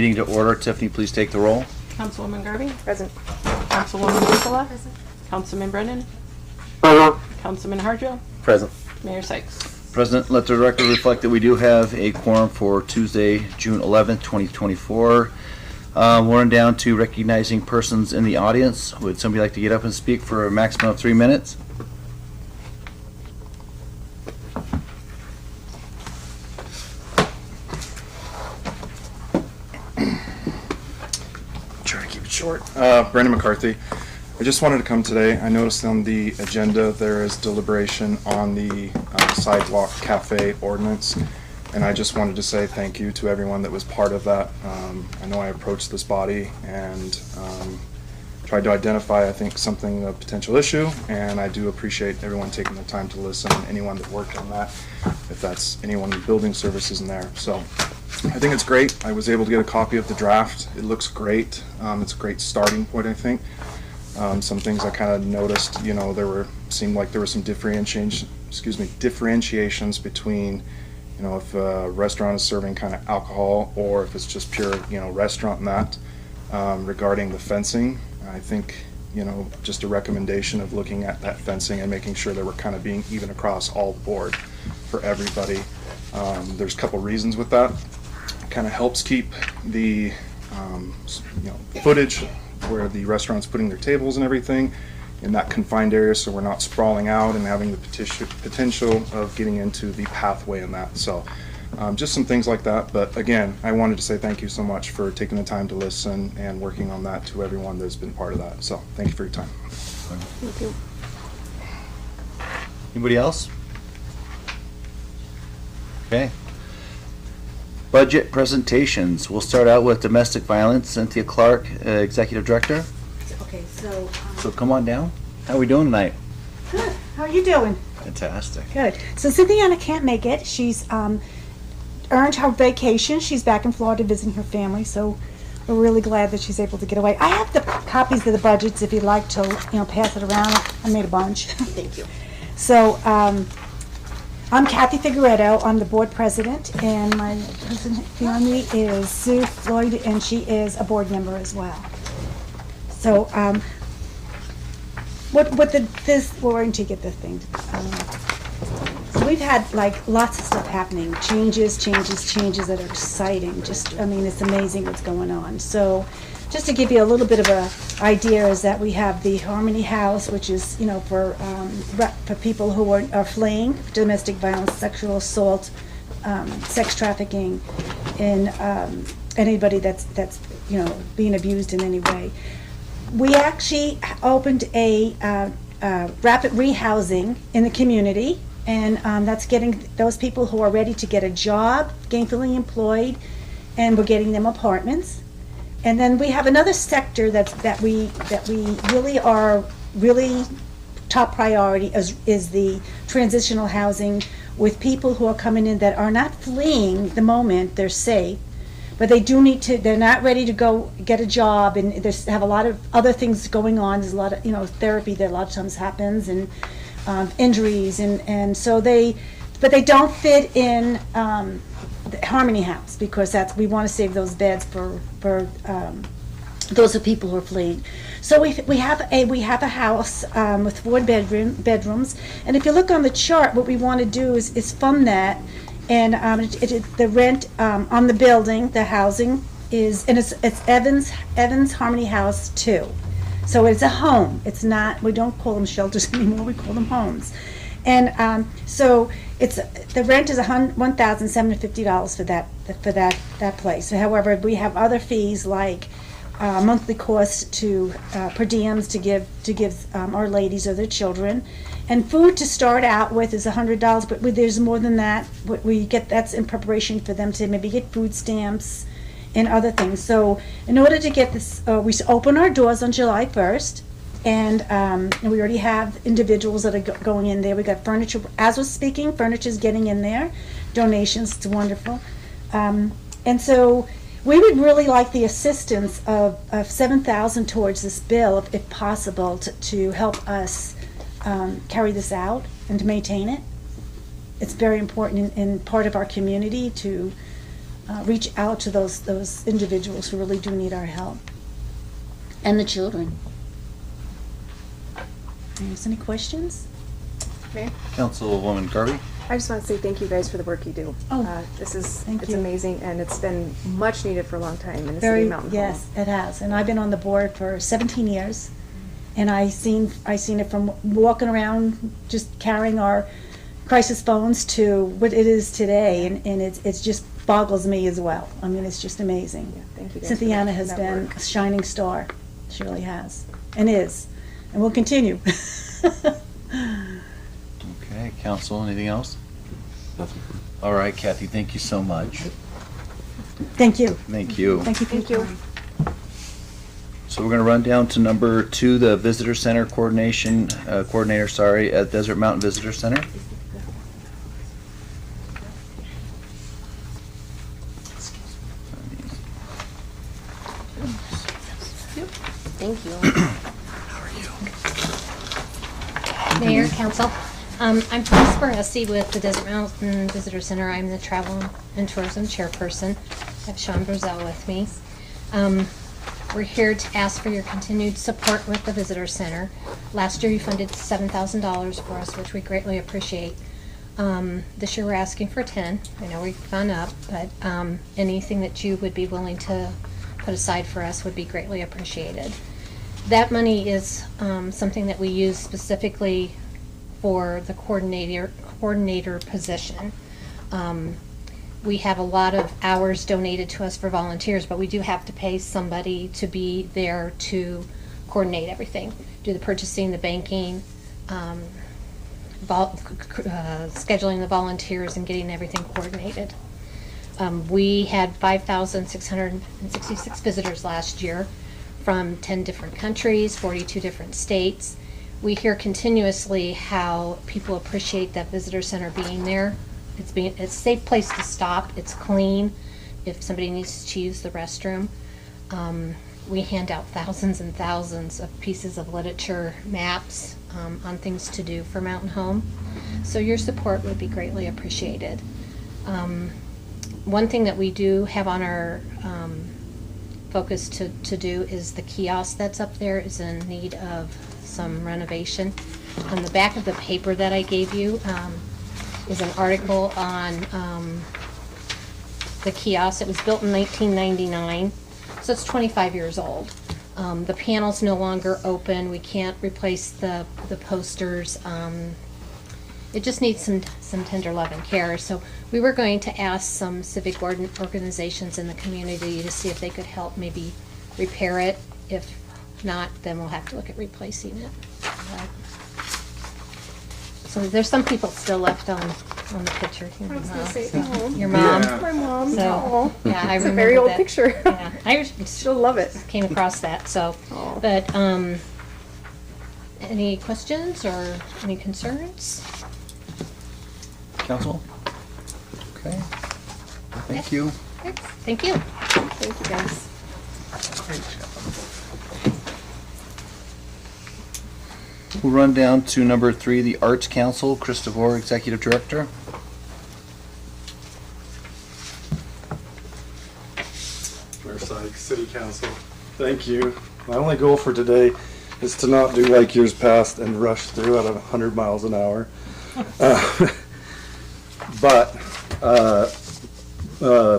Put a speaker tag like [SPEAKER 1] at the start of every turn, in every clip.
[SPEAKER 1] meeting to order. Tiffany, please take the roll.
[SPEAKER 2] Councilwoman Garvey.
[SPEAKER 3] Present.
[SPEAKER 2] Councilwoman Nicola.
[SPEAKER 3] Present.
[SPEAKER 2] Councilman Brennan. Councilman Harjo.
[SPEAKER 1] Present.
[SPEAKER 2] Mayor Sykes.
[SPEAKER 1] President, let the record reflect that we do have a quorum for Tuesday, June 11th, 2024. We're down to recognizing persons in the audience. Would somebody like to get up and speak for a maximum of 3 minutes?
[SPEAKER 4] Try to keep it short. Brandon McCarthy. I just wanted to come today. I noticed on the agenda there is deliberation on the Sidewalk Cafe ordinance, and I just wanted to say thank you to everyone that was part of that. I know I approached this body and tried to identify, I think, something, a potential issue, and I do appreciate everyone taking the time to listen, anyone that worked on that, if that's anyone in building services in there. So I think it's great. I was able to get a copy of the draft. It looks great. It's a great starting point, I think. Some things I kind of noticed, you know, seemed like there were some differentiations between, you know, if a restaurant is serving kind of alcohol or if it's just pure, you know, restaurant and that. Regarding the fencing, I think, you know, just a recommendation of looking at that fencing and making sure that we're kind of being even across all the board for everybody. There's a couple reasons with that. It kind of helps keep the, you know, footage where the restaurant's putting their tables and everything in that confined area, so we're not sprawling out and having the potential of getting into the pathway and that. So just some things like that. But again, I wanted to say thank you so much for taking the time to listen and working on that to everyone that's been part of that. So thank you for your time.
[SPEAKER 2] Thank you.
[SPEAKER 1] Anybody else? Okay. Budget presentations. We'll start out with domestic violence. Cynthia Clark, Executive Director.
[SPEAKER 5] Okay, so.
[SPEAKER 1] So come on down. How are we doing tonight?
[SPEAKER 5] Good. How are you doing?
[SPEAKER 1] Fantastic.
[SPEAKER 5] Good. So Cynthiana can't make it. She's earned her vacation. She's back in Florida visiting her family, so we're really glad that she's able to get away. I have the copies of the budgets if you'd like to, you know, pass it around. I made a bunch.
[SPEAKER 3] Thank you.
[SPEAKER 5] So I'm Kathy Figueredo. I'm the board president, and my person behind me is Sue Floyd, and she is a board member as well. So we're going to get this thing. So we've had like lots of stuff happening, changes that are exciting. Just, I mean, it's amazing what's going on. So just to give you a little bit of a idea is that we have the Harmony House, which is, you know, for people who are fleeing domestic violence, sexual assault, sex trafficking, and anybody that's you know, being abused in any way. We actually opened a rapid rehousing in the community, and that's getting those people who are ready to get a job, gainfully employed, and we're getting them apartments. And then we have another sector that we really are top priority is the transitional housing with people who are coming in that are not fleeing the moment they're safe, but they do need to. They're not ready to go get a job, and they have a lot of other things going on. There's a lot of, you know, therapy that a lot of times happens, and injuries, and so but they don't fit in the Harmony House, because we want to save those beds for those are people who are fleeing. So we have a house with 4 bedrooms, and if you look on the chart, what we want to do is fund that, and the rent on the building, the housing is, and it's Evans Harmony House 2. So it's a home. It's not, we don't call them shelters anymore, we call them homes. And so the rent is $1,750 for that place. However, we have other fees like monthly costs to per diems to give our ladies or their children, and food to start out with is $100. But there's more than that. We get that's in preparation for them to maybe get food stamps and other things. So in order to get this, we open our doors on July 1st. And we already have individuals that are going in there. We got furniture, as we're speaking, furniture's getting in there, donations, it's wonderful. And so we would really like the assistance of $7,000 towards this bill, if possible, to help us carry this out and to maintain it. It's very important in part of our community to reach out to those individuals who really do need our help. And the children. Any questions?
[SPEAKER 3] Mayor?
[SPEAKER 1] Councilwoman Garvey?
[SPEAKER 3] I just want to say thank you guys for the work you do.
[SPEAKER 5] Oh,
[SPEAKER 3] It's
[SPEAKER 5] thank you.
[SPEAKER 3] amazing, and it's been much needed for a long time in the city
[SPEAKER 5] Very,
[SPEAKER 3] of Mountain Home.
[SPEAKER 5] yes, it has. And I've been on the board for 17 years. And I seen it from walking around, just carrying our crisis phones to what it is today. And it's just boggles me as well. I mean, it's just amazing.
[SPEAKER 3] Yeah, thank you guys for
[SPEAKER 5] Cynthiana
[SPEAKER 3] that-
[SPEAKER 5] has
[SPEAKER 3] that
[SPEAKER 5] been
[SPEAKER 3] work.
[SPEAKER 5] a shining star. She really has. And is. And will continue.
[SPEAKER 1] Okay, council, anything else? All right, Kathy, thank you so much.
[SPEAKER 5] Thank you.
[SPEAKER 1] Thank you.
[SPEAKER 5] Thank you.
[SPEAKER 3] Thank you.
[SPEAKER 1] So we're gonna run down to number 2, the Visitor Center coordinator, at Desert Mountain Visitor Center.
[SPEAKER 6] Thank you. Mayor, Council, I'm Phyllis Baresi with the Desert Mountain Visitor Center. I'm the Travel and Tourism Chairperson. I have Sean Brazell with me. We're here to ask for your continued support with the Visitor Center. Last year you funded $7,000 for us, which we greatly appreciate. This year we're asking for 10. I know we've gone up, but anything that you would be willing to put aside for us would be greatly appreciated. That money is something that we use specifically for the coordinator position. We have a lot of hours donated to us for volunteers, but we do have to pay somebody to be there to coordinate everything, do the purchasing, the banking, scheduling the volunteers and getting everything coordinated. We had 5,666 visitors last year from 10 different countries, 42 different states. We hear continuously how people appreciate that visitor center being there. It's a safe place to stop. It's clean if somebody needs to use the restroom. We hand out thousands and thousands of pieces of literature, maps on things to do for Mountain Home. So your support would be greatly appreciated. One thing that we do have on our focus to do is the kiosk that's up there is in need of some renovation. On the back of the paper that I gave you is an article on the kiosk. It was built in 1999, so it's 25 years old. The panel's no longer open. We can't replace the posters. It just needs some tender love and care. So we were going to ask some civic organizations in the community to see if they could help maybe repair it. If not, then we'll have to look at replacing it. So there's some people still left on the picture.
[SPEAKER 3] I was gonna say, oh,
[SPEAKER 6] Your mom.
[SPEAKER 4] Yeah.
[SPEAKER 3] my mom.
[SPEAKER 6] So,
[SPEAKER 3] Oh,
[SPEAKER 6] yeah, I
[SPEAKER 3] it's a
[SPEAKER 6] remember
[SPEAKER 3] very old
[SPEAKER 6] that.
[SPEAKER 3] picture.
[SPEAKER 6] Yeah, I
[SPEAKER 3] She'll love it.
[SPEAKER 6] came across that, so.
[SPEAKER 3] Oh.
[SPEAKER 6] But, any questions or any concerns?
[SPEAKER 1] Council? Okay. Thank you.
[SPEAKER 6] Thank you.
[SPEAKER 3] Thank you, guys.
[SPEAKER 1] We'll run down to number 3, the Arts Council, Chris DeVore, Executive Director.
[SPEAKER 7] Mayor Sykes, City Council, thank you. My only goal for today is to not do like years past and rush through at 100 miles an hour. But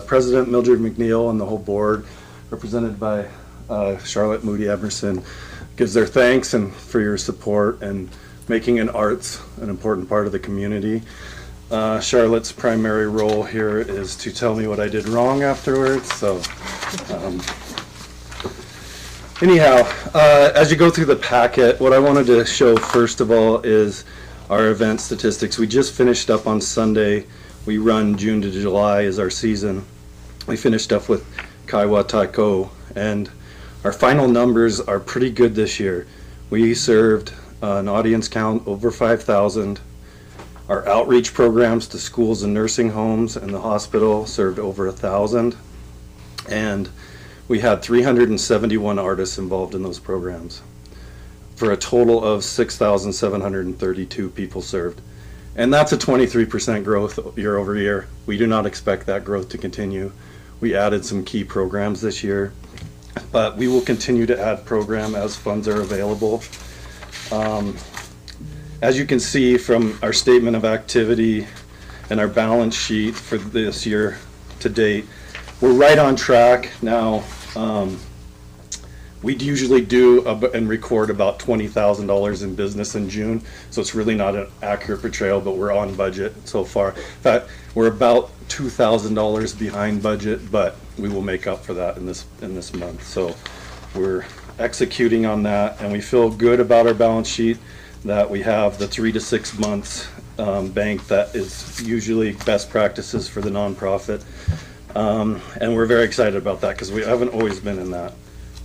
[SPEAKER 7] President Mildred McNeil and the whole board, represented by Charlotte Moody Emerson, gives their thanks and for your support and making an arts an important part of the community. Charlotte's primary role here is to tell me what I did wrong afterwards, so anyhow, as you go through the packet, what I wanted to show first of all is our event statistics. We just finished up on Sunday. We run June to July is our season. We finished up with Kaiwa Taiko, and our final numbers are pretty good this year. We served an audience count over 5,000. Our outreach programs to schools and nursing homes and the hospital served over 1,000. And we had 371 artists involved in those programs for a total of 6,732 people served. And that's a 23% growth year over year. We do not expect that growth to continue. we added some key programs this year. But we will continue to add program as funds are available. As you can see from our statement of activity and our balance sheet for this year to date, we're right on track now. We usually do and record about $20,000 in business in June, so it's really not an accurate portrayal, but we're on budget so far. In fact, we're about $2,000 behind budget, but we will make up for that in this month. So we're executing on that, and we feel good about our balance sheet, that we have the 3 to 6 months bank that is usually best practices for the nonprofit. And we're very excited about that because we haven't always been in that.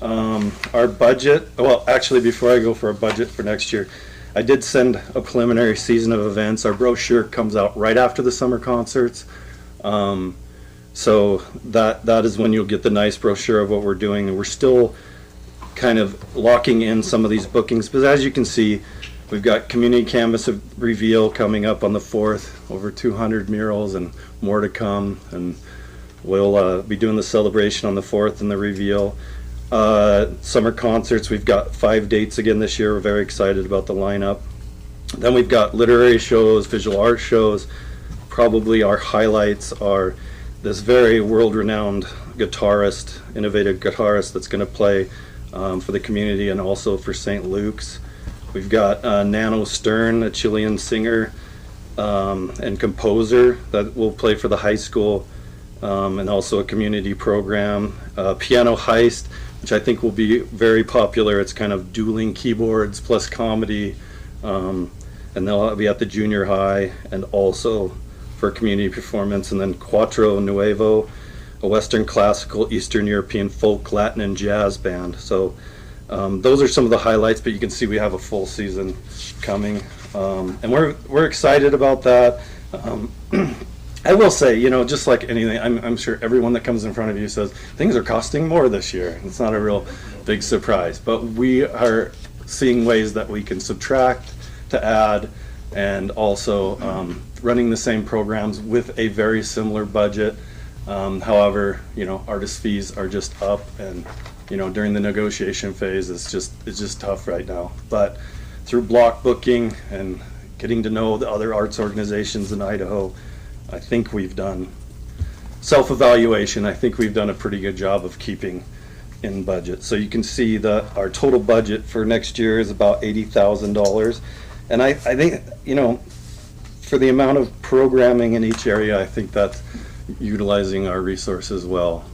[SPEAKER 7] Our budget, well, actually, before I go for our budget for next year, I did send a preliminary season of events. Our brochure comes out right after the summer concerts. So that is when you'll get the nice brochure of what we're doing. And we're still kind of locking in some of these bookings, but as you can see, we've got community canvas reveal coming up on the 4th, over 200 murals and more to come. And we'll be doing the celebration on the 4th and the reveal. Summer concerts, we've got 5 dates again this year. We're very excited about the lineup. Then we've got literary shows, visual art shows. Probably our highlights are this very world-renowned guitarist, innovative guitarist that's going to play for the community and also for St. Luke's. We've got Nano Stern, a Chilean singer and composer that will play for the high school, and also a community program. Piano Heist, which I think will be very popular. It's kind of dueling keyboards plus comedy, and they'll be at the junior high and also for community performance. And then Cuatro Nuevo, a Western classical, Eastern European folk, Latin, and jazz band. So those are some of the highlights, but you can see we have a full season coming, and we're excited about that. I will say, you know, just like anything, I'm sure everyone that comes in front of you says things are costing more this year. It's not a real big surprise, but we are seeing ways that we can subtract to add, and also running the same programs with a very similar budget. However, you know, artist fees are just up, and you know, during the negotiation phase, it's just tough right now. But through block booking and getting to know the other arts organizations in Idaho, I think we've done self-evaluation. I think we've done a pretty good job of keeping in budget. So you can see that our total budget for next year is about $80,000. And I think, you know, for the amount of programming in each area, I think that's utilizing our resources well,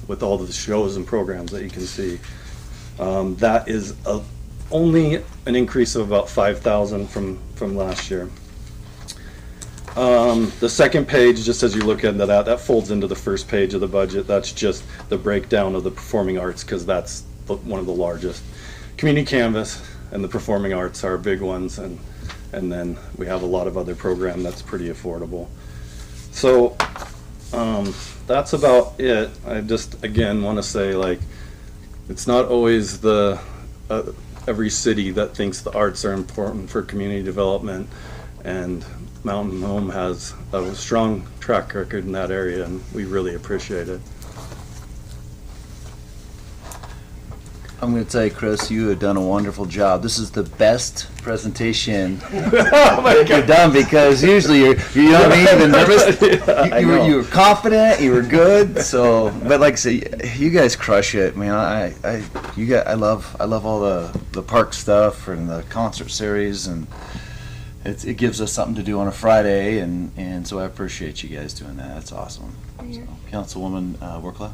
[SPEAKER 7] with all the shows and programs that you can see. That is only an increase of about $5,000 from last year. The second page, just as you look into that folds into the first page of the budget. That's just the breakdown of the performing arts, because that's one of the largest. Community canvas and the performing arts are big ones, and then we have a lot of other program that's pretty affordable. So that's about it. I just again want to say, like, it's not always the every city that thinks the arts are important for community development, and Mountain Home has a strong track record in that area, and we really appreciate it.
[SPEAKER 1] I'm going to tell you, Chris, you have done a wonderful job. This is the best presentation that you've done, because usually you know what I mean, you've been nervous. You were confident, you were good. So, but like I say, you guys crush it, man. I love all the park stuff and the concert series, and it gives us something to do on a Friday, and so I appreciate you guys doing that. That's awesome. So, Councilwoman Workla?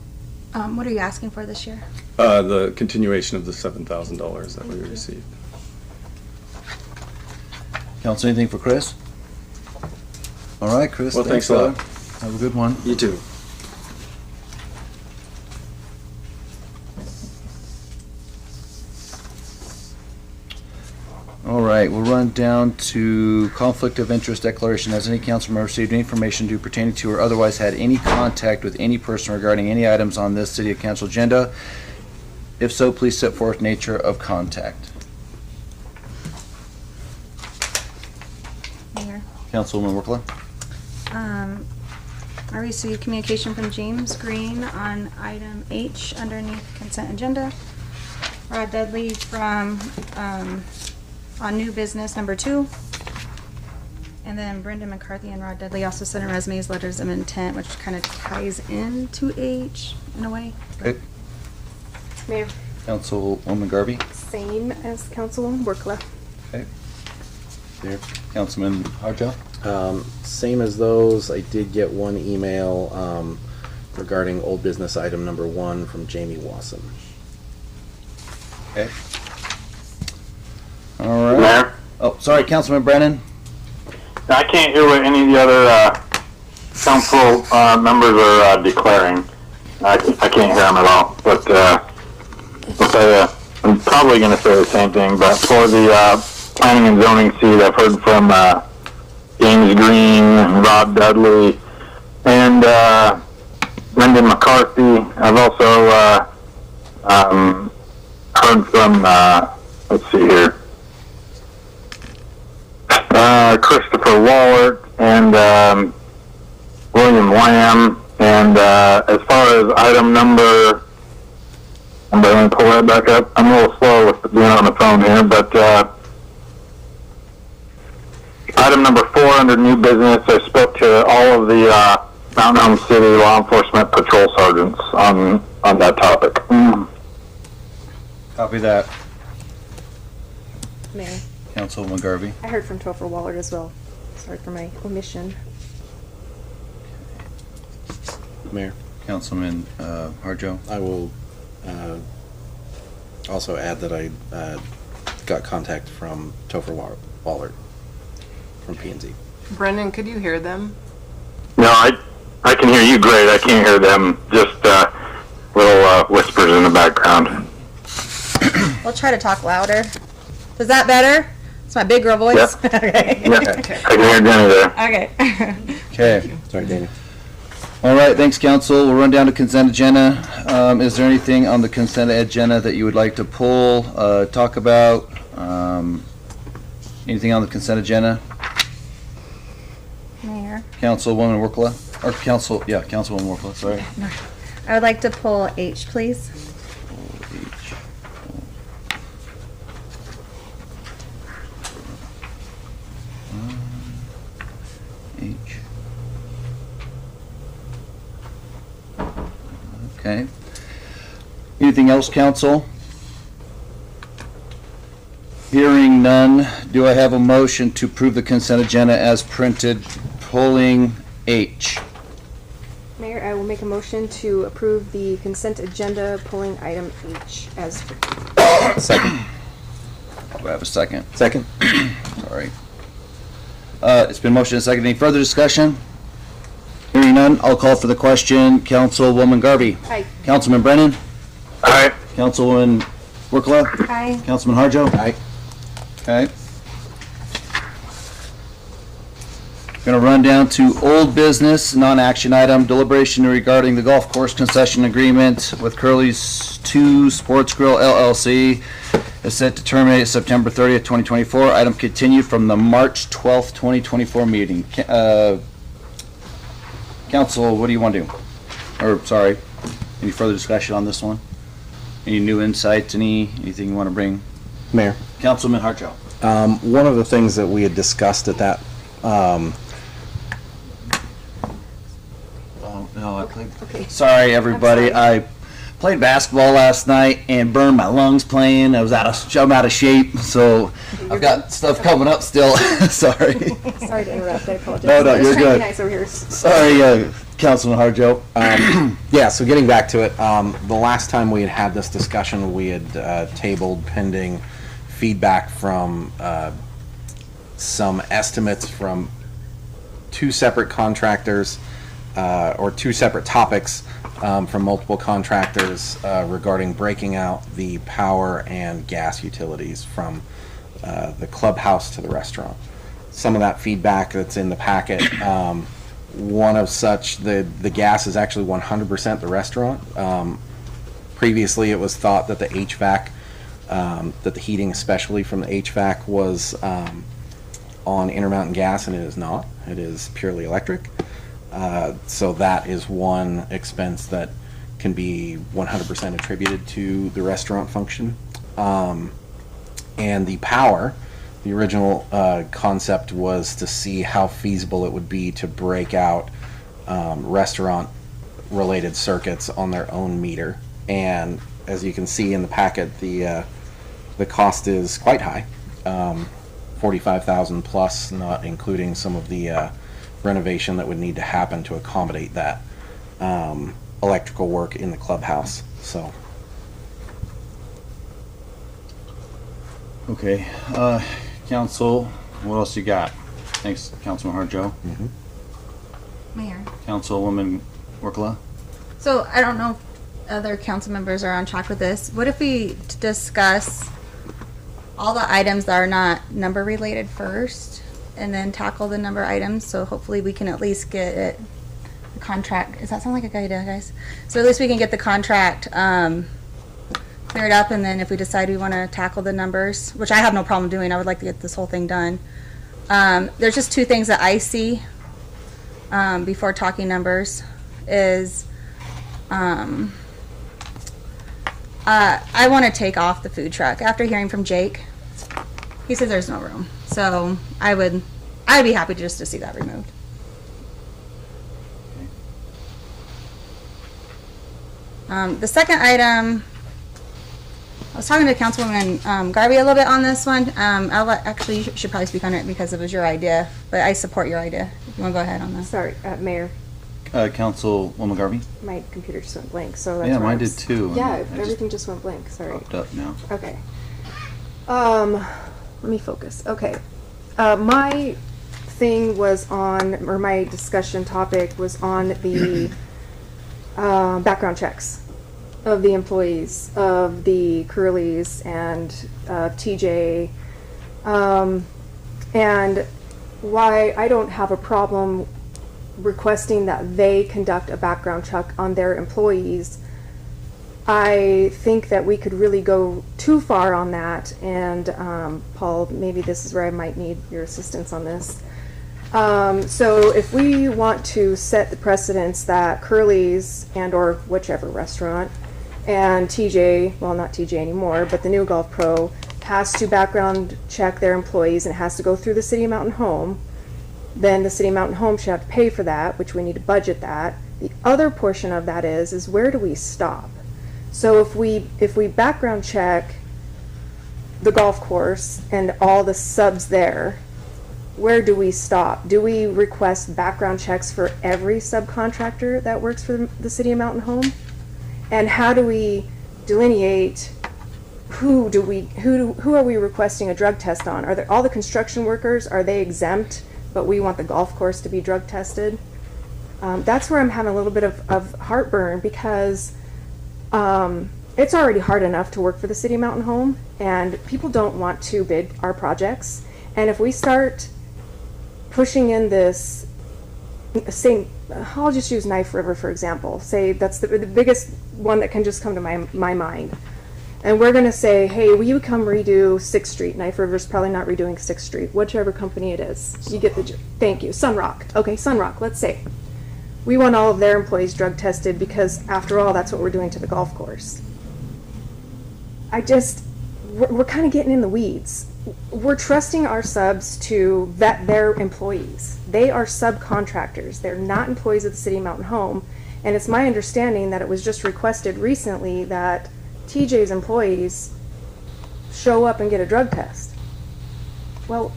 [SPEAKER 8] What are you asking for this year?
[SPEAKER 7] The continuation of the $7,000 that we received.
[SPEAKER 1] Council, anything for Chris? All right, Chris.
[SPEAKER 7] Well, thanks a lot.
[SPEAKER 1] Have a good one.
[SPEAKER 7] You too.
[SPEAKER 1] All right, we'll run down to conflict of interest declaration. Has any council member received any information due pertaining to or otherwise had any contact with any person regarding any items on this city council agenda? If so, please set forth nature of contact.
[SPEAKER 8] Mayor.
[SPEAKER 1] Councilwoman Workla?
[SPEAKER 8] I received communication from James Green on item H underneath consent agenda. Rod Dudley from, on new business number 2. And then Brenda McCarthy and Rod Dudley also sent in resumes, letters of intent, which kind of ties into H in a way.
[SPEAKER 1] Okay.
[SPEAKER 3] Mayor,
[SPEAKER 1] Councilwoman Garvey.
[SPEAKER 3] same as Councilwoman Workla.
[SPEAKER 1] Okay. There. Councilman Harjo.
[SPEAKER 9] Same as those. I did get one email regarding old business item number 1 from Jamie Wasson.
[SPEAKER 1] Okay. All right.
[SPEAKER 10] Mayor,
[SPEAKER 1] Oh, sorry, Councilman Brennan.
[SPEAKER 10] I can't hear what any of the other council members are declaring. I can't hear them at all. But I'll say, I'm probably going to say the same thing. But for the planning and zoning seat, I've heard from James Green and Rod Dudley and Brenda McCarthy. I've also heard from, let's see here, Christopher Wallert and William Lamb. And as far as item number, I'm going to pull that back up. I'm a little slow with being on the phone here, but item number 4 under new business, I spoke to all of the Mountain Home City law enforcement patrol sergeants on that topic.
[SPEAKER 1] Copy that.
[SPEAKER 3] Mayor,
[SPEAKER 1] Councilwoman Garvey.
[SPEAKER 3] I heard from Topher Waller as well. Sorry for my omission.
[SPEAKER 9] Mayor,
[SPEAKER 1] Councilman Harjo.
[SPEAKER 9] I will also add that I got contact from Topher Wallert from P&Z.
[SPEAKER 2] Brendan, could you hear them?
[SPEAKER 10] No, I can hear you great. I can't hear them. Just little whispers in the background.
[SPEAKER 8] We'll try to talk louder. Is that better? It's my big girl voice?
[SPEAKER 10] Yep.
[SPEAKER 8] Okay.
[SPEAKER 10] Yeah, I can hear Jenny there.
[SPEAKER 8] Okay.
[SPEAKER 1] Okay.
[SPEAKER 9] Sorry, Daniel.
[SPEAKER 1] All right, thanks, council. We'll run down to consent agenda. Is there anything on the consent agenda that you would like to pull, talk about? Anything on the consent agenda?
[SPEAKER 8] Mayor,
[SPEAKER 1] Councilwoman Workla? Or Councilwoman Workla, sorry.
[SPEAKER 8] I would like to pull H, please.
[SPEAKER 1] H. Okay. Anything else, council? Hearing none, do I have a motion to approve the consent agenda as printed, pulling H?
[SPEAKER 3] Mayor, I will make a motion to approve the consent agenda, pulling item H as.
[SPEAKER 9] Second.
[SPEAKER 1] Do I have a second?
[SPEAKER 9] Second.
[SPEAKER 1] Sorry. It's been motioned and seconded. Any further discussion? Hearing none, I'll call for the question. Councilwoman Garvey.
[SPEAKER 3] Aye.
[SPEAKER 1] Councilman Brennan.
[SPEAKER 10] All right.
[SPEAKER 1] Councilwoman Workla.
[SPEAKER 8] Aye.
[SPEAKER 1] Councilman Harjo.
[SPEAKER 9] Aye.
[SPEAKER 1] Okay. Gonna run down to old business, non-action item, deliberation regarding the golf course concession agreement with Curly's 2 Sports Grill LLC is set to terminate September 30th, 2024. Item continued from the March 12th, 2024 meeting. Council, what do you want to do? Or, sorry, any further discussion on this one? Any new insights, anything you want to bring?
[SPEAKER 9] Mayor.
[SPEAKER 1] Councilman Harjo.
[SPEAKER 9] One of the things that we had discussed at that,
[SPEAKER 3] Okay.
[SPEAKER 1] Sorry, everybody. I played basketball last night and burned my lungs playing. I'm out of shape, so I've got stuff coming up still. Sorry.
[SPEAKER 3] Sorry to interrupt. I apologize.
[SPEAKER 1] No,
[SPEAKER 3] I was
[SPEAKER 1] you're
[SPEAKER 3] trying to
[SPEAKER 1] good.
[SPEAKER 3] be nice over here.
[SPEAKER 1] Sorry, Councilman Harjo.
[SPEAKER 9] yeah, so getting back to it, the last time we had this discussion, we had tabled pending feedback from some estimates from 2 separate contractors, or 2 separate topics from multiple contractors regarding breaking out the power and gas utilities from the clubhouse to the restaurant. Some of that feedback that's in the packet, one of such, the gas is actually 100% the restaurant. Previously it was thought that the HVAC, that the heating especially from the HVAC was on Intermountain Gas, and it is not. It is purely electric. So that is one expense that can be 100% attributed to the restaurant function. And the power, the original concept was to see how feasible it would be to break out restaurant-related circuits on their own meter. And as you can see in the packet, the cost is quite high, $45,000 plus, not including some of the renovation that would need to happen to accommodate that electrical work in the clubhouse. So.
[SPEAKER 1] Okay, council, what else you got? Thanks, Councilman Harjo.
[SPEAKER 8] Mayor.
[SPEAKER 1] Councilwoman Workla?
[SPEAKER 8] So I don't know if other council members are on track with this. What if we discuss all the items that are not number related first and then tackle the number items? So hopefully we can at least get it, the contract. Does that sound like a good idea, guys? So at least we can get the contract cleared up, and then if we decide we want to tackle the numbers, which I have no problem doing, I would like to get this whole thing done. There's just two things that I see before talking numbers is I want to take off the food truck. After hearing from Jake, he says there's no room. So I'd be happy just to see that removed. The second item, I was talking to Councilwoman Garvey a little bit on this one. Actually, you should probably speak on it because it was your idea, but I support your idea. If you want to go ahead on this.
[SPEAKER 3] Sorry, Mayor,
[SPEAKER 1] Councilwoman Garvey?
[SPEAKER 3] my computer just went blank, so that's
[SPEAKER 1] Yeah,
[SPEAKER 3] why
[SPEAKER 1] mine
[SPEAKER 3] I
[SPEAKER 1] did
[SPEAKER 3] was-
[SPEAKER 1] too.
[SPEAKER 3] Yeah,
[SPEAKER 1] I just
[SPEAKER 3] everything just went blank, sorry.
[SPEAKER 1] popped up now.
[SPEAKER 3] Okay. Let me focus. Okay. My thing was on, or my discussion topic was on the background checks of the employees of the Curleys and TJ, and why I don't have a problem requesting that they conduct a background check on their employees. I think that we could really go too far on that, and Paul, maybe this is where I might need your assistance on this. So if we want to set the precedence that Curly's and or whichever restaurant and TJ, well, not TJ anymore, but the new Golf Pro has to background check their employees and it has to go through the City of Mountain Home, then the City of Mountain Home should have to pay for that, which we need to budget that. The other portion of that is where do we stop? So if we background check the golf course and all the subs there, where do we stop? Do we request background checks for every subcontractor that works for the City of Mountain Home? And how do we delineate who are we requesting a drug test on? Are there all the construction workers, are they exempt, but we want the golf course to be drug tested? That's where I'm having a little bit of heartburn, because it's already hard enough to work for the City of Mountain Home, and people don't want to bid our projects. And if we start pushing in this, say, I'll just use Knife River for example. Say that's the biggest one that can just come to my mind. And we're going to say, hey, will you come redo 6th Street? Knife River's probably not redoing 6th Street, whichever company it is. You get the, thank you. Sunrock. Okay, Sunrock, let's say. We want all of their employees drug tested because, after all, that's what we're doing to the golf course. We're kind of getting in the weeds. We're trusting our subs to vet their employees. They are subcontractors. They're not employees of the City of Mountain Home. And it's my understanding that it was just requested recently that TJ's employees show up and get a drug test. Well,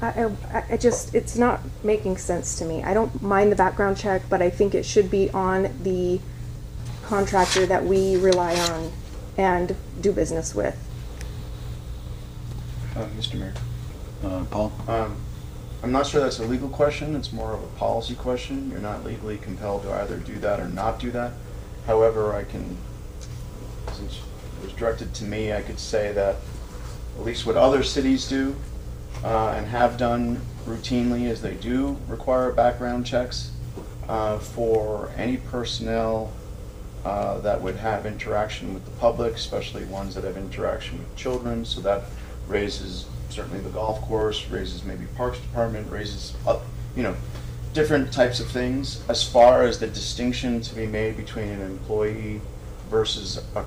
[SPEAKER 3] it's not making sense to me. I don't mind the background check, but I think it should be on the contractor that we rely on and do business with.
[SPEAKER 4] Mr. Mayor.
[SPEAKER 1] Paul?
[SPEAKER 4] I'm not sure that's a legal question. It's more of a policy question. You're not legally compelled to either do that or not do that. However, I can, since it was directed to me, I could say that at least what other cities do and have done routinely is they do require background checks for any personnel that would have interaction with the public, especially ones that have interaction with children. So that raises certainly the golf course, raises maybe Parks Department, raises
[SPEAKER 1] different types of things. As far as the distinction to be made between an employee versus a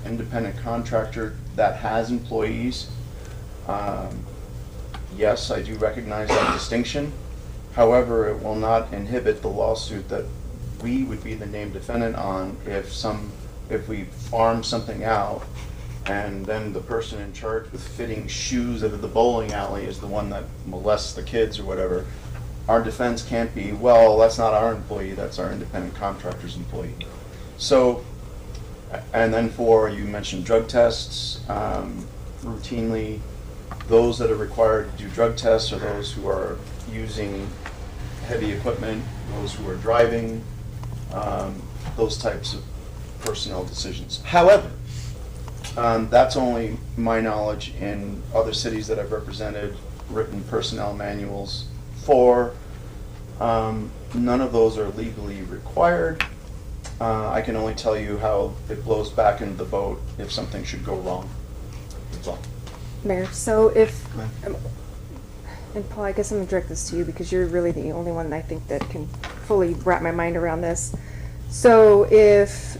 [SPEAKER 1] independent contractor that has employees, yes, I do recognize that distinction. However, it will not inhibit the lawsuit that we would be the named defendant on if we farm something out and then the person in charge with fitting shoes out of the bowling alley is the one that molests the kids or whatever. Our defense can't be, well, that's not our employee, that's our independent contractor's employee. So, and then you mentioned drug tests. Routinely, those that are required to do drug tests are those who are using heavy equipment, those who are driving, those types of personnel decisions. However, that's only my knowledge. In other cities that I've represented, written personnel manuals for, none of those are legally required. I can only tell you how it blows back into the boat if something should go wrong. That's all.
[SPEAKER 3] Mayor, so if, and Paul, I guess I'm gonna direct this to you because you're really the only one I think that can fully wrap my mind around this. So if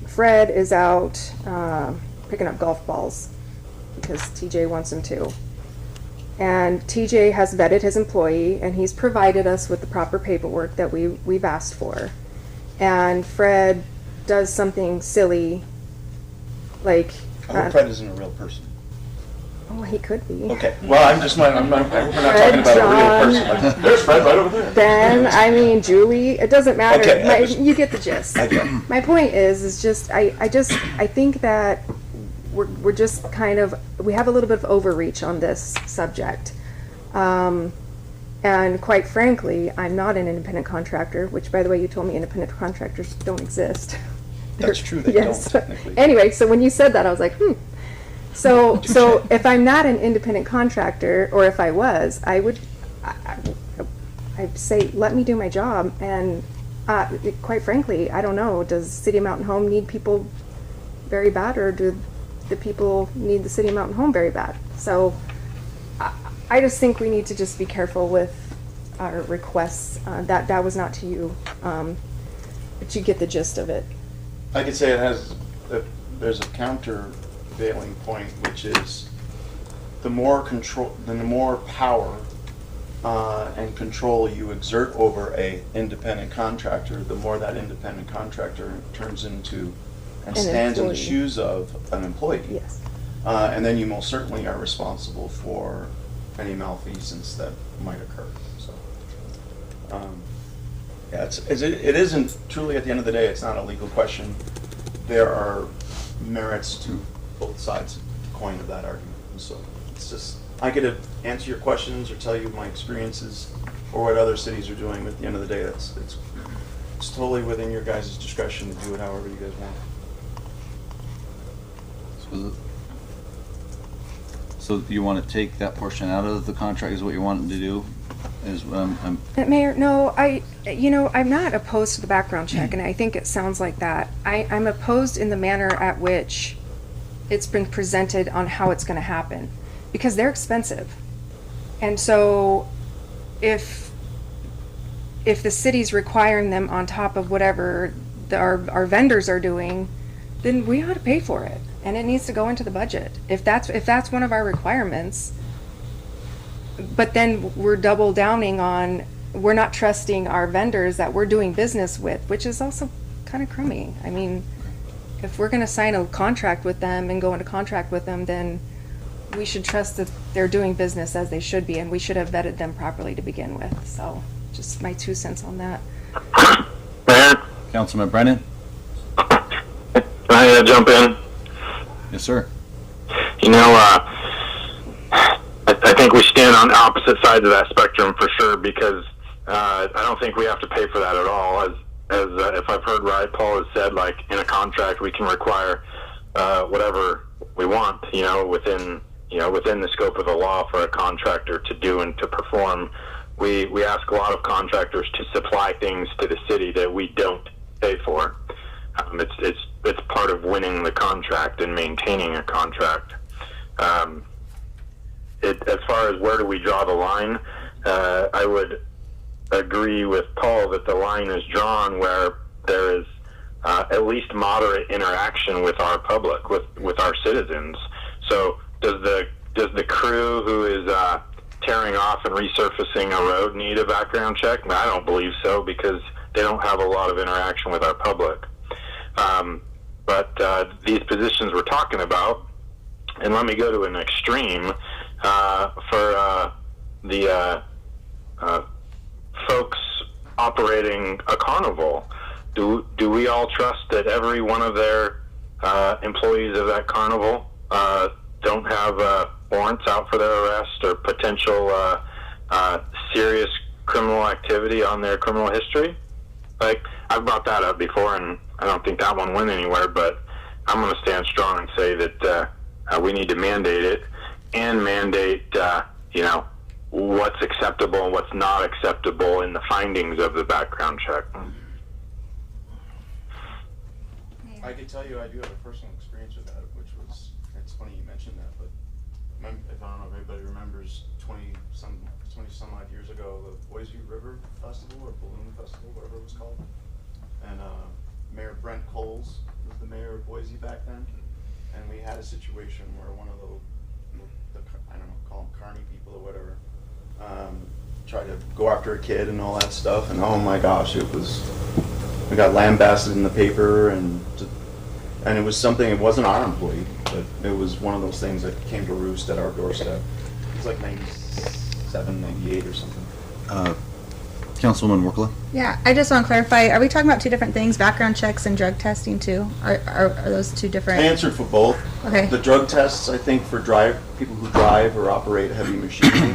[SPEAKER 3] Fred is out picking up golf balls because TJ wants him to, and TJ has vetted his employee and he's provided us with the proper paperwork that we've asked for, and Fred does something silly, like
[SPEAKER 1] I hope Fred isn't a real person.
[SPEAKER 3] oh, he could be.
[SPEAKER 1] Okay. Well, I hope we're not talking about a real person. Like, there's Fred right over there.
[SPEAKER 3] Ben, I mean, Julie, it doesn't matter.
[SPEAKER 1] Okay,
[SPEAKER 3] You get the gist. My point is just, I think that we're just kind of, we have a little bit of overreach on this subject. And quite frankly, I'm not an independent contractor, which, by the way, you told me independent contractors don't exist.
[SPEAKER 1] That's true, they
[SPEAKER 3] Yes.
[SPEAKER 1] don't technically.
[SPEAKER 3] Anyway, so when you said that, I was like, So if I'm not an independent contractor, or if I was, I'd say, let me do my job. And quite frankly, I don't know, does City of Mountain Home need people very bad, or do the people need the City of Mountain Home very bad? So I just think we need to just be careful with our requests. That was not to you, but you get the gist of it.
[SPEAKER 1] I could say there's a countervailing point, which is the more power and control you exert over a independent contractor, the more that independent contractor turns into and stands in the shoes of an employee.
[SPEAKER 3] Yes.
[SPEAKER 1] And then you most certainly are responsible for any malfeasance that might occur. So, yeah, it isn't truly, at the end of the day, it's not a legal question. There are merits to both sides of the coin of that argument. And so it's just, I could answer your questions or tell you my experiences or what other cities are doing, but at the end of the day, it's totally within your guys' discretion to do it however you guys want.
[SPEAKER 11] So you want to take that portion out of the contract is what you want to do? Is what I'm
[SPEAKER 3] Mayor, no, I'm not opposed to the background check, and I think it sounds like that. I'm opposed in the manner at which it's been presented on how it's going to happen, because they're expensive. And so if the city's requiring them on top of whatever our vendors are doing, then we ought to pay for it, and it needs to go into the budget. If that's one of our requirements. But then we're double downing on, we're not trusting our vendors that we're doing business with, which is also kind of crummy. I mean, if we're going to sign a contract with them and go into contract with them, then we should trust that they're doing business as they should be, and we should have vetted them properly to begin with. So just my 2 cents on that.
[SPEAKER 10] Mayor,
[SPEAKER 11] Councilman Brennan?
[SPEAKER 10] can I jump in?
[SPEAKER 11] Yes, sir.
[SPEAKER 10] You know, I think we stand on opposite sides of that spectrum for sure, because I don't think we have to pay for that at all. As if I've heard right, Paul has said, like, in a contract we can require whatever we want, within the scope of the law for a contractor to do and to perform. We ask a lot of contractors to supply things to the city that we don't pay for. It's part of winning the contract and maintaining a contract. As far as where do we draw the line, I would agree with Paul that the line is drawn where there is at least moderate interaction with our public, with our citizens. So does the crew who is tearing off and resurfacing a road need a background check? I don't believe so, because they don't have a lot of interaction with our public. But these positions we're talking about, and let me go to an extreme, for the folks operating a carnival. Do we all trust that every one of their employees of that carnival don't have warrants out for their arrest or potential serious criminal activity on their criminal history? Like, I've brought that up before, and I don't think that one went anywhere, but I'm going to stand strong and say that we need to mandate it, and mandate, what's acceptable and what's not acceptable in the findings of the background check.
[SPEAKER 4] I could tell you I do have a personal experience with that, which was, it's funny you mentioned that, but if I don't know if anybody remembers 20 some odd years ago, the Boise River Festival or Balloon Festival, whatever it was called. And Mayor Brent Coles was the mayor of Boise back then. And we had a situation where one of the I don't know, call them carny people or whatever, tried to go after a kid and all that stuff. And oh my gosh, we got lambasted in the paper, and it was something, it wasn't our employee, but it was one of those things that came to roost at our doorstep. It was like 97, 98 or something.
[SPEAKER 1] Councilwoman Workla?
[SPEAKER 8] Yeah, I just want to clarify, are we talking about two different things, background checks and drug testing too? Are those two different?
[SPEAKER 4] I answered for both.
[SPEAKER 8] Okay.
[SPEAKER 4] The drug tests, I think, for people who drive or operate heavy machinery,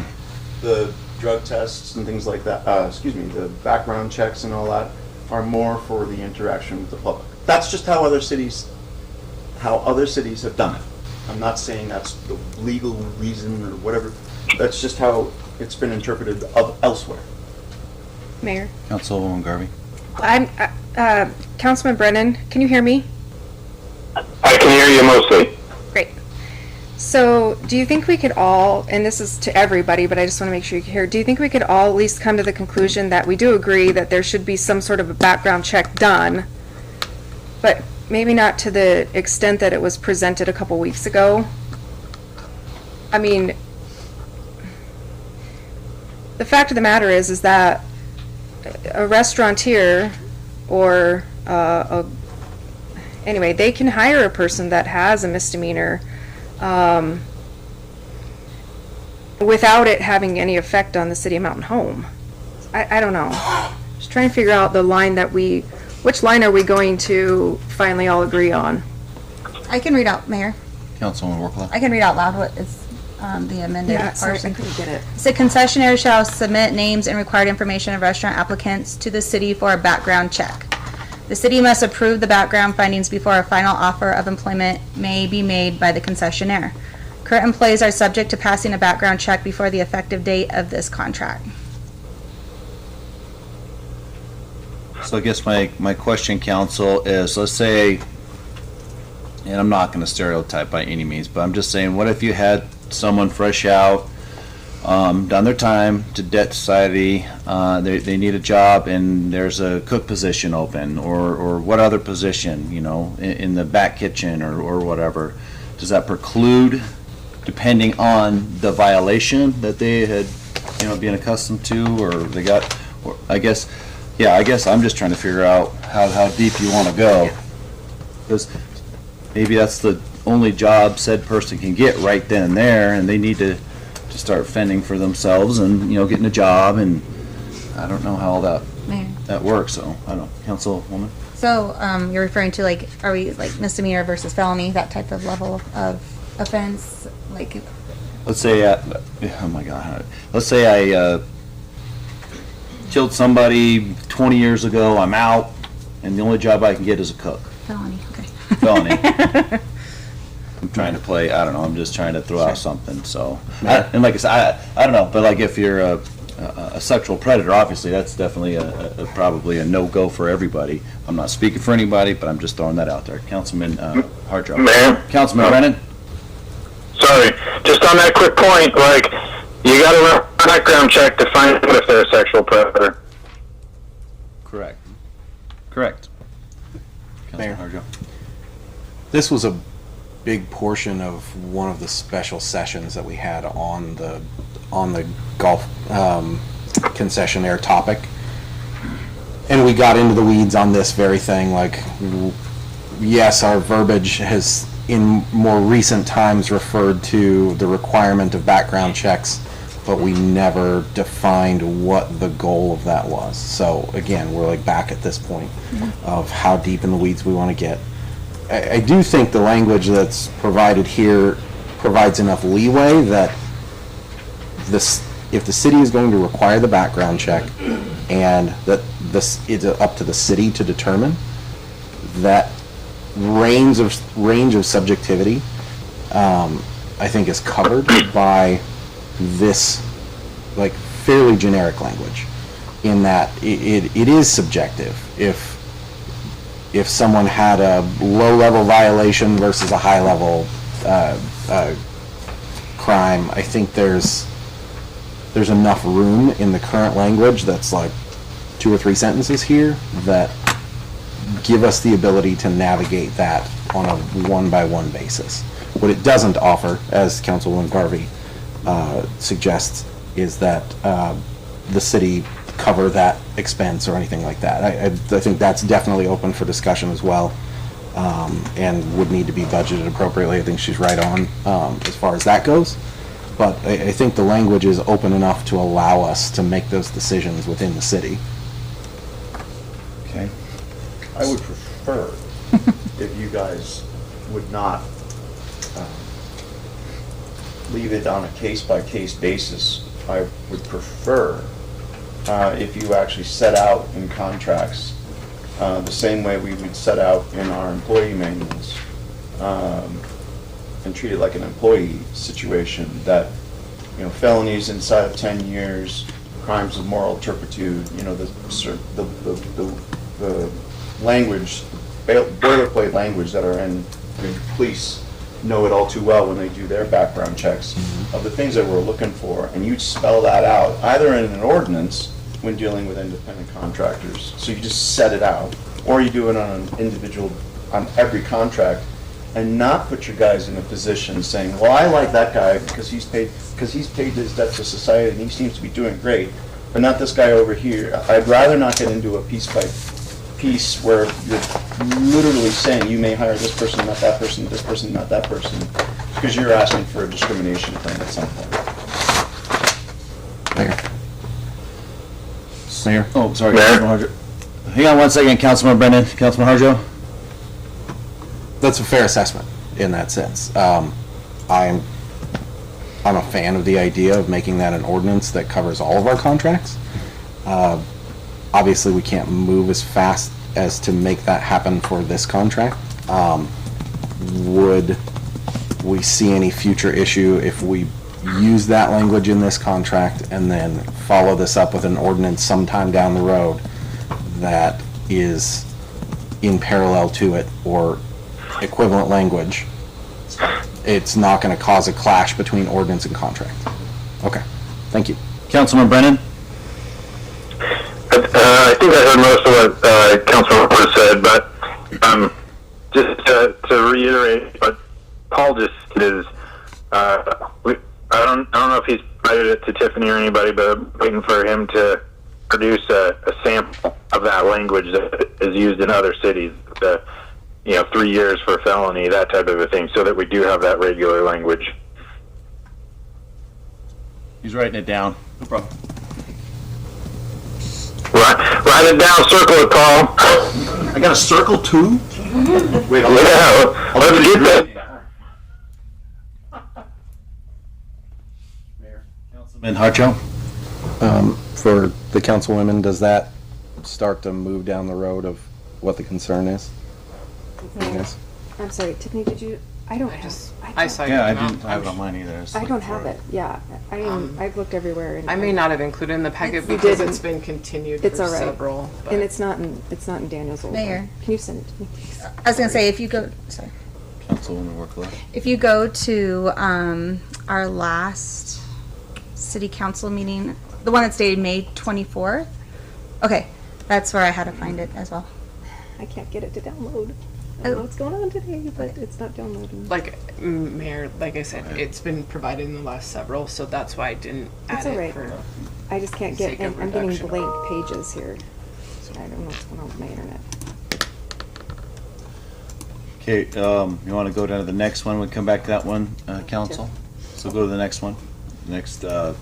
[SPEAKER 4] the drug tests and things like that, the background checks and all that are more for the interaction with the public. That's just how other cities have done it. I'm not saying that's the legal reason or whatever. That's just how it's been interpreted elsewhere.
[SPEAKER 3] Mayor.
[SPEAKER 1] Councilwoman Garvey?
[SPEAKER 3] Councilman Brennan, can you hear me?
[SPEAKER 10] I can hear you mostly.
[SPEAKER 3] Great. So, do you think we could all, and this is to everybody, but I just want to make sure you can hear, do you think we could all at least come to the conclusion that we do agree that there should be some sort of a background check done, but maybe not to the extent that it was presented a couple weeks ago? I mean, the fact of the matter is that a restaurateur or anyway, they can hire a person that has a misdemeanor without it having any effect on the City of Mountain Home. I don't know. Just trying to figure out the line which line are we going to finally all agree on?
[SPEAKER 8] I can read out, Mayor.
[SPEAKER 1] Councilwoman Workla?
[SPEAKER 8] I can read out loud what is the amended
[SPEAKER 3] Sorry, I
[SPEAKER 8] portion.
[SPEAKER 3] couldn't get it.
[SPEAKER 8] So concessionaire shall submit names and required information of restaurant applicants to the city for a background check. The city must approve the background findings before a final offer of employment may be made by the concessionaire. Current employees are subject to passing a background check before the effective date of this contract.
[SPEAKER 1] So I guess my question, council, is, let's say, and I'm not going to stereotype by any means, but I'm just saying, what if you had someone fresh out, done their time to debt society, they need a job, and there's a cook position open, or what other position, in the back kitchen or whatever. Does that preclude, depending on the violation that they had, been accustomed to, or they got, or I guess I'm just trying to figure out how deep you want to go. Because maybe that's the only job said person can get right then and there, and they need to start fending for themselves and, getting a job, and I don't know how all that works, so, I don't know. Councilwoman?
[SPEAKER 8] So you're referring to, like, are we, like, misdemeanor versus felony, that type of level of offense? Like,
[SPEAKER 1] Let's say, oh my God, let's say I killed somebody 20 years ago, I'm out, and the only job I can get is a cook.
[SPEAKER 8] felony, okay.
[SPEAKER 1] Felony. I'm trying to play, I don't know, I'm just trying to throw out something, so. And like I said, I don't know, but like if you're a sexual predator, obviously that's definitely probably a no-go for everybody. I'm not speaking for anybody, but I'm just throwing that out there. Councilman Hartdrop.
[SPEAKER 10] Mayor?
[SPEAKER 1] Councilman Brennan?
[SPEAKER 10] Sorry, just on that quick point, like, you gotta run a background check to find out if they're a sexual predator.
[SPEAKER 1] Correct. Correct.
[SPEAKER 9] Mayor.
[SPEAKER 1] Councilman Harjo.
[SPEAKER 9] This was a big portion of one of the special sessions that we had on the golf concessionaire topic. And we got into the weeds on this very thing, like, yes, our verbiage has in more recent times referred to the requirement of background checks, but we never defined what the goal of that was. So again, we're like back at this point of how deep in the weeds we want to get. I do think the language that's provided here provides enough leeway that if the city is going to require the background check and that this is up to the city to determine, that range of subjectivity, I think is covered by this like fairly generic language in that it is subjective. If someone had a low-level violation versus a high-level crime, I think there's enough room in the current language that's like 2 or 3 sentences here that give us the ability to navigate that on a one-by-one basis. What it doesn't offer, as Councilwoman Garvey suggests, is that the city cover that expense or anything like that. I think that's definitely open for discussion as well, and would need to be budgeted appropriately. I think she's right on as far as that goes. But I think the language is open enough to allow us to make those decisions within the city.
[SPEAKER 1] Okay.
[SPEAKER 12] I would prefer if you guys would not leave it on a case-by-case basis. I would prefer if you actually set out in contracts the same way we would set out in our employee manuals, and treat it like an employee situation, that, you know, felonies inside of 10 years, crimes of moral turpitude, you know, the language, boilerplate language that are in the police know it all too well when they do their background checks of the things that we're looking for, and you spell that out either in an ordinance when dealing with independent contractors, so you just set it out, or you do it on an individual, on every contract, and not put your guys in a position saying, well, I like that guy because he's paid his debt to society and he seems to be doing great, but not this guy over here. I'd rather not get into a piece by piece where you're literally saying you may hire this person, not that person, this person, not that person, because you're asking for a discrimination claim at some point.
[SPEAKER 9] Mayor?
[SPEAKER 1] Oh, sorry, Councilman Harjo. Hang on one second, Councilman Brennan. Councilman Harjo?
[SPEAKER 9] That's a fair assessment in that sense. I'm a fan of the idea of making that an ordinance that covers all of our contracts. Obviously, we can't move as fast as to make that happen for this contract. Would we see any future issue if we use that language in this contract and then follow this up with an ordinance sometime down the road that is in parallel to it or equivalent language? It's not going to cause a clash between ordinance and contract. Okay, thank you.
[SPEAKER 1] Councilman Brennan?
[SPEAKER 10] I think I heard most of what Councilman Porter said, but just to reiterate what Paul just did is, I don't know if he's provided it to Tiffany or anybody, but I'm waiting for him to produce a sample of that language that is used in other cities. 3 years for a felony, that type of a thing, so that we do have that regular language.
[SPEAKER 1] He's writing it down. No problem.
[SPEAKER 10] Write it down, circle it, Paul.
[SPEAKER 12] I got a circle too? Wait,
[SPEAKER 10] let's get that.
[SPEAKER 1] Councilman Harjo?
[SPEAKER 9] For the councilwomen, does that start to move down the road of what the concern is? Yes.
[SPEAKER 3] I'm sorry, Tiffany, did you, I don't have.
[SPEAKER 2] I saw
[SPEAKER 1] Yeah, I
[SPEAKER 2] your
[SPEAKER 1] didn't have it on mine either.
[SPEAKER 3] I don't have it, yeah. I've looked everywhere. And
[SPEAKER 2] I may not have included in the packet
[SPEAKER 3] You
[SPEAKER 2] because
[SPEAKER 3] didn't.
[SPEAKER 2] it's been continued
[SPEAKER 3] It's
[SPEAKER 2] for
[SPEAKER 3] all right.
[SPEAKER 2] several.
[SPEAKER 3] And it's not in Daniel's old one.
[SPEAKER 8] Mayor.
[SPEAKER 3] Can you send it to me, please?
[SPEAKER 8] I was gonna say, if you go, sorry.
[SPEAKER 1] Councilwoman Workla.
[SPEAKER 8] If you go to our last city council meeting, the one that's dated May 24th, okay, That's where I had to find it as well.
[SPEAKER 3] I can't get it to download. I don't know what's going on today, but it's not downloading.
[SPEAKER 2] Like, Mayor, like I said, it's been provided in the last several, so that's why I didn't
[SPEAKER 3] It's
[SPEAKER 2] add
[SPEAKER 3] all
[SPEAKER 2] it
[SPEAKER 3] right.
[SPEAKER 2] for.
[SPEAKER 3] I just can't get,
[SPEAKER 2] sake of
[SPEAKER 3] I'm getting
[SPEAKER 2] reduction.
[SPEAKER 3] blank pages here. I don't know what's going on with my internet.
[SPEAKER 1] Okay, you want to go down to the next one? We come back to that one, council? So go to the next one. Next, agenda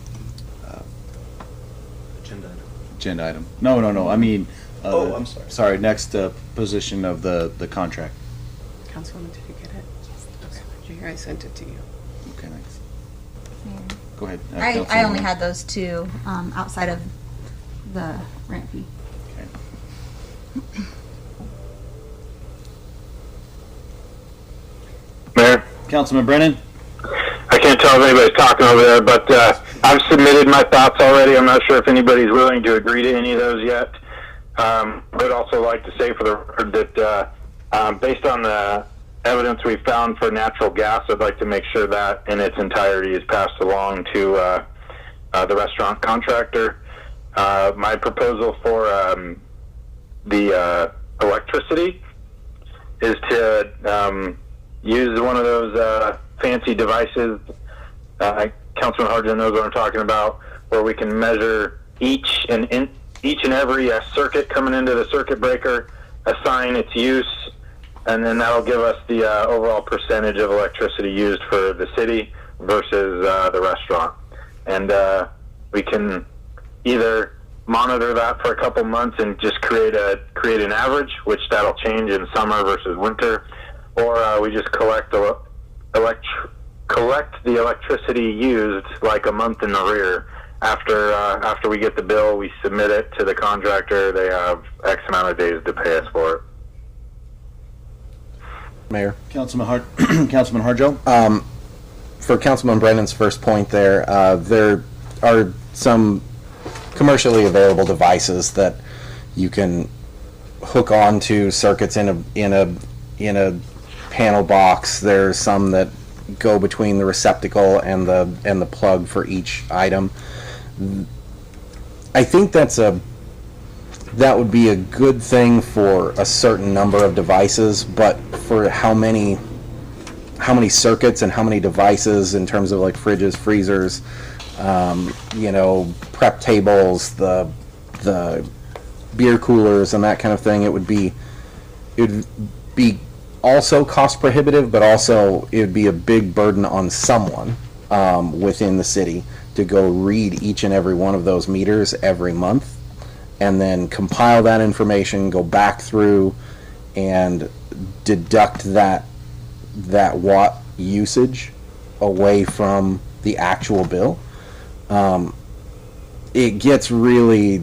[SPEAKER 1] item. No, I mean.
[SPEAKER 12] Oh, I'm sorry.
[SPEAKER 1] Sorry, next, position of the contract.
[SPEAKER 2] Councilwoman, did you get it? Okay. Did you hear I sent it to you?
[SPEAKER 1] Okay, thanks. Go ahead.
[SPEAKER 8] I
[SPEAKER 1] Councilwoman.
[SPEAKER 8] only had those two outside of the rent fee.
[SPEAKER 1] Okay.
[SPEAKER 10] Mayor,
[SPEAKER 1] Councilman Brennan?
[SPEAKER 10] I can't tell if anybody's talking over there, but I've submitted my thoughts already. I'm not sure if anybody's willing to agree to any of those yet. I would also like to say for the record that based on the evidence we found for natural gas, I'd like to make sure that in its entirety is passed along to the restaurant contractor. My proposal for the electricity is to use one of those fancy devices. Councilman Harden knows what I'm talking about, where we can measure each and every circuit coming into the circuit breaker, assign its use, and then that'll give us the overall percentage of electricity used for the city versus the restaurant. And we can either monitor that for a couple months and just create an average, which that'll change in summer versus winter, or we just collect the electricity used like a month in the rear. After we get the bill, we submit it to the contractor. They have X amount of days to pay us for it.
[SPEAKER 9] Mayor.
[SPEAKER 1] Councilman Harjo?
[SPEAKER 9] For Councilman Brennan's first point there are some commercially available devices that you can hook onto circuits in a panel box. There's some that go between the receptacle and the plug for each item. I think that would be a good thing for a certain number of devices, but for how many circuits and how many devices in terms of like fridges, freezers, prep tables, the beer coolers and that kind of thing, it would be also cost prohibitive, but also it would be a big burden on someone within the city to go read each and every one of those meters every month and then compile that information, go back through and deduct that watt usage away from the actual bill. It gets really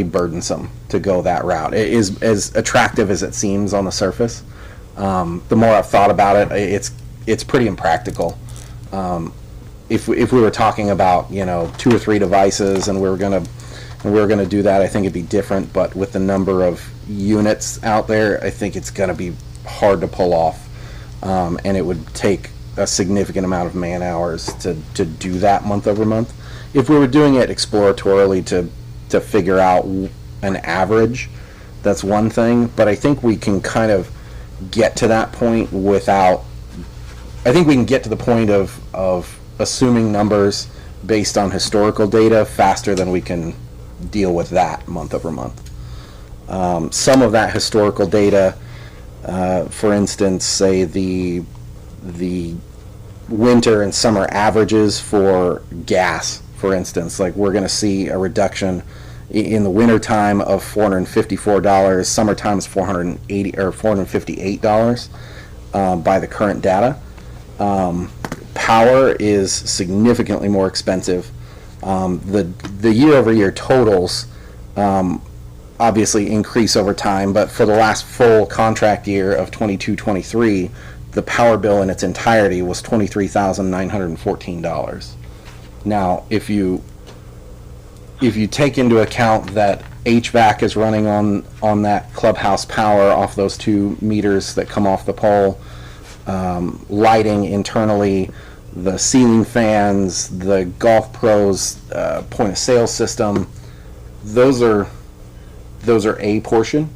[SPEAKER 9] burdensome to go that route. It is as attractive as it seems on the surface. The more I've thought about it, it's pretty impractical. If we were talking about 2 or 3 devices and we were gonna do that, I think it'd be different. But with the number of units out there, I think it's gonna be hard to pull off, and it would take a significant amount of man hours to do that month over month. If we were doing it exploratorily to figure out an average, that's one thing. But I think we can kind of get to that point without. I think we can get to the point of assuming numbers based on historical data faster than we can deal with that month over month. Some of that historical data, for instance, say the winter and summer averages for gas, for instance, like we're going to see a reduction in the winter time of $454, summertime is $480 or $458 by the current data. Power is significantly more expensive. The year-over-year totals obviously increase over time, but for the last full contract year of 22-23, the power bill in its entirety was $23,914. Now, if you take into account that HVAC is running on that clubhouse power off those 2 meters that come off the pole, lighting internally, the ceiling fans, the Golf Pros point of sale system, those are those are a portion,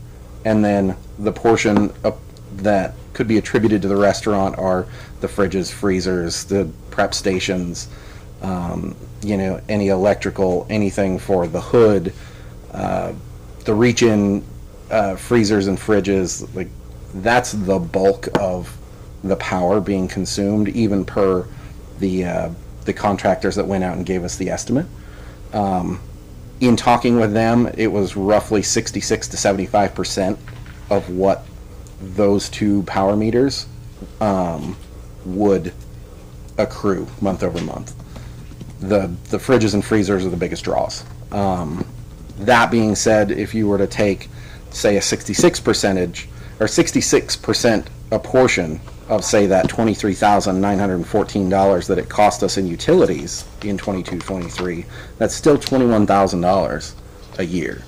[SPEAKER 9] and then the portion that could be attributed to the restaurant are the fridges, freezers, the prep stations, any electrical, anything for the hood, the reach-in freezers and fridges. Like, that's the bulk of the power being consumed, even per the contractors that went out and gave us the estimate. In talking with them, it was roughly 66 to 75% of what those two power meters would accrue month over month. The fridges and freezers are the biggest draws. That being said, if you were to take, say, a 66% a portion of, say, that $23,914 that it cost us in utilities in 22-23, that's still $21,000 a year.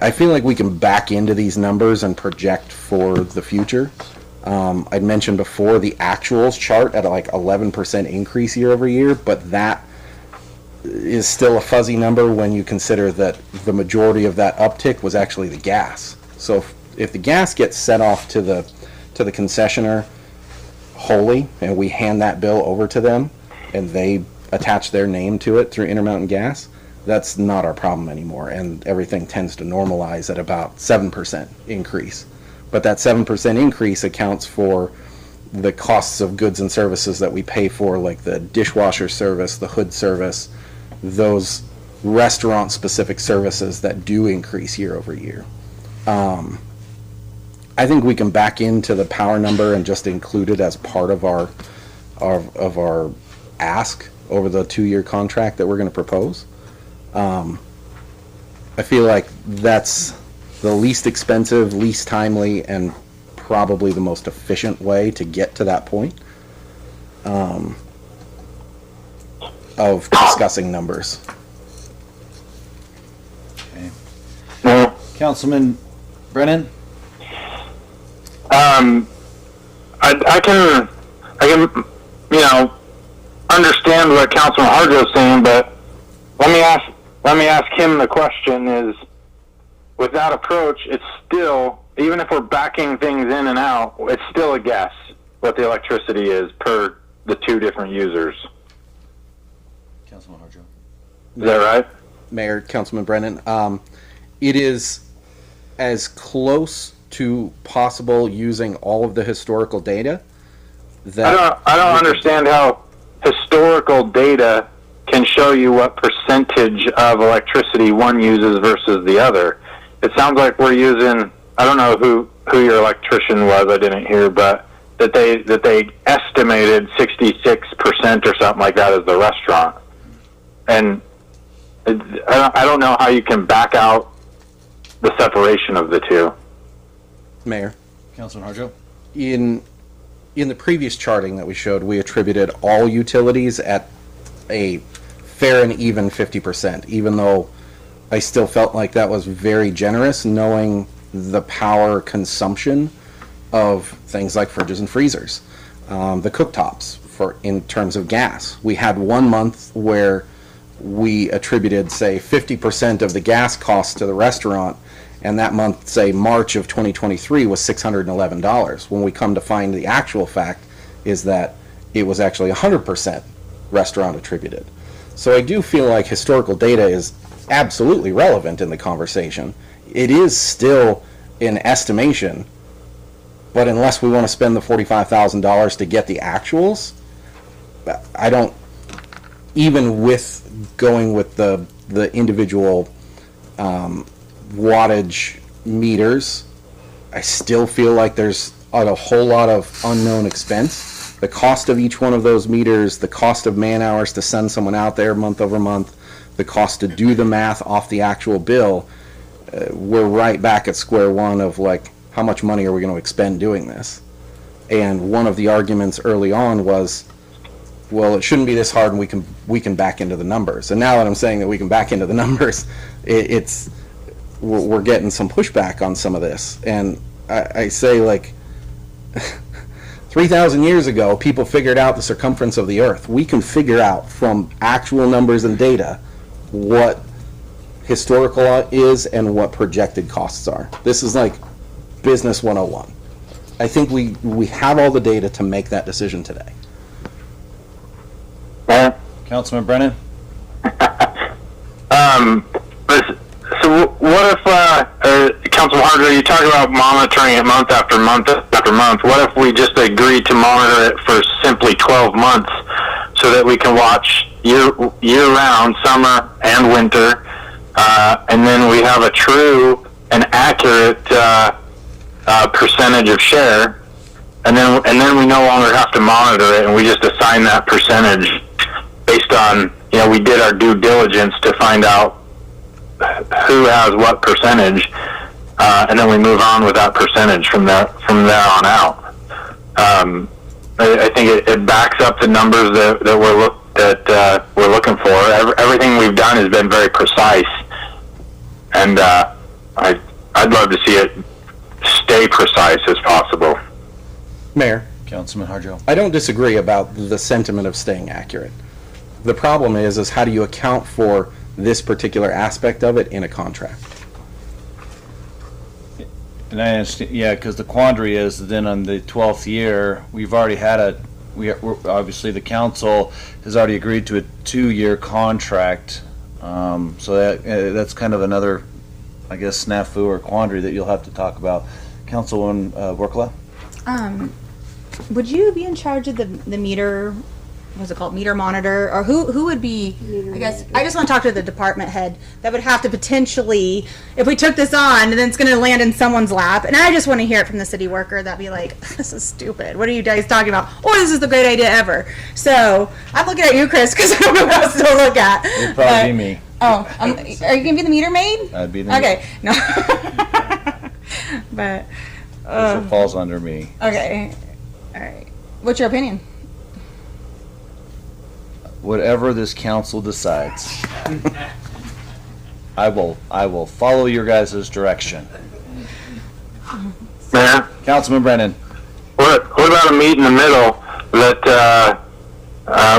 [SPEAKER 9] I feel like we can back into these numbers and project for the future. I'd mentioned before the actuals chart at like 11% increase year over year, but that is still a fuzzy number when you consider that the majority of that uptick was actually the gas. So if the gas gets set off to the concessioner wholly, and we hand that bill over to them, and they attach their name to it through Intermountain Gas, that's not our problem anymore, and everything tends to normalize at about 7% increase. But that 7% increase accounts for the costs of goods and services that we pay for, like the dishwasher service, the hood service, those restaurant-specific services that do increase year over year. I think we can back into the power number and just include it as part of our ask over the 2-year contract that we're going to propose. I feel like that's the least expensive, least timely, and probably the most efficient way to get to that point of discussing numbers.
[SPEAKER 1] Okay. Councilman Brennan?
[SPEAKER 10] I can understand what Councilman Harjo's saying, but let me ask him the question: is with that approach, it's still, even if we're backing things in and out, it's still a guess what the electricity is per the two different users.
[SPEAKER 1] Councilman Harjo.
[SPEAKER 10] Is that right?
[SPEAKER 9] Mayor, Councilman Brennan, it is as close to possible using all of the historical data that
[SPEAKER 10] I don't understand how historical data can show you what percentage of electricity one uses versus the other. It sounds like we're using, I don't know who your electrician was, I didn't hear, but that they estimated 66% or something like that as the restaurant. And I don't know how you can back out the separation of the two.
[SPEAKER 9] Mayor,
[SPEAKER 1] Councilman Harjo?
[SPEAKER 9] in the previous charting that we showed, we attributed all utilities at a fair and even 50%, even though I still felt like that was very generous, knowing the power consumption of things like fridges and freezers, the cooktops in terms of gas. We had 1 month where we attributed, say, 50% of the gas costs to the restaurant, and that month, say, March of 2023, was $611. When we come to find the actual fact is that it was actually 100% restaurant attributed. So I do feel like historical data is absolutely relevant in the conversation. It is still an estimation, but unless we want to spend the $45,000 to get the actuals, I don't, even with going with the individual wattage meters, I still feel like there's a whole lot of unknown expense. The cost of each one of those meters, the cost of man hours to send someone out there month over month, the cost to do the math off the actual bill, we're right back at square one of like, how much money are we going to expend doing this? And one of the arguments early on was, well, it shouldn't be this hard and we can back into the numbers. And now that I'm saying that we can back into the numbers, we're getting some pushback on some of this. And I say, like, 3,000 years ago, people figured out the circumference of the Earth. We can figure out from actual numbers and data what historical is and what projected costs are. This is like business 101. I think we have all the data to make that decision today.
[SPEAKER 1] Councilman Brennan?
[SPEAKER 10] So what if, Councilman Harder, you talk about monitoring it month after month after month. What if we just agree to monitor it for simply 12 months so that we can watch year-round, summer and winter, and then we have a true and accurate percentage of share, and then we no longer have to monitor it, and we just assign that percentage based on, we did our due diligence to find out who has what percentage, and then we move on with that percentage from there on out. I think it backs up the numbers that we're looking for. Everything we've done has been very precise, and I'd love to see it stay precise as possible.
[SPEAKER 9] Mayor,
[SPEAKER 1] Councilman Harjo?
[SPEAKER 9] I don't disagree about the sentiment of staying accurate. The problem is how do you account for this particular aspect of it in a contract?
[SPEAKER 1] And I understand, yeah, because the quandary is then on the 12th year, we've already had we're obviously the council has already agreed to a 2-year contract. So that's kind of another, I guess, snafu or quandary that you'll have to talk about. Councilwoman Workla?
[SPEAKER 8] Would you be in charge of the meter, what's it called, meter monitor, or who would be, I guess, I just want to talk to the department head that would have to potentially, if we took this on, then it's going to land in someone's lap, and I just want to hear it from the city worker that'd be like, this is stupid, what are you guys talking about? Oh, this is the great idea ever. So, I'm looking at you, Chris, because I don't know what else to look at.
[SPEAKER 1] It'd probably be me.
[SPEAKER 8] Oh, are you going to be the meter maid?
[SPEAKER 1] I'd be the
[SPEAKER 8] Okay, no. But,
[SPEAKER 1] it falls under me.
[SPEAKER 8] okay, all right. What's your opinion?
[SPEAKER 1] Whatever this council decides, I will follow your guys' direction.
[SPEAKER 10] Mayor?
[SPEAKER 1] Councilman Brennan?
[SPEAKER 10] What about a meet in the middle that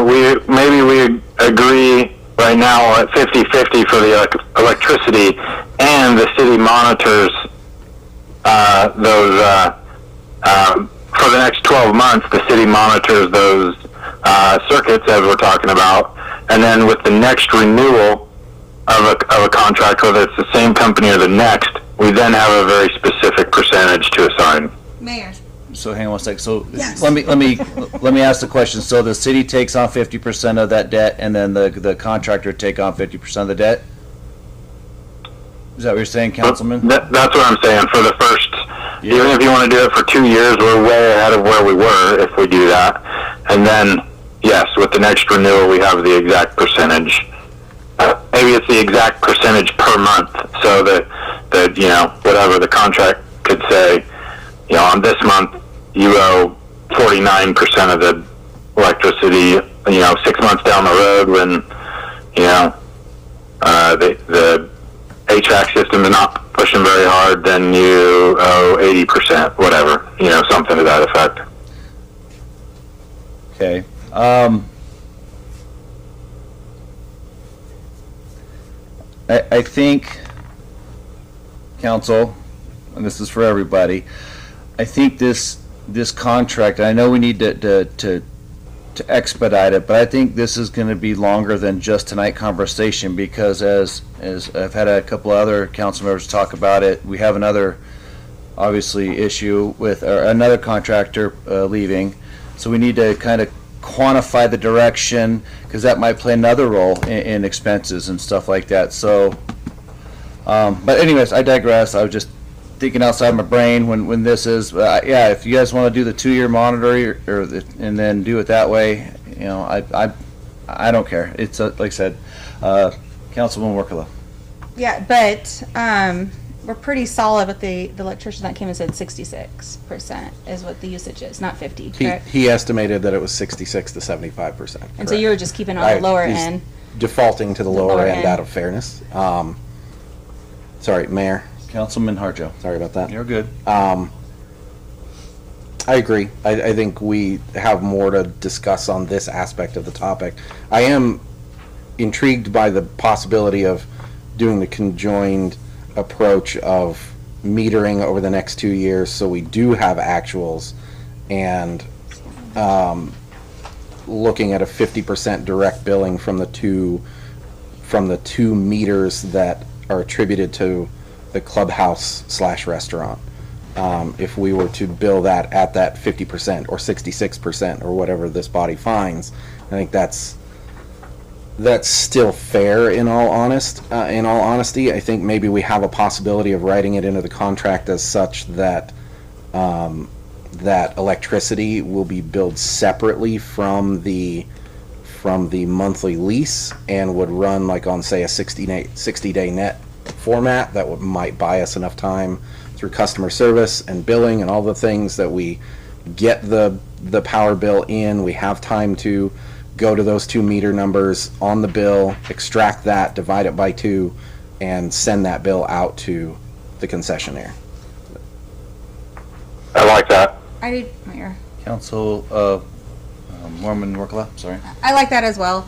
[SPEAKER 10] we agree right now at 50-50 for the electricity, and the city monitors those for the next 12 months. The city monitors those circuits as we're talking about, and then with the next renewal of a contract, whether it's the same company or the next, we then have a very specific percentage to assign.
[SPEAKER 8] Mayor.
[SPEAKER 1] So hang on one sec. So
[SPEAKER 8] Yes.
[SPEAKER 1] let me ask the question. So the city takes on 50% of that debt, and then the contractor take on 50% of the debt? Is that what you're saying, Councilman?
[SPEAKER 10] That's what I'm saying. For the first, even if you want to do it for 2 years, we're way ahead of where we were if we do that. And then, yes, with the next renewal, we have the exact percentage. Maybe it's the exact percentage per month, so that whatever the contract could say, on this month you owe 49% of the electricity. 6 months down the road, when the HVAC system is not pushing very hard, then you owe 80%, whatever, something to that effect.
[SPEAKER 1] Okay. I think, council, and this is for everybody, I think this contract, I know we need to expedite it, but I think this is going to be longer than just tonight conversation, because as I've had a couple of other council members talk about it, we have another obviously issue with another contractor leaving, so we need to kind of quantify the direction, because that might play another role in expenses and stuff like that. So but anyways, I digress. I was just thinking outside my brain when this is, yeah, if you guys want to do the 2-year monitor and then do it that way, I don't care. It's like I said, Councilwoman Workala.
[SPEAKER 8] Yeah, but we're pretty solid with the electrician that came and said 66% is what the usage is, not 50. Correct?
[SPEAKER 9] He estimated that it was 66 to 75%.
[SPEAKER 8] And so you were just keeping on the lower
[SPEAKER 9] he's
[SPEAKER 8] end.
[SPEAKER 9] Defaulting to the lower
[SPEAKER 8] lower
[SPEAKER 9] end
[SPEAKER 8] end.
[SPEAKER 9] out of fairness. Sorry, Mayor.
[SPEAKER 1] Councilman Harjo.
[SPEAKER 9] Sorry about that.
[SPEAKER 1] You're good.
[SPEAKER 9] I agree. I think we have more to discuss on this aspect of the topic. I am intrigued by the possibility of doing the conjoined approach of metering over the next 2 years, so we do have actuals, and looking at a 50% direct billing from the two meters that are attributed to the clubhouse / restaurant. If we were to bill that at that 50% or 66% or whatever this body finds, I think that's still fair in all honesty. I think maybe we have a possibility of writing it into the contract as such that that electricity will be billed separately from the monthly lease and would run like on, say, a 60-day net format that might buy us enough time through customer service and billing and all the things that we get the power bill in. We have time to go to those 2 meter numbers on the bill, extract that, divide it by 2, and send that bill out to the concessionaire.
[SPEAKER 10] I like that.
[SPEAKER 8] I do, Mayor.
[SPEAKER 1] Council, Mormon Workla, sorry.
[SPEAKER 8] I like that as well.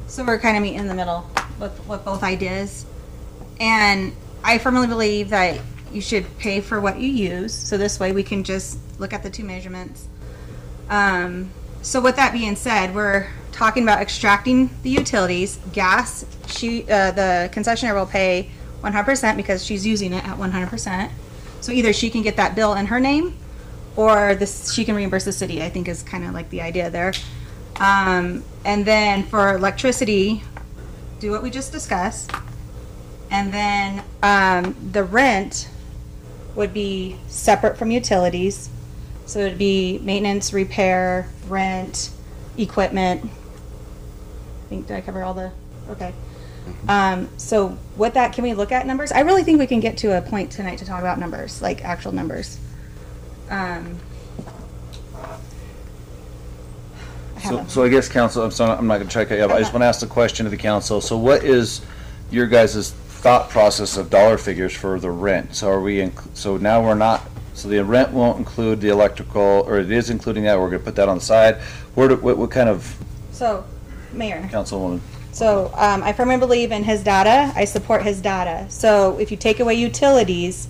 [SPEAKER 8] So we're kind of meeting in the middle with both ideas. And I firmly believe that you should pay for what you use. So this way we can just look at the 2 measurements. So with that being said, we're talking about extracting the utilities. Gas, the concessionaire will pay 100% because she's using it at 100%. So either she can get that bill in her name, or she can reimburse the city, I think is kind of like the idea there. And then for electricity, do what we just discussed. And then the rent would be separate from utilities. So it would be maintenance, repair, rent, equipment. I think, did I cover all the, okay. So with that, can we look at numbers? I really think we can get to a point tonight to talk about numbers, like actual numbers.
[SPEAKER 1] So I guess, council, I'm not going to try to cut you off. I just want to ask the question to the council. So what is your guys' thought process of dollar figures for the rent? So so now we're not, so the rent won't include the electrical, or it is including that, we're going to put that on the side? What kind of?
[SPEAKER 8] So, Mayor.
[SPEAKER 1] Councilwoman.
[SPEAKER 8] So I firmly believe in his data. I support his data. So if you take away utilities,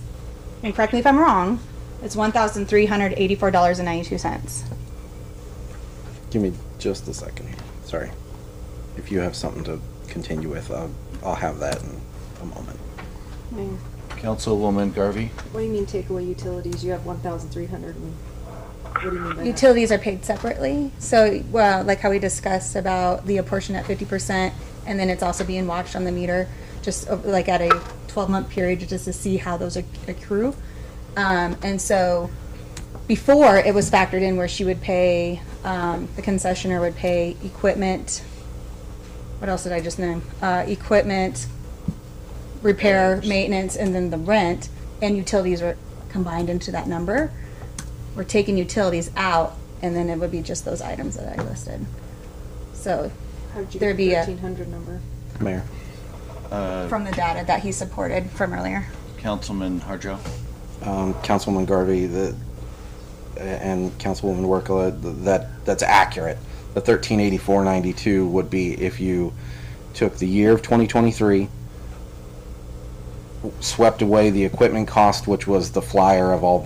[SPEAKER 8] and correct me if I'm wrong, it's $1,384.92.
[SPEAKER 9] Give me just a second here. Sorry. If you have something to continue with, I'll have that in a moment.
[SPEAKER 3] Mayor,
[SPEAKER 1] Councilwoman Garvey.
[SPEAKER 3] what do you mean take away utilities? You have 1,300 and what do you mean by that?
[SPEAKER 8] Utilities are paid separately. So, well, like how we discussed about the apportion at 50%, and then it's also being watched on the meter, just like at a 12-month period, just to see how those accrue. And so before it was factored in where she would pay, the concessionaire would pay equipment. What else did I just name? Equipment, repair, maintenance, and then the rent, and utilities are combined into that number. We're taking utilities out, and then it would be just those items that I listed. So
[SPEAKER 3] How did you
[SPEAKER 8] there'd
[SPEAKER 3] get
[SPEAKER 8] be
[SPEAKER 3] the
[SPEAKER 8] a,
[SPEAKER 3] 1,300 number?
[SPEAKER 9] Mayor.
[SPEAKER 8] from the data that he supported from earlier.
[SPEAKER 1] Councilman Harjo.
[SPEAKER 9] Councilwoman Garvey, and Councilwoman Workla, that's accurate. The 1384.92 would be if you took the year of 2023, swept away the equipment cost, which was the flyer of all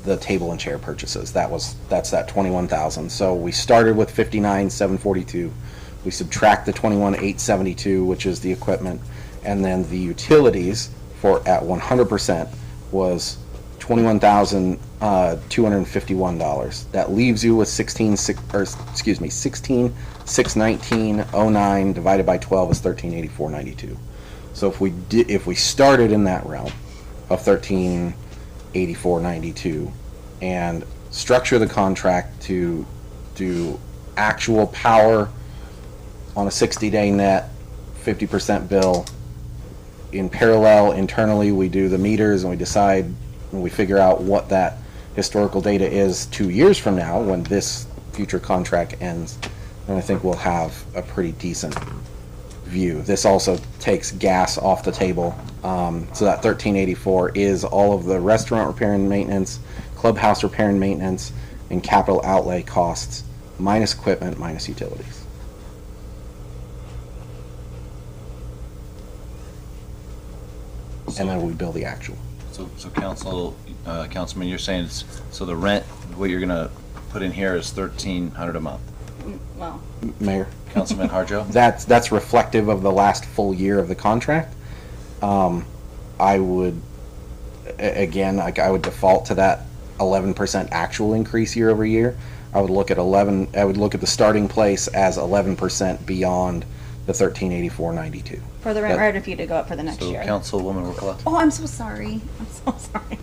[SPEAKER 9] the table and chair purchases. That's that 21,000. So we started with 59,742. We subtract the 21,872, which is the equipment, and then the utilities for at 100% was $21,251. That leaves you with 16,619.09 divided by 12 is 1384.92. So if we started in that realm of 1384.92 and structure the contract to do actual power on a 60-day net, 50% bill. In parallel, internally, we do the meters and we decide, and we figure out what that historical data is 2 years from now when this future contract ends. And I think we'll have a pretty decent view. This also takes gas off the table. So that 1384 is all of the restaurant repair and maintenance, clubhouse repair and maintenance, and capital outlay costs, minus equipment, minus utilities. and then we bill the actual.
[SPEAKER 11] So Councilman, you're saying, so the rent, what you're gonna put in here is $1,300 a month?
[SPEAKER 8] Well,
[SPEAKER 9] Mayor?
[SPEAKER 11] Councilman Harjo?
[SPEAKER 9] That's reflective of the last full year of the contract. I would, I would default to that 11% actual increase year over year. I would look at the starting place as 11% beyond the 1384.92.
[SPEAKER 8] for the rent rider fee to go up for the next
[SPEAKER 11] So
[SPEAKER 8] year.
[SPEAKER 11] Councilwoman Workla?
[SPEAKER 8] Oh, I'm so sorry. I'm so sorry.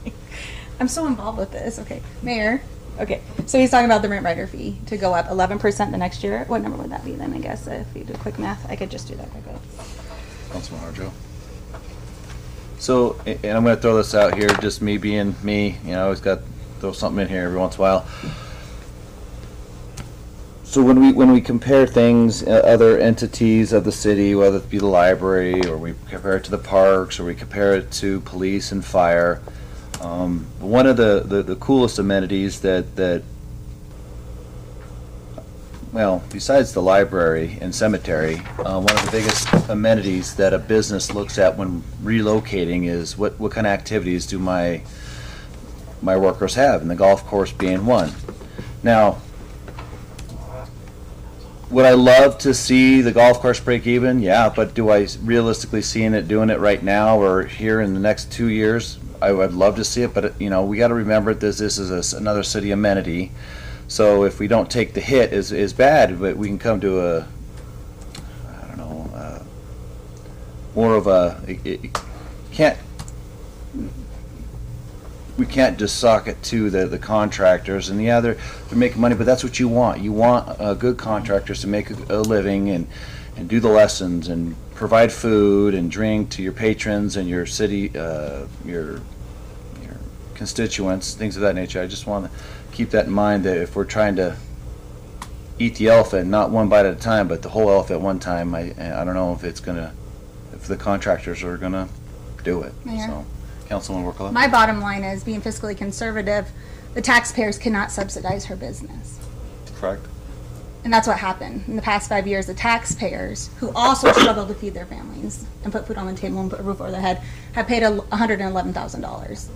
[SPEAKER 8] I'm so involved with this. Okay, Mayor. Okay, so he's talking about the rent rider fee to go up 11% the next year. What number would that be then? I guess if you do quick math, I could just do that quick.
[SPEAKER 11] Councilman Harjo? So, and I'm gonna throw this out here, just me being me, I always got throw something in here every once in a while. So when we compare things, other entities of the city, whether it be the library, or we compare it to the parks, or we compare it to police and fire, one of the coolest amenities that well, besides the library and cemetery, one of the biggest amenities that a business looks at when relocating is what kind of activities do my workers have, and the golf course being one. Now, would I love to see the golf course break even? Yeah, but do I realistically seeing it doing it right now or here in the next 2 years? I would love to see it, but we got to remember this is another city amenity. So if we don't take the hit is bad, but we can come to more of a, we can't just sock it to the contractors, and yeah, they're making money, but that's what you want. You want good contractors to make a living and do the lessons and provide food and drink to your patrons and your city, your constituents, things of that nature. I just want to keep that in mind, that if we're trying to eat the elephant, not one bite at a time, but the whole elephant at one time, I don't know if the contractors are gonna do it.
[SPEAKER 8] Mayor?
[SPEAKER 11] So, Councilman Workla?
[SPEAKER 8] My bottom line is, being fiscally conservative, the taxpayers cannot subsidize her business.
[SPEAKER 11] Correct.
[SPEAKER 8] And that's what happened. In the past 5 years, the taxpayers, who also struggle to feed their families and put food on the table and put a roof over their head, have paid $111,000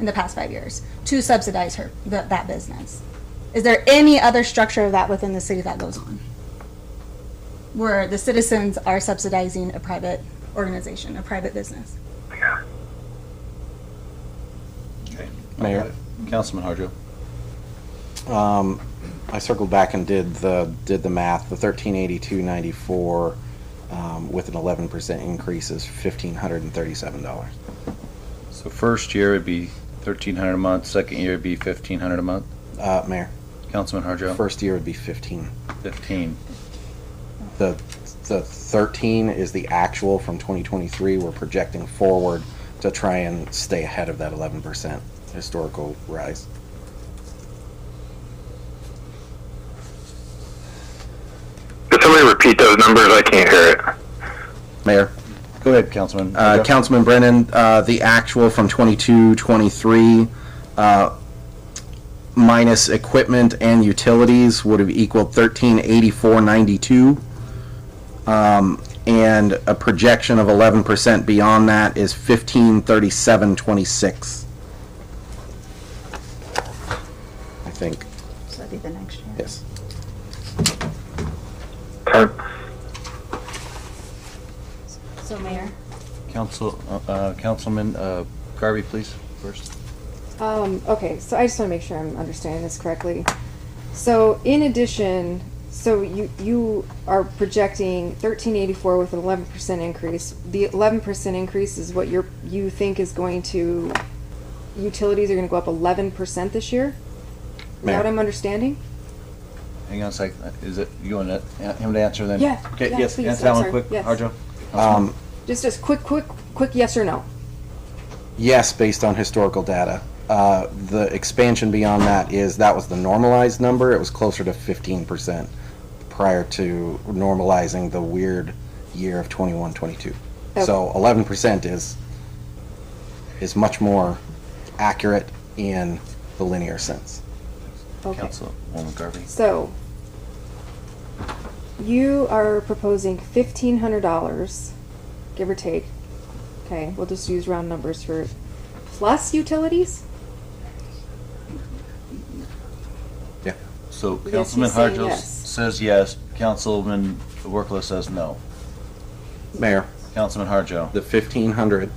[SPEAKER 8] in the past 5 years to subsidize that business. Is there any other structure of that within the city that goes on, where the citizens are subsidizing a private organization, a private business?
[SPEAKER 11] Okay.
[SPEAKER 9] Mayor?
[SPEAKER 11] Councilman Harjo?
[SPEAKER 9] I circled back and did the math. The 1382.94 with an 11% increase is $1,537.
[SPEAKER 11] So first year it'd be $1,300 a month. Second year it'd be $1,500 a month.
[SPEAKER 9] Mayor,
[SPEAKER 11] Councilman Harjo?
[SPEAKER 9] first year would be 15.
[SPEAKER 11] 15.
[SPEAKER 9] The 13 is the actual from 2023. We're projecting forward to try and stay ahead of that 11% historical rise.
[SPEAKER 10] Could somebody repeat those numbers? I can't hear it.
[SPEAKER 9] Mayor?
[SPEAKER 11] Go ahead, Councilman. Harjo.
[SPEAKER 9] Councilman Brennan, the actual from 22-23 minus equipment and utilities would have equaled $1,384.92. And a projection of 11% beyond that is $1,537.26. I think,
[SPEAKER 8] So that'd be the next year.
[SPEAKER 9] yes.
[SPEAKER 10] Okay.
[SPEAKER 8] So, Mayor?
[SPEAKER 11] Councilman Garvey, please, first.
[SPEAKER 3] Okay, so I just want to make sure I'm understanding this correctly. So in addition, so you are projecting 1384 with an 11% increase. The 11% increase is what you think is going to, utilities are going to go up 11% this year? Is that what I'm understanding?
[SPEAKER 11] Hang on a sec. Is it, you want him to answer then?
[SPEAKER 3] Yeah,
[SPEAKER 11] Okay,
[SPEAKER 3] yeah,
[SPEAKER 11] yes,
[SPEAKER 3] please,
[SPEAKER 11] answer that
[SPEAKER 3] I'm
[SPEAKER 11] one
[SPEAKER 3] sorry,
[SPEAKER 11] quick,
[SPEAKER 3] yes.
[SPEAKER 11] Harjo.
[SPEAKER 3] Just quick yes or no.
[SPEAKER 9] Yes, based on historical data. The expansion beyond that was the normalized number. It was closer to 15% prior to normalizing the weird year of 21-22.
[SPEAKER 3] Okay.
[SPEAKER 9] So 11% is much more accurate in the linear sense.
[SPEAKER 3] Okay.
[SPEAKER 11] Councilwoman Garvey.
[SPEAKER 3] So you are proposing $1,500, give or take, Okay, we'll just use round numbers for plus utilities?
[SPEAKER 9] Yeah.
[SPEAKER 1] So
[SPEAKER 3] Yes,
[SPEAKER 1] Councilman
[SPEAKER 3] he's saying
[SPEAKER 1] Harjo
[SPEAKER 3] yes.
[SPEAKER 1] says yes, Councilman Workla says no.
[SPEAKER 9] Mayor,
[SPEAKER 1] Councilman Harjo.
[SPEAKER 9] the 1,500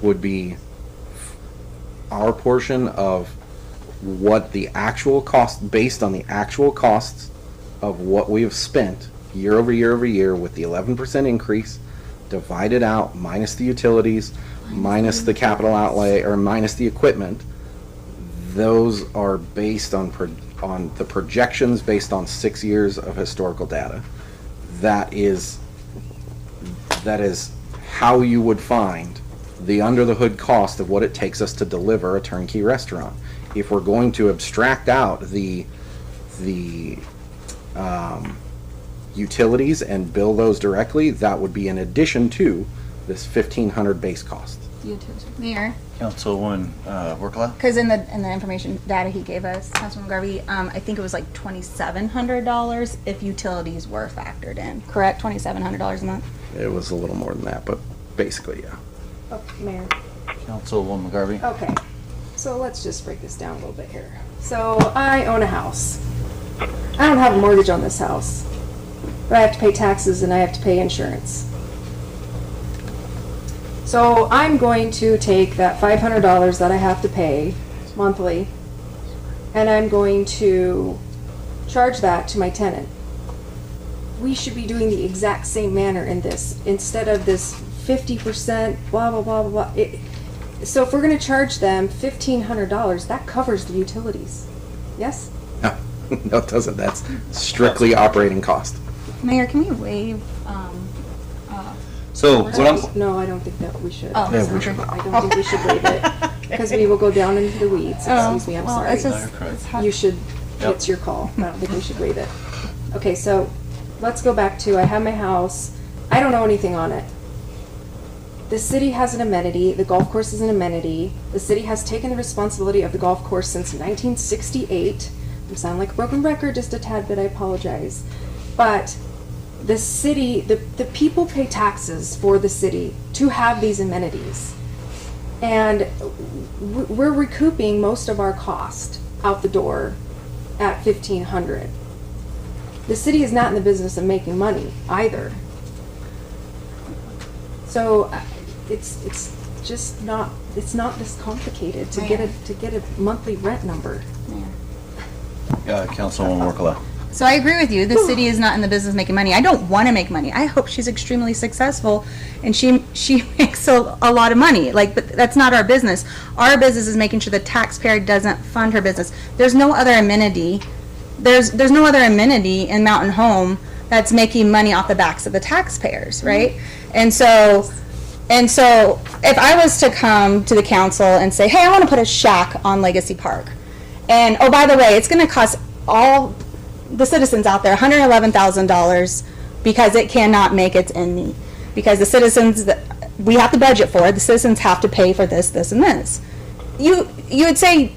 [SPEAKER 9] would be our portion of what the actual cost, based on the actual costs of what we have spent year over year over year with the 11% increase, divided out, minus the utilities, minus the capital outlay, or minus the equipment. Those are based on the projections based on 6 years of historical data. That is how you would find the under the hood cost of what it takes us to deliver a turnkey restaurant. If we're going to abstract out the utilities and bill those directly, that would be in addition to this 1,500 base cost.
[SPEAKER 8] Mayor,
[SPEAKER 1] Councilwoman Workla.
[SPEAKER 8] because in the information data he gave us, Councilman Garvey, I think it was like $2,700 if utilities were factored in. Correct, $2,700 a month.
[SPEAKER 9] It was a little more than that, but basically, yeah.
[SPEAKER 3] Oh, Mayor.
[SPEAKER 1] Councilwoman Garvey.
[SPEAKER 3] Okay, so let's just break this down a little bit here. So I own a house. I don't have a mortgage on this house, but I have to pay taxes and I have to pay insurance. So I'm going to take that $500 that I have to pay monthly, and I'm going to charge that to my tenant. We should be doing the exact same manner in this, instead of this 50%, blah, blah, blah, blah, blah. So if we're gonna charge them $1,500, that covers the utilities, yes?
[SPEAKER 9] No, no, it doesn't. That's strictly operating cost.
[SPEAKER 8] Mayor, can we waive,
[SPEAKER 1] So what I'm,
[SPEAKER 3] No, I don't think that we should.
[SPEAKER 8] Oh,
[SPEAKER 9] Yeah, we should.
[SPEAKER 3] I don't think we should waive it, because we will go down into the weeds. Excuse me, I'm
[SPEAKER 8] well,
[SPEAKER 3] sorry.
[SPEAKER 8] it's just,
[SPEAKER 1] No, you're correct.
[SPEAKER 8] it's how-
[SPEAKER 3] You should,
[SPEAKER 1] Yep.
[SPEAKER 3] it's your call. I don't think we should waive it. Okay, so let's go back to, I have my house. I don't know anything on it. The city has an amenity, the golf course is an amenity. The city has taken the responsibility of the golf course since 1968. I'm sounding like a broken record just a tad bit, I apologize. But the city, the people pay taxes for the city to have these amenities. And we're recouping most of our cost out the door at $1,500. The city is not in the business of making money either. So it's just not, it's not this complicated to get a monthly rent number.
[SPEAKER 1] Councilwoman Workla.
[SPEAKER 8] So I agree with you. The city is not in the business of making money. I don't want to make money. I hope she's extremely successful and she makes a lot of money. Like, but that's not our business. Our business is making sure the taxpayer doesn't fund her business. There's no other amenity. There's no other amenity in Mountain Home that's making money off the backs of the taxpayers, right? And so if I was to come to the council and say, hey, I want to put a shack on Legacy Park, and oh, by the way, it's going to cost all the citizens out there $111,000 because it cannot make its end meet. Because the citizens that we have to budget for, the citizens have to pay for this, this, and this. You would say,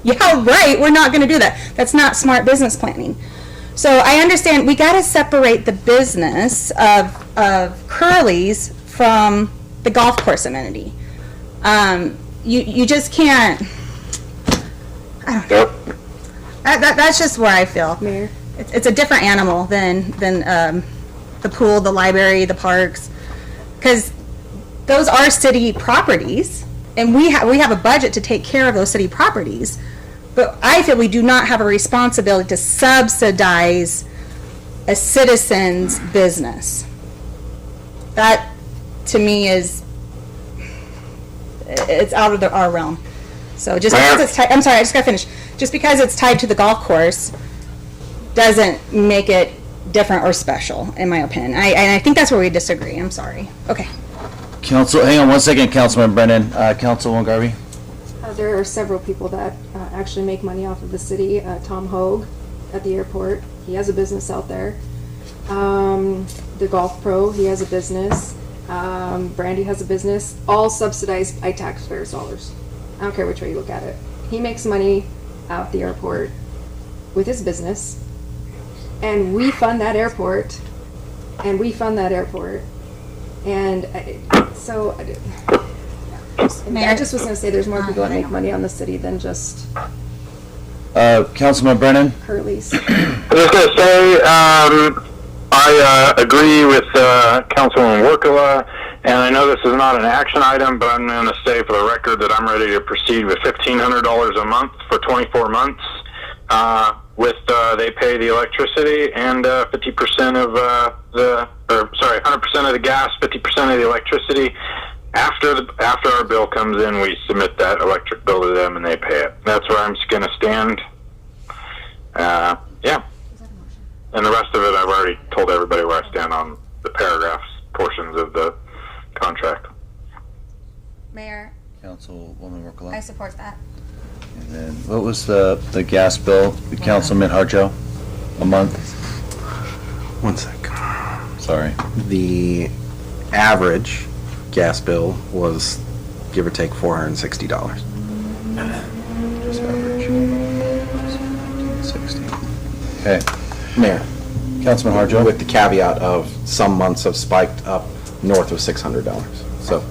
[SPEAKER 8] yeah, right, we're not going to do that. That's not smart business planning. So I understand we got to separate the business of Curly's from the golf course amenity. You just can't. I don't know. That's just where I feel.
[SPEAKER 3] Mayor?
[SPEAKER 8] It's a different animal than the pool, the library, the parks, because those are city properties, and we have a budget to take care of those city properties. But I feel we do not have a responsibility to subsidize a citizen's business. That, to me, it's out of our realm. So just because it's tied, I'm sorry, I just gotta finish. Just because it's tied to the golf course doesn't make it different or special, in my opinion. I think that's where we disagree. I'm sorry. Okay.
[SPEAKER 1] Hang on one second, Councilman Brennan. Councilwoman Garvey.
[SPEAKER 3] There are several people that actually make money off of the city. Tom Hogue at the airport, he has a business out there. The Golf Pro, he has a business. Brandy has a business, all subsidized by taxpayers' dollars. I don't care which way you look at it. He makes money out the airport with his business, and we fund that airport, and So,
[SPEAKER 8] Mayor?
[SPEAKER 3] I just was gonna say, there's more people that make money on the city than just
[SPEAKER 11] Councilman Brennan?
[SPEAKER 3] Curly's.
[SPEAKER 10] I was going to say, I agree with Councilwoman Workala, and I know this is not an action item, but I'm going to say for the record that I'm ready to proceed with $1,500 a month for 24 months. They pay the electricity and 50% of 100% of the gas, 50% of the electricity. After our bill comes in, we submit that electric bill to them and they pay it. That's where I'm just going to stand. Yeah. And the rest of it, I've already told everybody where I stand on the paragraphs, portions of the contract.
[SPEAKER 8] Mayor,
[SPEAKER 11] Councilwoman
[SPEAKER 8] I
[SPEAKER 11] Workala?
[SPEAKER 8] support that.
[SPEAKER 11] And then, what was the gas bill, Councilman Harjo? A month?
[SPEAKER 9] 1 sec.
[SPEAKER 11] Sorry.
[SPEAKER 9] The average gas bill was, give or take, $460.
[SPEAKER 11] Just average. 1960. Okay.
[SPEAKER 9] Mayor,
[SPEAKER 11] Councilman Harjo?
[SPEAKER 9] with the caveat of some months have spiked up north of $600. So,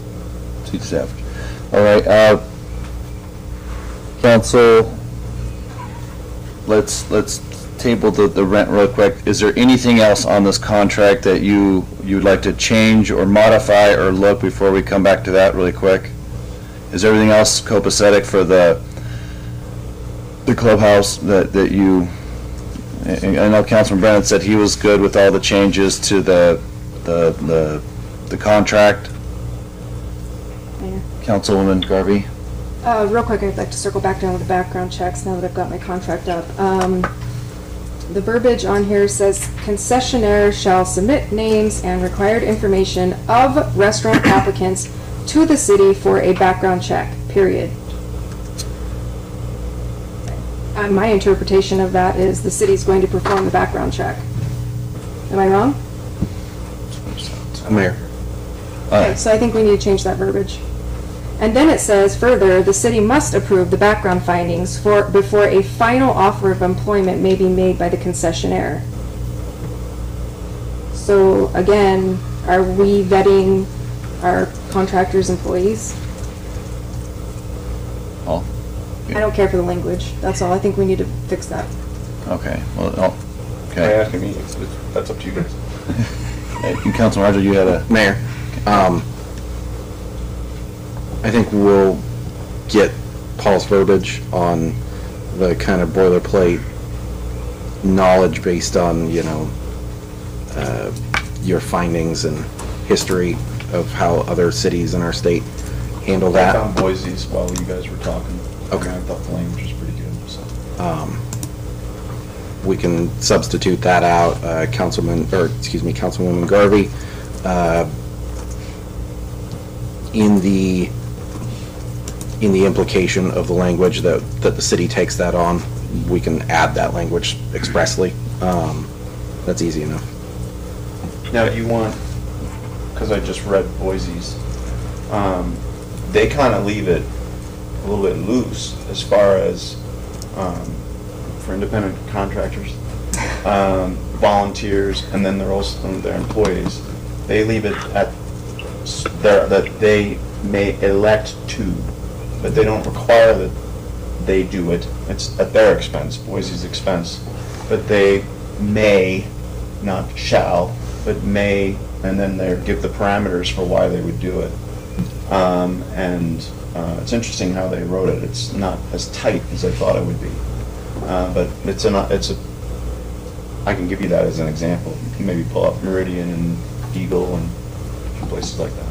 [SPEAKER 11] It's average. All right, council, let's table the rent real quick. Is there anything else on this contract that you'd like to change or modify or look before we come back to that really quick? Is everything else copacetic for the clubhouse that you, I know Councilman Brennan said he was good with all the changes to the contract.
[SPEAKER 3] Mayor.
[SPEAKER 11] Councilwoman Garvey?
[SPEAKER 3] Real quick, I'd like to circle back down with the background checks now that I've got my contract up. The verbiage on here says concessionaire shall submit names and required information of restaurant applicants to the city for a background check, period. My interpretation of that is the city's going to perform the background check. Am I wrong?
[SPEAKER 9] Mayor,
[SPEAKER 3] Okay, so I think we need to change that verbiage. And then it says further, the city must approve the background findings before a final offer of employment may be made by the concessionaire. So again, are we vetting our contractors' employees?
[SPEAKER 11] Oh,
[SPEAKER 3] I don't care for the language, that's all, I think we need to fix that.
[SPEAKER 11] okay. Well,
[SPEAKER 12] Can I
[SPEAKER 11] okay.
[SPEAKER 12] ask me? That's up to you guys.
[SPEAKER 11] Councilman Harjo, you had a...
[SPEAKER 9] Mayor, I think we'll get Paul's verbiage on the kind of boilerplate knowledge based on, your findings and history of how other cities in our state handle
[SPEAKER 12] I
[SPEAKER 9] that.
[SPEAKER 12] found Boise's while you guys were talking.
[SPEAKER 9] Okay.
[SPEAKER 12] And I thought the language was pretty good, so.
[SPEAKER 9] We can substitute that out, Councilwoman Garvey. In the implication of the language that the city takes that on, we can add that language expressly. That's easy enough.
[SPEAKER 12] Now, do you want, because I just read Boise's, they kind of leave it a little bit loose as far as, for independent contractors, volunteers, and then they're also their employees. They leave it at that they may elect to, but they don't require that they do it. It's at their expense, Boise's expense. But they may, not shall, but may, and then they give the parameters for why they would do it. It's interesting how they wrote it. It's not as tight as I thought it would be. But I can give you that as an example. You can maybe pull up Meridian and Eagle and places like that.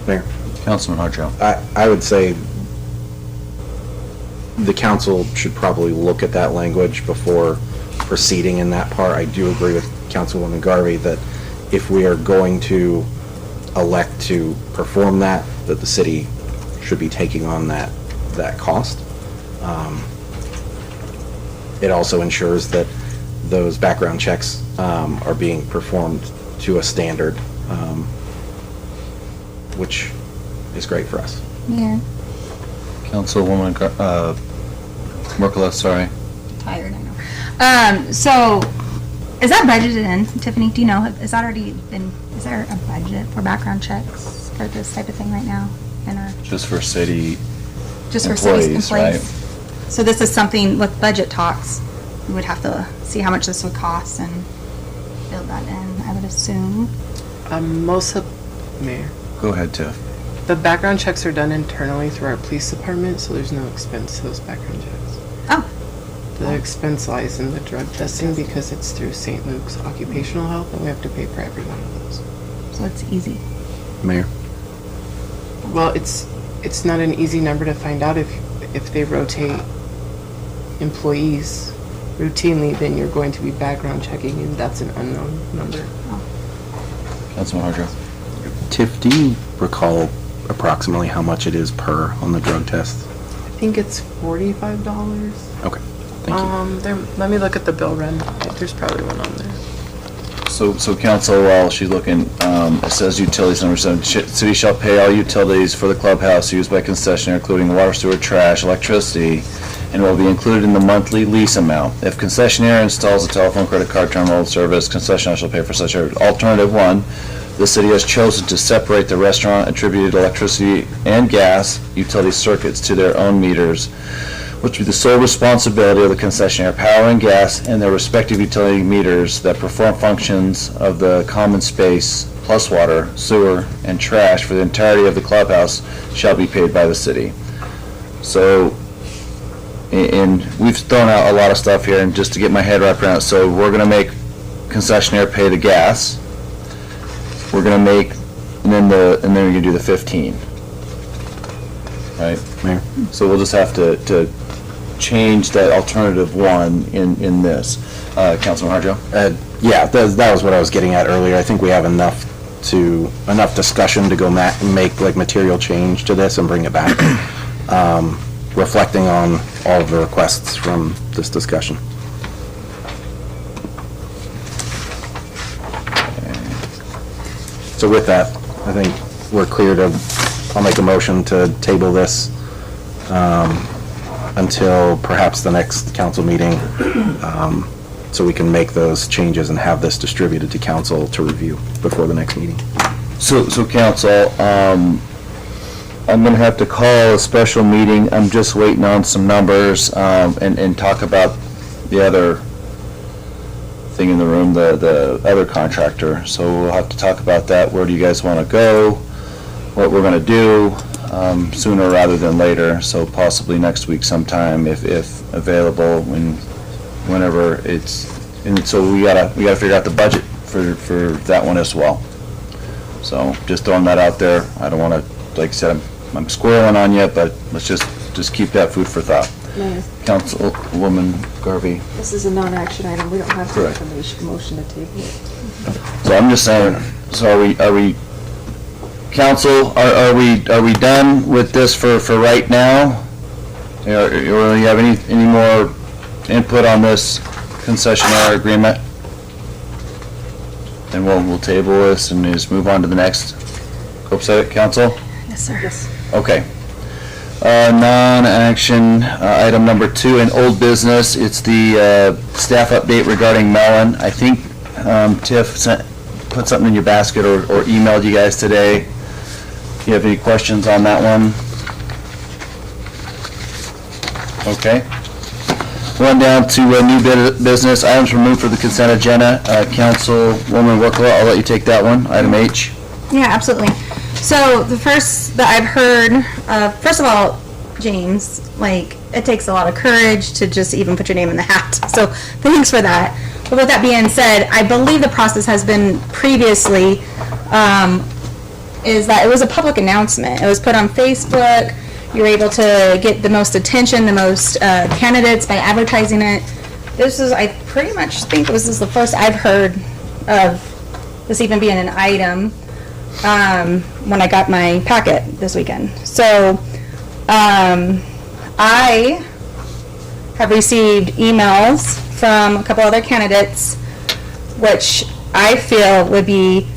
[SPEAKER 9] Mayor?
[SPEAKER 11] Councilman Harjo.
[SPEAKER 9] I would say the council should probably look at that language before proceeding in that part. I do agree with Councilwoman Garvey that if we are going to elect to perform that the city should be taking on that cost. It also ensures that those background checks are being performed to a standard, which is great for us.
[SPEAKER 8] Mayor,
[SPEAKER 11] Councilwoman Merkela, sorry.
[SPEAKER 8] tired, I know. So, is that budgeted in, Tiffany? Do you know? Has that already been Is there a budget for background checks for this type of thing right now? In our,
[SPEAKER 11] Just for city
[SPEAKER 8] just for city
[SPEAKER 11] employees,
[SPEAKER 8] employees? So this is something with budget talks, we would have to see how much this would cost and build that in, I would assume.
[SPEAKER 2] Most of, Mayor,
[SPEAKER 11] Go ahead, Tiff.
[SPEAKER 2] the background checks are done internally through our police department, so there's no expense to those background checks.
[SPEAKER 8] Oh,
[SPEAKER 2] The expense lies in the drug testing because it's through St. Luke's Occupational Health, and we have to pay for every one of those.
[SPEAKER 8] so it's easy.
[SPEAKER 9] Mayor?
[SPEAKER 2] Well, it's not an easy number to find out. If they rotate employees routinely, then you're going to be background checking, and that's an unknown number.
[SPEAKER 11] Councilman Harjo.
[SPEAKER 9] Tiff, do you recall approximately how much it is per on the drug test?
[SPEAKER 2] I think it's $45.
[SPEAKER 9] Okay, thank you.
[SPEAKER 2] Let me look at the bill run. There's probably one on there.
[SPEAKER 11] So council, while she's looking, it says utilities number 7, city shall pay all utilities for the clubhouse used by concessionaire, including water, sewer, trash, electricity, and will be included in the monthly lease amount. If concessionaire installs a telephone, credit card, terminal service, concessionaire shall pay for such. Alternative 1, the city has chosen to separate the restaurant attributed electricity and gas utility circuits to their own meters, which will be the sole responsibility of the concessionaire. Power and gas and their respective utility meters that perform functions of the common space, plus water, sewer, and trash for the entirety of the clubhouse shall be paid by the city. So, and we've thrown out a lot of stuff here, and just to get my head wrapped around it, so we're gonna make concessionaire pay the gas. We're gonna make, and then we're gonna do the 15. Right?
[SPEAKER 9] Mayor?
[SPEAKER 11] So we'll just have to change that alternative 1 in this. Councilman Harjo?
[SPEAKER 9] Yeah, that was what I was getting at earlier. I think we have enough discussion to go make like material change to this and bring it back, reflecting on all of the requests from this discussion. So with that, I think we're clear I'll make a motion to table this until perhaps the next council meeting, so we can make those changes and have this distributed to council to review before the next meeting.
[SPEAKER 11] So council, I'm gonna have to call a special meeting. I'm just waiting on some numbers, and talk about the other thing in the room, the other contractor. So we'll have to talk about that. Where do you guys wanna go? What we're gonna do, sooner rather than later, so possibly next week sometime if available, whenever it's, and so we gotta figure out the budget for that one as well. So just throwing that out there. I don't wanna, like I said, I'm squirreling on you, but let's just keep that food for thought.
[SPEAKER 3] Mayor,
[SPEAKER 11] Councilwoman Garvey.
[SPEAKER 3] this is a non-action item. We don't have the
[SPEAKER 11] Correct.
[SPEAKER 3] information, motion to table it.
[SPEAKER 11] So I'm just saying, so are we, council, are we done with this for right now? Or you have any more input on this concessionaire agreement? And we'll table this and just move on to the next. Copacetic, council?
[SPEAKER 8] Yes, sir.
[SPEAKER 3] Yes.
[SPEAKER 11] Okay. Non-action, item number 2 in old business, it's the staff update regarding Mellon. I think Tiff put something in your basket or emailed you guys today. Do you have any questions on that one? Okay. Run down to new business, items removed for the consent agenda. Councilwoman Worklow, I'll let you take that one, item H.
[SPEAKER 8] Yeah, absolutely. So the first that I've heard, first of all, James, like, it takes a lot of courage to just even put your name in the hat. So thanks for that. But with that being said, I believe the process has been previously, is that it was a public announcement. It was put on Facebook. You're able to get the most attention, the most candidates by advertising it. This is, I pretty much think this is the first I've heard of this even being an item when I got my packet this weekend. So I have received emails from a couple other candidates, which I feel would be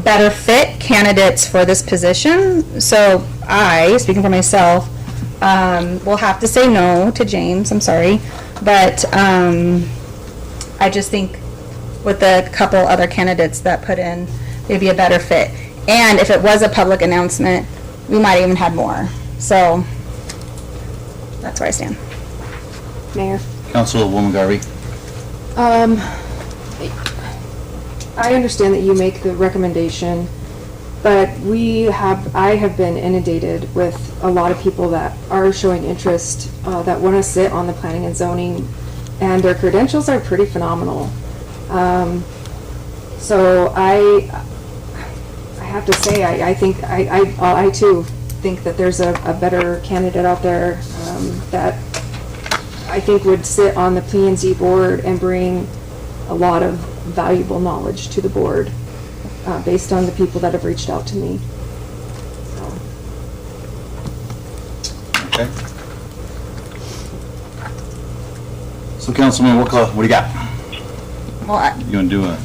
[SPEAKER 8] better fit candidates for this position. So I, speaking for myself, will have to say no to James. I'm sorry, but I just think with the couple other candidates that put in, it'd be a better fit. And if it was a public announcement, we might even have more. So that's where I stand.
[SPEAKER 3] Mayor.
[SPEAKER 11] Councilwoman Garvey.
[SPEAKER 3] I understand that you make the recommendation, but I have been inundated with a lot of people that are showing interest, that want to sit on the planning and zoning, and their credentials are pretty phenomenal. So I have to say, I think, I too think that there's a better candidate out there, that I think would sit on the P&Z board and bring a lot of valuable knowledge to the board, based on the people that have reached out to me.
[SPEAKER 11] Okay. So Councilman Workla, what do you got?
[SPEAKER 8] Well,
[SPEAKER 11] You want to do a?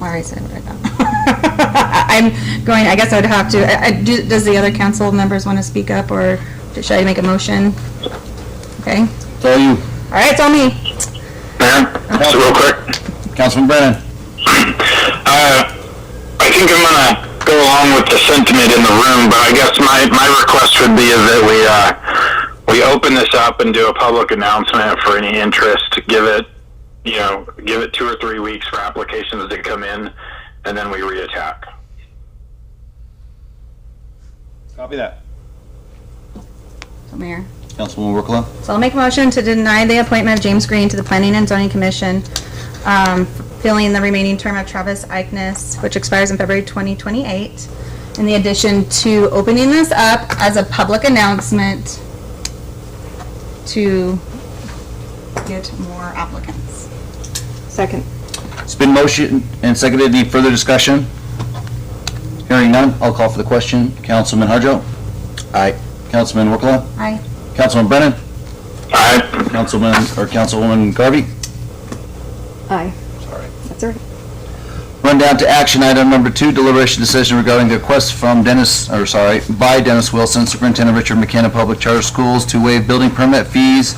[SPEAKER 8] I already said it right now. I'm going, I guess I would have to, does the other council members want to speak up, or should I make a motion? Okay.
[SPEAKER 11] It's all you.
[SPEAKER 8] All right, it's all me.
[SPEAKER 10] Mayor, just real quick.
[SPEAKER 11] Councilman Brennan.
[SPEAKER 10] I think I'm gonna go along with the sentiment in the room, but I guess my request would be that we open this up and do a public announcement for any interest. Give it 2 or 3 weeks for applications to come in, and then we reattack.
[SPEAKER 11] Copy that.
[SPEAKER 8] So, Mayor.
[SPEAKER 11] Councilwoman Workla.
[SPEAKER 8] So I'll make a motion to deny the appointment of James Green to the Planning and Zoning Commission, filling the remaining term of Travis Eichnes, which expires in February 2028, in the addition to opening this up as a public announcement to get more applicants.
[SPEAKER 3] Second.
[SPEAKER 11] It's been motioned and seconded. Any further discussion? Hearing none, I'll call for the question. Councilman Harjo.
[SPEAKER 9] Aye.
[SPEAKER 11] Councilman Workla.
[SPEAKER 8] Aye.
[SPEAKER 11] Councilman Brennan.
[SPEAKER 10] Aye.
[SPEAKER 11] Councilwoman Garvey.
[SPEAKER 3] Aye.
[SPEAKER 11] Sorry.
[SPEAKER 3] That's all right.
[SPEAKER 11] Run down to action item number 2, deliberation decision regarding the request from by Dennis Wilson, Superintendent Richard McKenna Public Charter Schools, to waive building permit fees,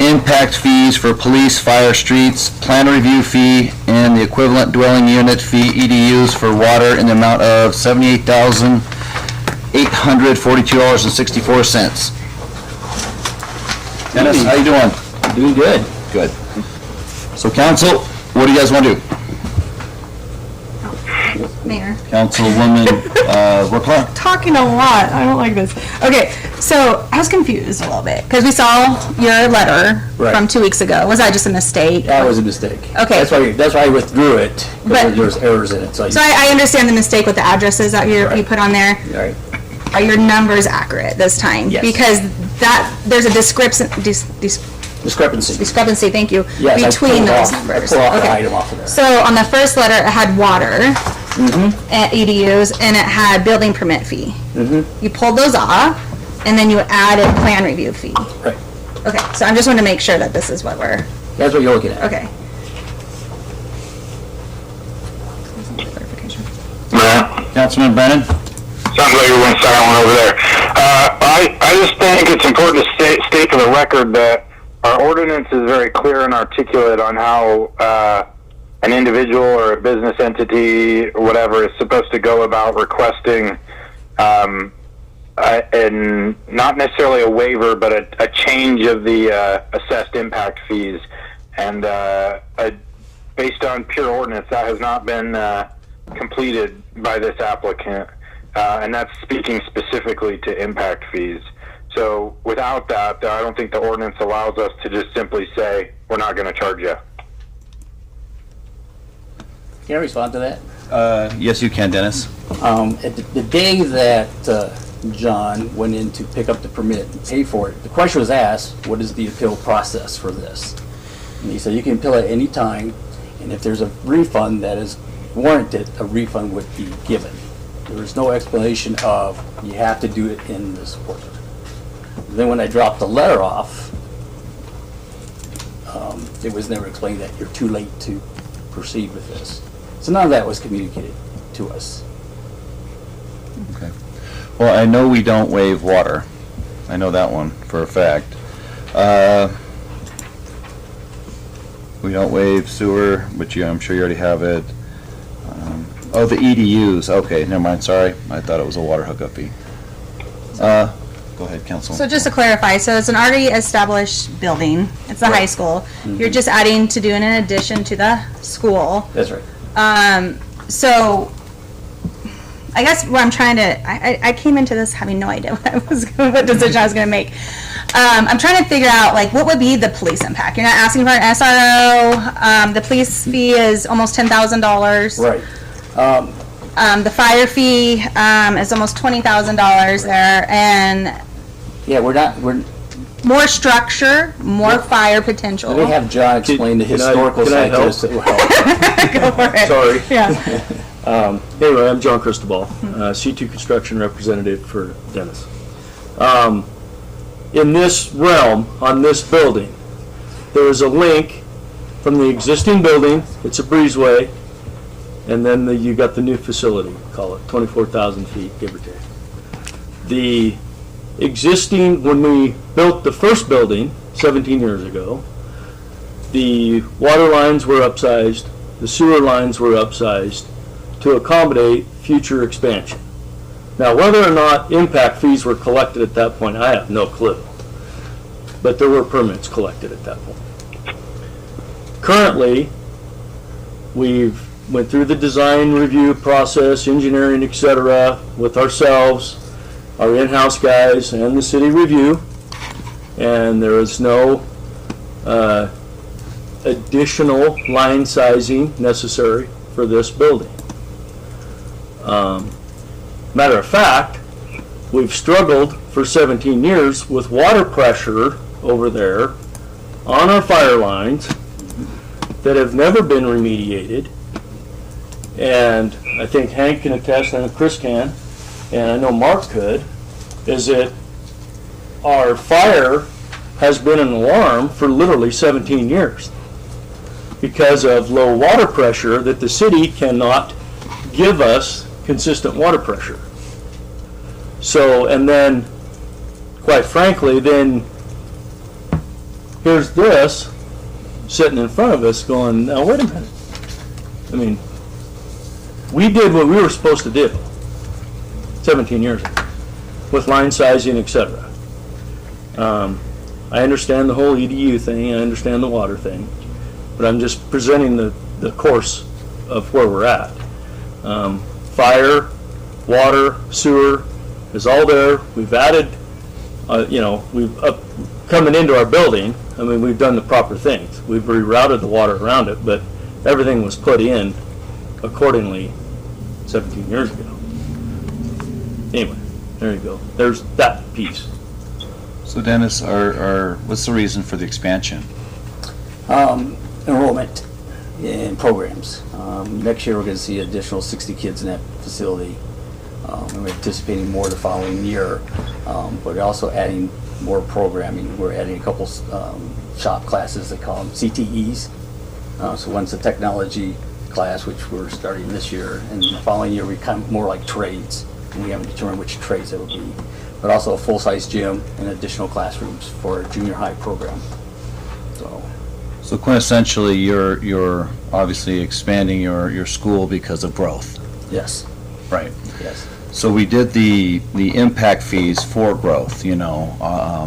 [SPEAKER 11] impact fees for police, fire, streets, plan review fee, and the equivalent dwelling unit fee, EDUs, for water in the amount of $78,842.64. Dennis, how you doing?
[SPEAKER 13] Doing good.
[SPEAKER 11] Good. So council, what do you guys want to do?
[SPEAKER 8] Mayor.
[SPEAKER 11] Councilwoman Workla?
[SPEAKER 8] Talking a lot. I don't like this. Okay, so I was confused a little bit because we saw your letter
[SPEAKER 13] Right.
[SPEAKER 8] from 2 weeks ago. Was that just a mistake?
[SPEAKER 13] That was a mistake.
[SPEAKER 8] Okay.
[SPEAKER 13] That's why I withdrew it,
[SPEAKER 8] But-
[SPEAKER 13] because there was errors in it, so
[SPEAKER 8] I understand the mistake with the addresses that you put on there.
[SPEAKER 13] Right.
[SPEAKER 8] Are your numbers accurate this time?
[SPEAKER 13] Yes.
[SPEAKER 8] Because there's a discrepancy, thank you,
[SPEAKER 13] Yes, I
[SPEAKER 8] between
[SPEAKER 13] pulled
[SPEAKER 8] those
[SPEAKER 13] off-
[SPEAKER 8] numbers.
[SPEAKER 13] I pulled off the
[SPEAKER 8] Okay.
[SPEAKER 13] item off of there.
[SPEAKER 8] So on the first letter, it had water
[SPEAKER 13] Mm-hmm.
[SPEAKER 8] at EDUs, and it had building permit fee. You pulled those off, and then you added plan review fee.
[SPEAKER 13] Right.
[SPEAKER 8] Okay, so I'm just want to make sure that this is what we're,
[SPEAKER 13] That's what you're looking at.
[SPEAKER 8] okay.
[SPEAKER 10] Mayor?
[SPEAKER 11] Councilman Brennan?
[SPEAKER 10] Sounds like you went silent over there. I just think it's important to state for the record that our ordinance is very clear and articulate on how an individual or a business entity or whatever is supposed to go about requesting and not necessarily a waiver, but a change of the assessed impact fees. And based on pure ordinance, that has not been completed by this applicant. And that's speaking specifically to impact fees. So without that, I don't think the ordinance allows us to just simply say, we're not going to charge you.
[SPEAKER 13] Can I respond to that?
[SPEAKER 11] Yes, you can, Dennis.
[SPEAKER 13] At the day that John went in to pick up the permit and pay for it, the question was asked, what is the appeal process for this? And he said, you can appeal at any time, and if there's a refund that is warranted, a refund would be given. There was no explanation of, you have to do it in this quarter. Then when I dropped the letter off, it was never explained that you're too late to proceed with this. So none of that was communicated to us.
[SPEAKER 11] Okay. Well, I know we don't waive water. I know that one for a fact. We don't waive sewer, which I'm sure you already have it. Oh, the EDUs, okay, never mind, sorry. I thought it was a water hookup fee. Go ahead, Council.
[SPEAKER 8] So just to clarify, so it's an already established building, it's the high school. You're just adding to do an addition to the school.
[SPEAKER 13] That's right.
[SPEAKER 8] So I guess what I'm trying to, I came into this having no idea what decision I was gonna make. I'm trying to figure out, like, what would be the police impact? You're not asking for an SRO, the police fee is almost $10,000.
[SPEAKER 13] Right.
[SPEAKER 8] The fire fee, is almost $20,000 there, and
[SPEAKER 13] Yeah, we're,
[SPEAKER 8] more structure, more fire potential.
[SPEAKER 13] let me have John explain the historical
[SPEAKER 14] can I
[SPEAKER 13] side to this. That will help.
[SPEAKER 8] Go for it.
[SPEAKER 14] Sorry.
[SPEAKER 8] Yeah.
[SPEAKER 14] Anyway, I'm John Cristobal, C2 Construction Representative for Dennis. In this realm, on this building, there is a link from the existing building, it's a breezeway, and then you got the new facility, call it 24,000 feet, give or take. The existing, when we built the first building 17 years ago, the water lines were upsized, the sewer lines were upsized to accommodate future expansion. Now, whether or not impact fees were collected at that point, I have no clue. But there were permits collected at that point. Currently, we've went through the design review process, engineering, etc., with ourselves, our in-house guys, and the city review, and there is no additional line sizing necessary for this building. Matter of fact, we've struggled for 17 years with water pressure over there on our fire lines that have never been remediated. And I think Hank can attest, and Chris can, and I know Mark could, is that our fire has been an alarm for literally 17 years because of low water pressure, that the city cannot give us consistent water pressure. So, and then, quite frankly, then here's this sitting in front of us going, now wait a minute. I mean, we did what we were supposed to do 17 years ago with line sizing, etc. I understand the whole EDU thing, I understand the water thing, but I'm just presenting the course of where we're at. Fire, water, sewer is all there. We've added, coming into our building, I mean, we've done the proper things. We've rerouted the water around it, but everything was put in accordingly 17 years ago. Anyway, there you go. There's that piece.
[SPEAKER 11] So Dennis, what's the reason for the expansion?
[SPEAKER 13] Enrollment in programs. Next year, we're going to see additional 60 kids in that facility. And we're anticipating more the following year, but we're also adding more programming. We're adding a couple shop classes, they call them CTEs. So one's a technology class, which we're starting this year, and the following year we come more like trades, and we haven't determined which trades it will be. But also a full-size gym and additional classrooms for a junior high program.
[SPEAKER 11] So quintessentially, you're obviously expanding your school because of growth.
[SPEAKER 13] Yes.
[SPEAKER 11] Right.
[SPEAKER 13] Yes.
[SPEAKER 11] So we did the impact fees for growth,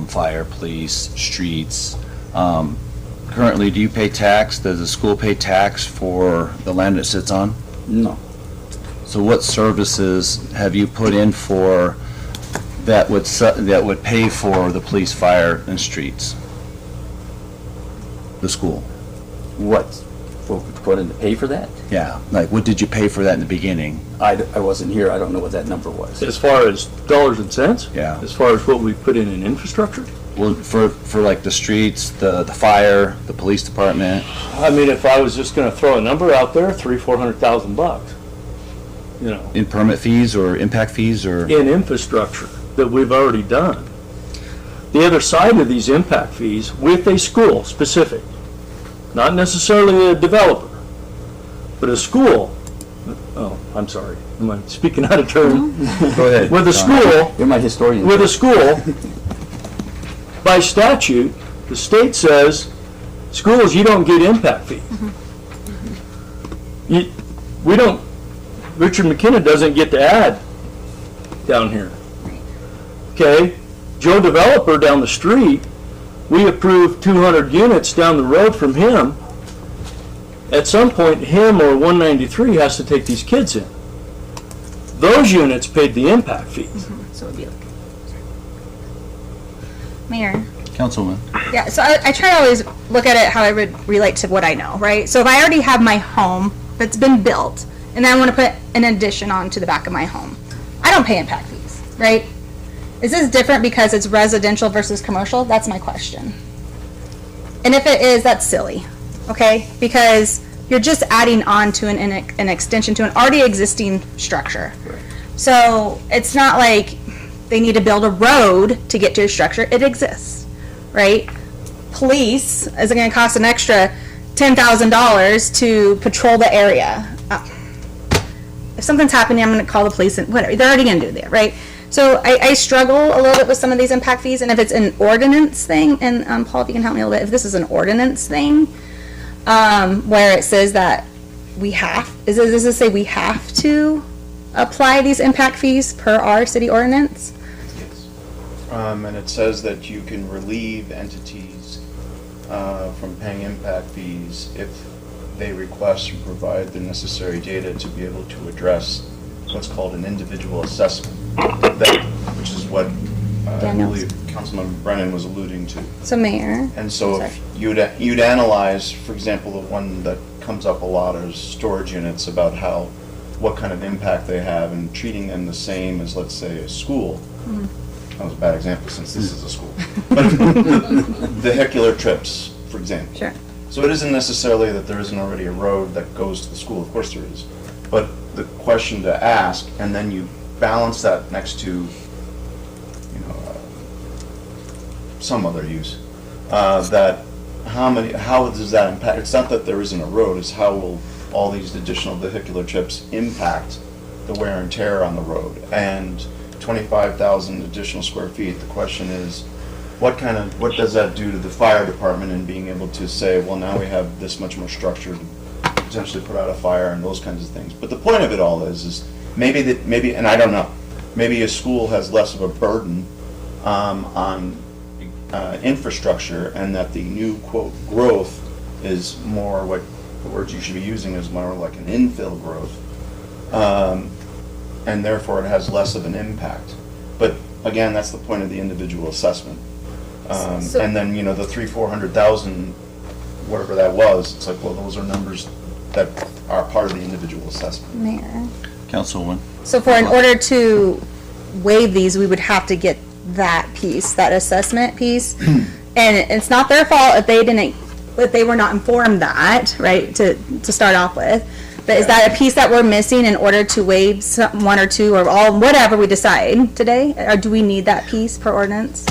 [SPEAKER 11] fire, police, streets. Currently, do you pay tax? Does the school pay tax for the land it sits on?
[SPEAKER 13] No.
[SPEAKER 11] So what services have you put in for that would pay for the police, fire, and streets? The school.
[SPEAKER 13] What we put in to pay for that?
[SPEAKER 11] Yeah, like what did you pay for that in the beginning?
[SPEAKER 13] I wasn't here. I don't know what that number was.
[SPEAKER 14] As far as dollars and cents?
[SPEAKER 11] Yeah.
[SPEAKER 14] As far as what we put in infrastructure?
[SPEAKER 11] Well, for like the streets, the fire, the police department.
[SPEAKER 14] I mean, if I was just going to throw a number out there, $300,000-400,000.
[SPEAKER 11] In permit fees or impact fees or?
[SPEAKER 14] In infrastructure that we've already done. The other side of these impact fees with a school specific, not necessarily a developer, but a school. Oh, I'm sorry. Am I speaking out of turn?
[SPEAKER 11] Go ahead.
[SPEAKER 14] With a school.
[SPEAKER 13] You're my historian.
[SPEAKER 14] With a school, by statute, the state says, schools, you don't get impact fees. We don't Richard McKenna doesn't get to add down here. Okay, Joe Developer down the street, we approved 200 units down the road from him. At some point, him or 193 has to take these kids in. Those units paid the impact fees.
[SPEAKER 8] So it'd be like. Mayor.
[SPEAKER 1] Councilwoman.
[SPEAKER 8] Yeah, so I try to always look at it how I would relate to what I know, right? So if I already have my home that's been built, and then I want to put an addition onto the back of my home, I don't pay impact fees, right? Is this different because it's residential versus commercial? That's my question. And if it is, that's silly, okay? Because you're just adding on to an extension to an already existing structure. So it's not like they need to build a road to get to a structure. It exists, right? Police is going to cost an extra $10,000 to patrol the area. If something's happening, I'm going to call the police and whatever. They're already going to do that, right? So I struggle a little bit with some of these impact fees, and if it's an ordinance thing, and Paul, if you can help me a little bit, if this is an ordinance thing, where it says that does it say we have to apply these impact fees per our city ordinance?
[SPEAKER 12] Yes. And it says that you can relieve entities from paying impact fees if they request or provide the necessary data to be able to address what's called an individual assessment, which is what I believe Councilmember Brennan was alluding to.
[SPEAKER 8] So Mayor.
[SPEAKER 12] And so if you'd analyze, for example, the one that comes up a lot is storage units, about what kind of impact they have, and treating them the same as, let's say, a school. That was a bad example since this is a school. But vehicular trips, for example.
[SPEAKER 8] Sure.
[SPEAKER 12] So it isn't necessarily that there isn't already a road that goes to the school. Of course there is. But the question to ask, and then you balance that next to, some other use, that how does that impact? It's not that there isn't a road, it's how will all these additional vehicular trips impact the wear and tear on the road. And 25,000 additional square feet, the question is, what does that do to the fire department in being able to say, well, now we have this much more structure to potentially put out a fire and those kinds of things. But the point of it all is maybe, and I don't know, maybe a school has less of a burden on infrastructure, and that the new, quote, growth is more, what the words you should be using is more like an infill growth, and therefore it has less of an impact. But again, that's the point of the individual assessment. And then, the 400,000, whatever that was, it's like, well, those are numbers that are part of the individual assessment.
[SPEAKER 8] Mayor.
[SPEAKER 1] Councilwoman.
[SPEAKER 8] So in order to waive these, we would have to get that piece, that assessment piece. And it's not their fault if they were not informed that, right, to start off with. But is that a piece that we're missing in order to waive one or two or all, whatever we decide today? Or do we need that piece per ordinance?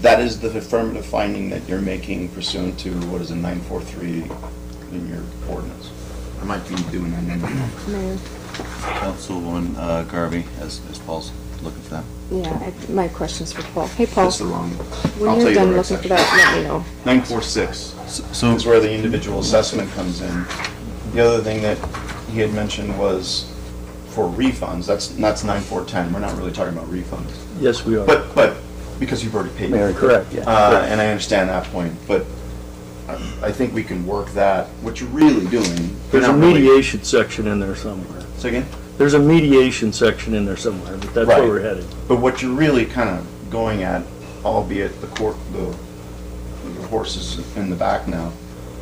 [SPEAKER 12] That is the affirmative finding that you're making pursuant to, what is it, 943 in your ordinance. I might be doing that now.
[SPEAKER 3] Mayor.
[SPEAKER 1] Councilwoman Garvey, as Paul's looking for that.
[SPEAKER 3] Yeah, my question's for Paul. Hey, Paul.
[SPEAKER 12] That's the wrong one.
[SPEAKER 3] When you're done looking for that, let me know.
[SPEAKER 12] 946
[SPEAKER 1] So
[SPEAKER 12] is where the individual assessment comes in. The other thing that he had mentioned was for refunds. That's 9410. We're not really talking about refunds.
[SPEAKER 14] Yes, we are.
[SPEAKER 12] But because you've already paid.
[SPEAKER 14] Correct.
[SPEAKER 12] And I understand that point, but I think we can work that. What you're really doing.
[SPEAKER 14] There's a mediation section in there somewhere.
[SPEAKER 12] Say again?
[SPEAKER 14] There's a mediation section in there somewhere, but that's where we're headed.
[SPEAKER 12] But what you're really kind of going at, albeit the horse is in the back now,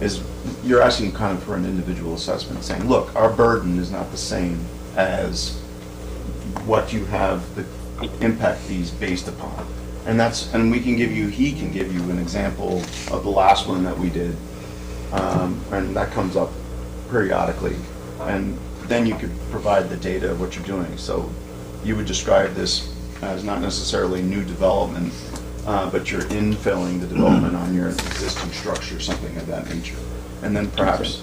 [SPEAKER 12] is you're asking kind of for an individual assessment, saying, look, our burden is not the same as what you have the impact fees based upon. And he can give you an example of the last one that we did, and that comes up periodically. And then you could provide the data of what you're doing. So you would describe this as not necessarily new development, but you're infilling the development on your existing structure, something of that nature. And then perhaps,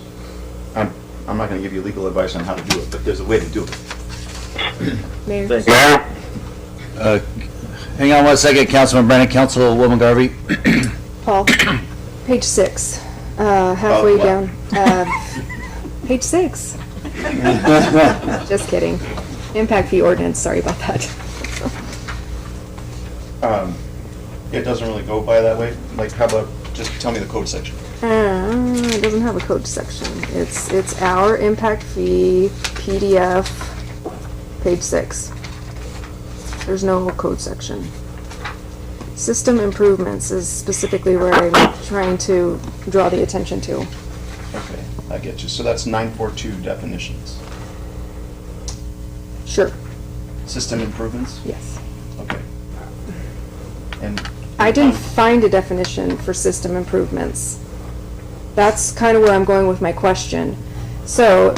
[SPEAKER 12] I'm not going to give you legal advice on how to do it, but there's a way to do it.
[SPEAKER 3] Mayor.
[SPEAKER 1] Mayor? Hang on one second, Councilman Brennan. Councilwoman Garvey.
[SPEAKER 3] Paul, page 6, halfway down. Page 6. Just kidding. Impact fee ordinance, sorry about that.
[SPEAKER 12] It doesn't really go by that way. Like, how about, just tell me the code section.
[SPEAKER 3] It doesn't have a code section. It's our impact fee PDF, page 6. There's no code section. System improvements is specifically where I'm trying to draw the attention to.
[SPEAKER 12] Okay, I get you. So that's 942 definitions.
[SPEAKER 3] Sure,
[SPEAKER 12] System improvements?
[SPEAKER 3] yes.
[SPEAKER 12] Okay. And
[SPEAKER 3] I didn't find a definition for system improvements. That's kind of where I'm going with my question. So,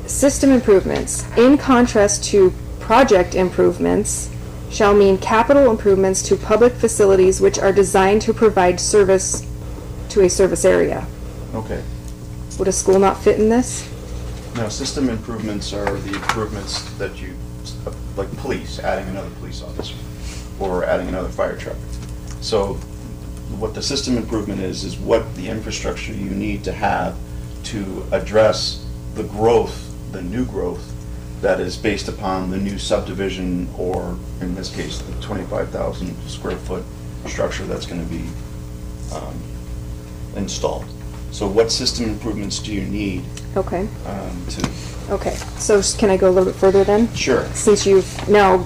[SPEAKER 3] system improvements, in contrast to project improvements, shall mean capital improvements to public facilities which are designed to provide service to a service area.
[SPEAKER 12] Okay.
[SPEAKER 3] Would a school not fit in this?
[SPEAKER 12] Now, system improvements are the improvements that you, like police, adding another police officer, or adding another fire truck. So what the system improvement is what the infrastructure you need to have to address the growth, the new growth, that is based upon the new subdivision, or in this case, the 25,000 square foot structure that's going to be installed. So what system improvements do you need
[SPEAKER 3] Okay,
[SPEAKER 12] to?
[SPEAKER 3] okay. So can I go a little bit further then?
[SPEAKER 12] Sure.
[SPEAKER 3] Since you've now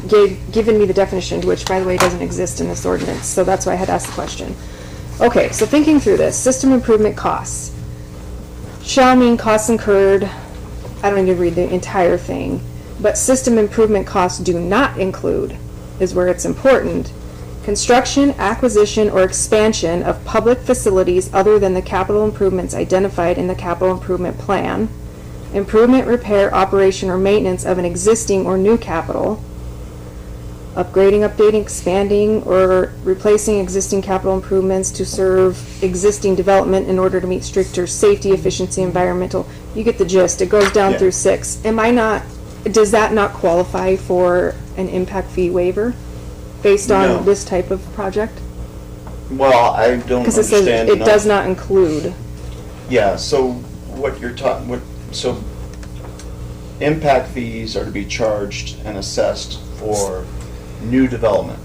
[SPEAKER 3] given me the definition, which by the way doesn't exist in this ordinance, so that's why I had asked the question. Okay, so thinking through this, system improvement costs shall mean costs incurred, I don't need to read the entire thing, but system improvement costs do not include, is where it's important, construction, acquisition, or expansion of public facilities other than the capital improvements identified in the capital improvement plan, improvement, repair, operation, or maintenance of an existing or new capital, upgrading, updating, expanding, or replacing existing capital improvements to serve existing development in order to meet stricter safety, efficiency, environmental. You get the gist. It goes down
[SPEAKER 12] Yeah.
[SPEAKER 3] through 6. Does that not qualify for an impact fee waiver based on
[SPEAKER 12] No.
[SPEAKER 3] this type of project?
[SPEAKER 12] Well, I don't
[SPEAKER 3] Because it says
[SPEAKER 12] understand.
[SPEAKER 3] it does not include.
[SPEAKER 12] Yeah, so what you're talking, so impact fees are to be charged and assessed for new development.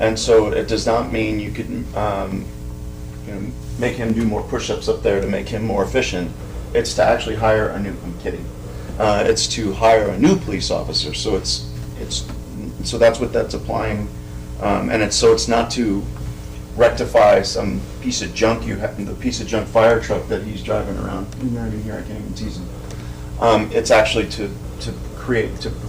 [SPEAKER 12] And so it does not mean you could, make him do more push-ups up there to make him more efficient. It's to actually hire a new, I'm kidding. It's to hire a new police officer, so so that's what that's applying. And it's not to rectify some piece of junk the piece of junk fire truck that he's driving around. He's not even here, I can't even tease him. It's actually to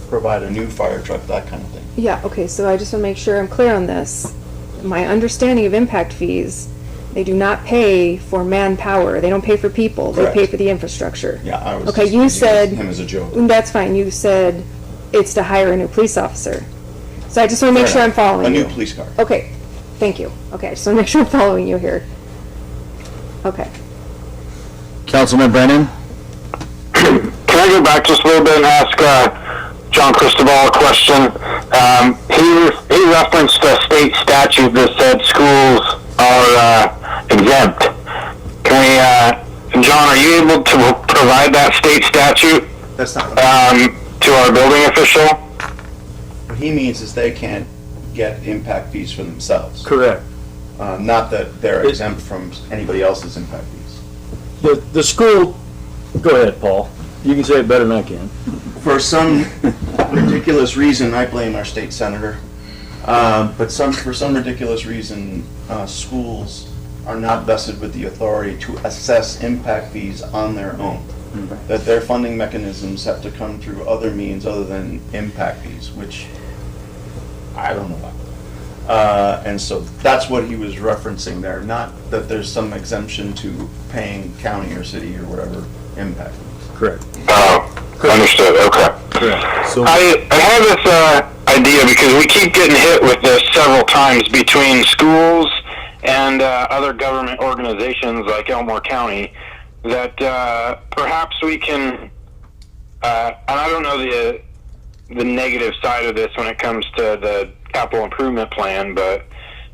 [SPEAKER 12] provide a new fire truck, that kind of thing.
[SPEAKER 3] Yeah, okay, so I just want to make sure I'm clear on this. My understanding of impact fees, they do not pay for manpower. They don't pay for people. They pay
[SPEAKER 12] Correct.
[SPEAKER 3] for the infrastructure.
[SPEAKER 12] Yeah, I was
[SPEAKER 3] Okay,
[SPEAKER 12] just
[SPEAKER 3] you
[SPEAKER 12] using
[SPEAKER 3] said,
[SPEAKER 12] him as a joke.
[SPEAKER 3] that's fine, you said it's to hire a new police officer. So I just want to make
[SPEAKER 12] Fair
[SPEAKER 3] sure I'm
[SPEAKER 12] enough.
[SPEAKER 3] following you.
[SPEAKER 12] A new police car.
[SPEAKER 3] Okay, thank you. Okay, I just want to make sure I'm following you here. Okay.
[SPEAKER 11] Councilman Brennan?
[SPEAKER 10] Can I go back just a little bit and ask John Cristobal a question? He referenced a state statute that said schools are exempt. Can we, John, are you able to provide that state statute
[SPEAKER 12] That's not,
[SPEAKER 10] to our building official?
[SPEAKER 12] what he means is they can't get impact fees for themselves.
[SPEAKER 14] Correct.
[SPEAKER 12] Not that they're exempt from anybody else's impact fees.
[SPEAKER 14] The school, go ahead, Paul. You can say it better than I can.
[SPEAKER 12] For some ridiculous reason, I blame our state senator, but for some ridiculous reason, schools are not vested with the authority to assess impact fees on their own. That their funding mechanisms have to come through other means other than impact fees, which I don't know about. And so that's what he was referencing there, not that there's some exemption to paying county or city or whatever impact fees.
[SPEAKER 14] Correct.
[SPEAKER 10] Understood, okay.
[SPEAKER 14] Correct.
[SPEAKER 7] So,
[SPEAKER 10] I have this idea because we keep getting hit with this several times between schools and other government organizations like Elmore County that perhaps we can, and I don't know the negative side of this when it comes to the capital improvement plan, but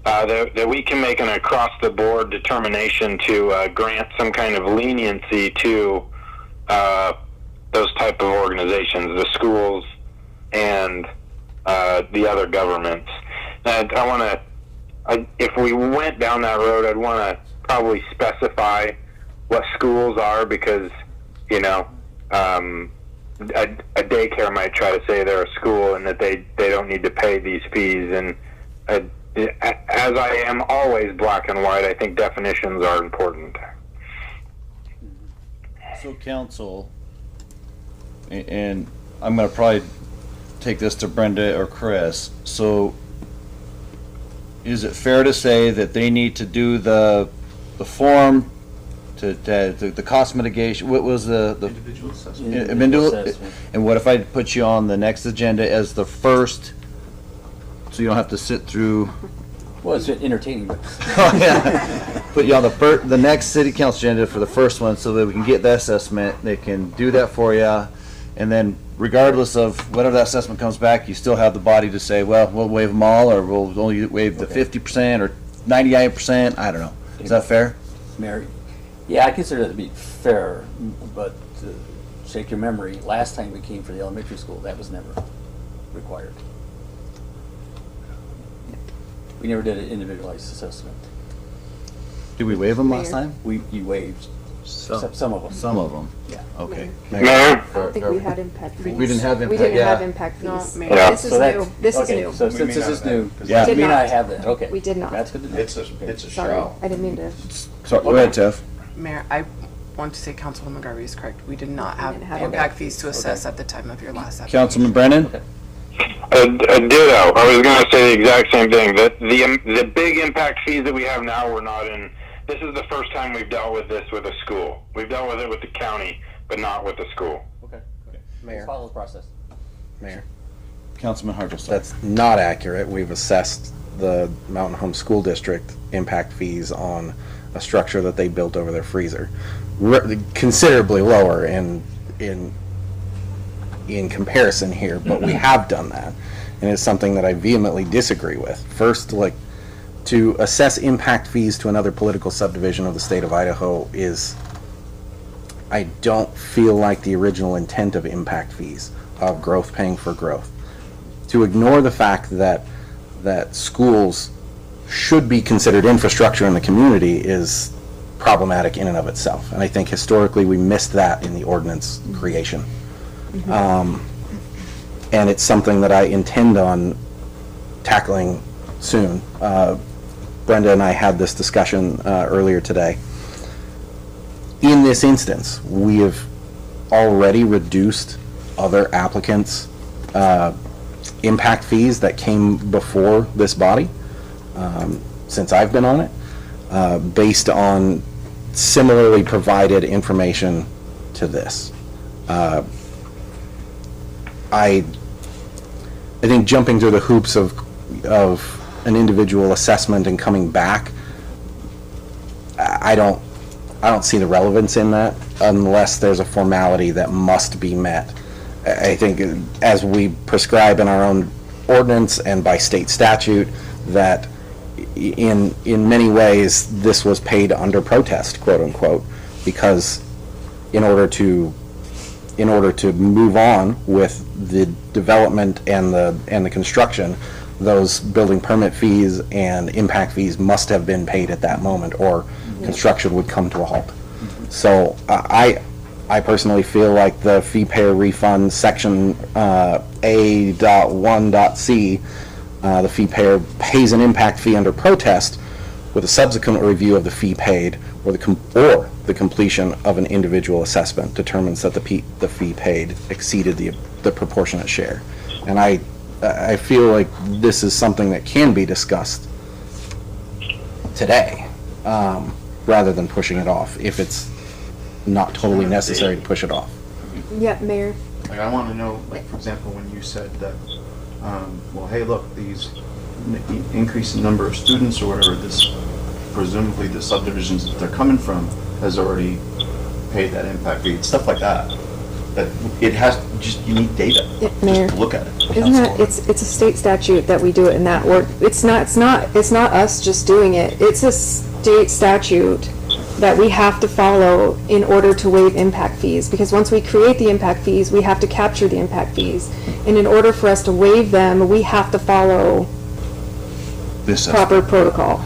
[SPEAKER 10] that we can make an across-the-board determination to grant some kind of leniency to those type of organizations, the schools and the other governments. And I want to, if we went down that road, I'd want to probably specify what schools are, because, you know, a daycare might try to say they're a school and that they don't need to pay these fees. And as I am always black and white, I think definitions are important.
[SPEAKER 11] So council, and I'm gonna probably take this to Brenda or Chris, so is it fair to say that they need to do the form to the cost mitigation, what was the
[SPEAKER 12] Individual assessment.
[SPEAKER 11] individual,
[SPEAKER 13] assessment.
[SPEAKER 11] and what if I put you on the next agenda as the first, so you don't have to sit through
[SPEAKER 13] Well, it's entertaining, but
[SPEAKER 11] oh, yeah. Put you on the next city council agenda for the first one, so that we can get that assessment. They can do that for you, and then regardless of whatever that assessment comes back, you still have the body to say, well, we'll waive them all, or we'll only waive the 50% or 99%. I don't know. Is that fair?
[SPEAKER 13] Mary, yeah, I consider that to be fair, but to shake your memory, last time we came for the elementary school, that was never required. We never did an individualized assessment.
[SPEAKER 11] Did we waive them last time?
[SPEAKER 13] You waived some of them.
[SPEAKER 11] Some of them.
[SPEAKER 13] Yeah.
[SPEAKER 11] Okay.
[SPEAKER 10] Mayor?
[SPEAKER 3] I don't think we had impact fees.
[SPEAKER 11] We didn't have
[SPEAKER 3] We
[SPEAKER 11] impact,
[SPEAKER 3] didn't
[SPEAKER 11] yeah.
[SPEAKER 3] have impact
[SPEAKER 2] No,
[SPEAKER 3] fees.
[SPEAKER 2] Mayor.
[SPEAKER 10] Yeah.
[SPEAKER 3] This is
[SPEAKER 13] So that-
[SPEAKER 3] new. This is
[SPEAKER 13] okay,
[SPEAKER 3] new.
[SPEAKER 13] So
[SPEAKER 12] We
[SPEAKER 13] since
[SPEAKER 12] may
[SPEAKER 13] this
[SPEAKER 12] not
[SPEAKER 13] is
[SPEAKER 12] have
[SPEAKER 13] new,
[SPEAKER 12] that, 'cause
[SPEAKER 3] We did
[SPEAKER 13] we
[SPEAKER 3] not.
[SPEAKER 13] not have that, okay.
[SPEAKER 3] We did not.
[SPEAKER 13] That's good to know.
[SPEAKER 12] It's a
[SPEAKER 3] Sorry,
[SPEAKER 12] shell.
[SPEAKER 3] I didn't mean to.
[SPEAKER 11] Sorry, go ahead, Tiff.
[SPEAKER 2] Mayor, I want to say Councilwoman Garvey is correct. We did not have
[SPEAKER 3] didn't have
[SPEAKER 2] impact fees to assess at the time of your last application.
[SPEAKER 11] Councilman Brennan?
[SPEAKER 10] A ditto. I was going to say the exact same thing. That the big impact fees that we have now, we're not in. This is the first time we've dealt with this with a school. We've dealt with it with the county, but not with the school.
[SPEAKER 13] Okay.
[SPEAKER 9] Mayor.
[SPEAKER 13] Let's follow the process.
[SPEAKER 9] Mayor.
[SPEAKER 11] Councilman Hargis. sorry.
[SPEAKER 9] That's not accurate. We've assessed the Mountain Home School District impact fees on a structure that they built over their freezer. Considerably lower in comparison here, but we have done that. And it's something that I vehemently disagree with. First, like, to assess impact fees to another political subdivision of the state of Idaho is, I don't feel like the original intent of impact fees, of growth paying for growth. To ignore the fact that schools should be considered infrastructure in the community is problematic in and of itself. And I think historically we missed that in the ordinance creation. And it's something that I intend on tackling soon. Brenda and I had this discussion earlier today. In this instance, we have already reduced other applicants' impact fees that came before this body, since I've been on it, based on similarly provided information to this. I think jumping through the hoops of an individual assessment and coming back, I don't see the relevance in that unless there's a formality that must be met. I think as we prescribe in our own ordinance and by state statute, that in many ways this was paid under protest, quote unquote, because in order to move on with the development and the construction, those building permit fees and impact fees must have been paid at that moment, or construction would come to a halt. So I personally feel like the fee payer refund section A.1.c, the fee payer pays an impact fee under protest with a subsequent review of the fee paid, or the completion of an individual assessment determines that the fee paid exceeded the proportionate share. And I feel like this is something that can be discussed today, rather than pushing it off, if it's not totally necessary to push it off.
[SPEAKER 3] Yeah, Mayor.
[SPEAKER 12] Like, I want to know, like, for example, when you said that, well, hey, look, these increase in number of students or whatever, this, presumably the subdivisions that they're coming from has already paid that impact fee, stuff like that. That it has, just, you need data.
[SPEAKER 3] Yeah, Mayor.
[SPEAKER 12] Just look at it.
[SPEAKER 3] Isn't that, it's a state statute that we do it in that order. It's not us just doing it. It's a state statute that we have to follow in order to waive impact fees. Because once we create the impact fees, we have to capture the impact fees. And in order for us to waive them, we have to follow
[SPEAKER 11] This is-
[SPEAKER 3] proper protocol.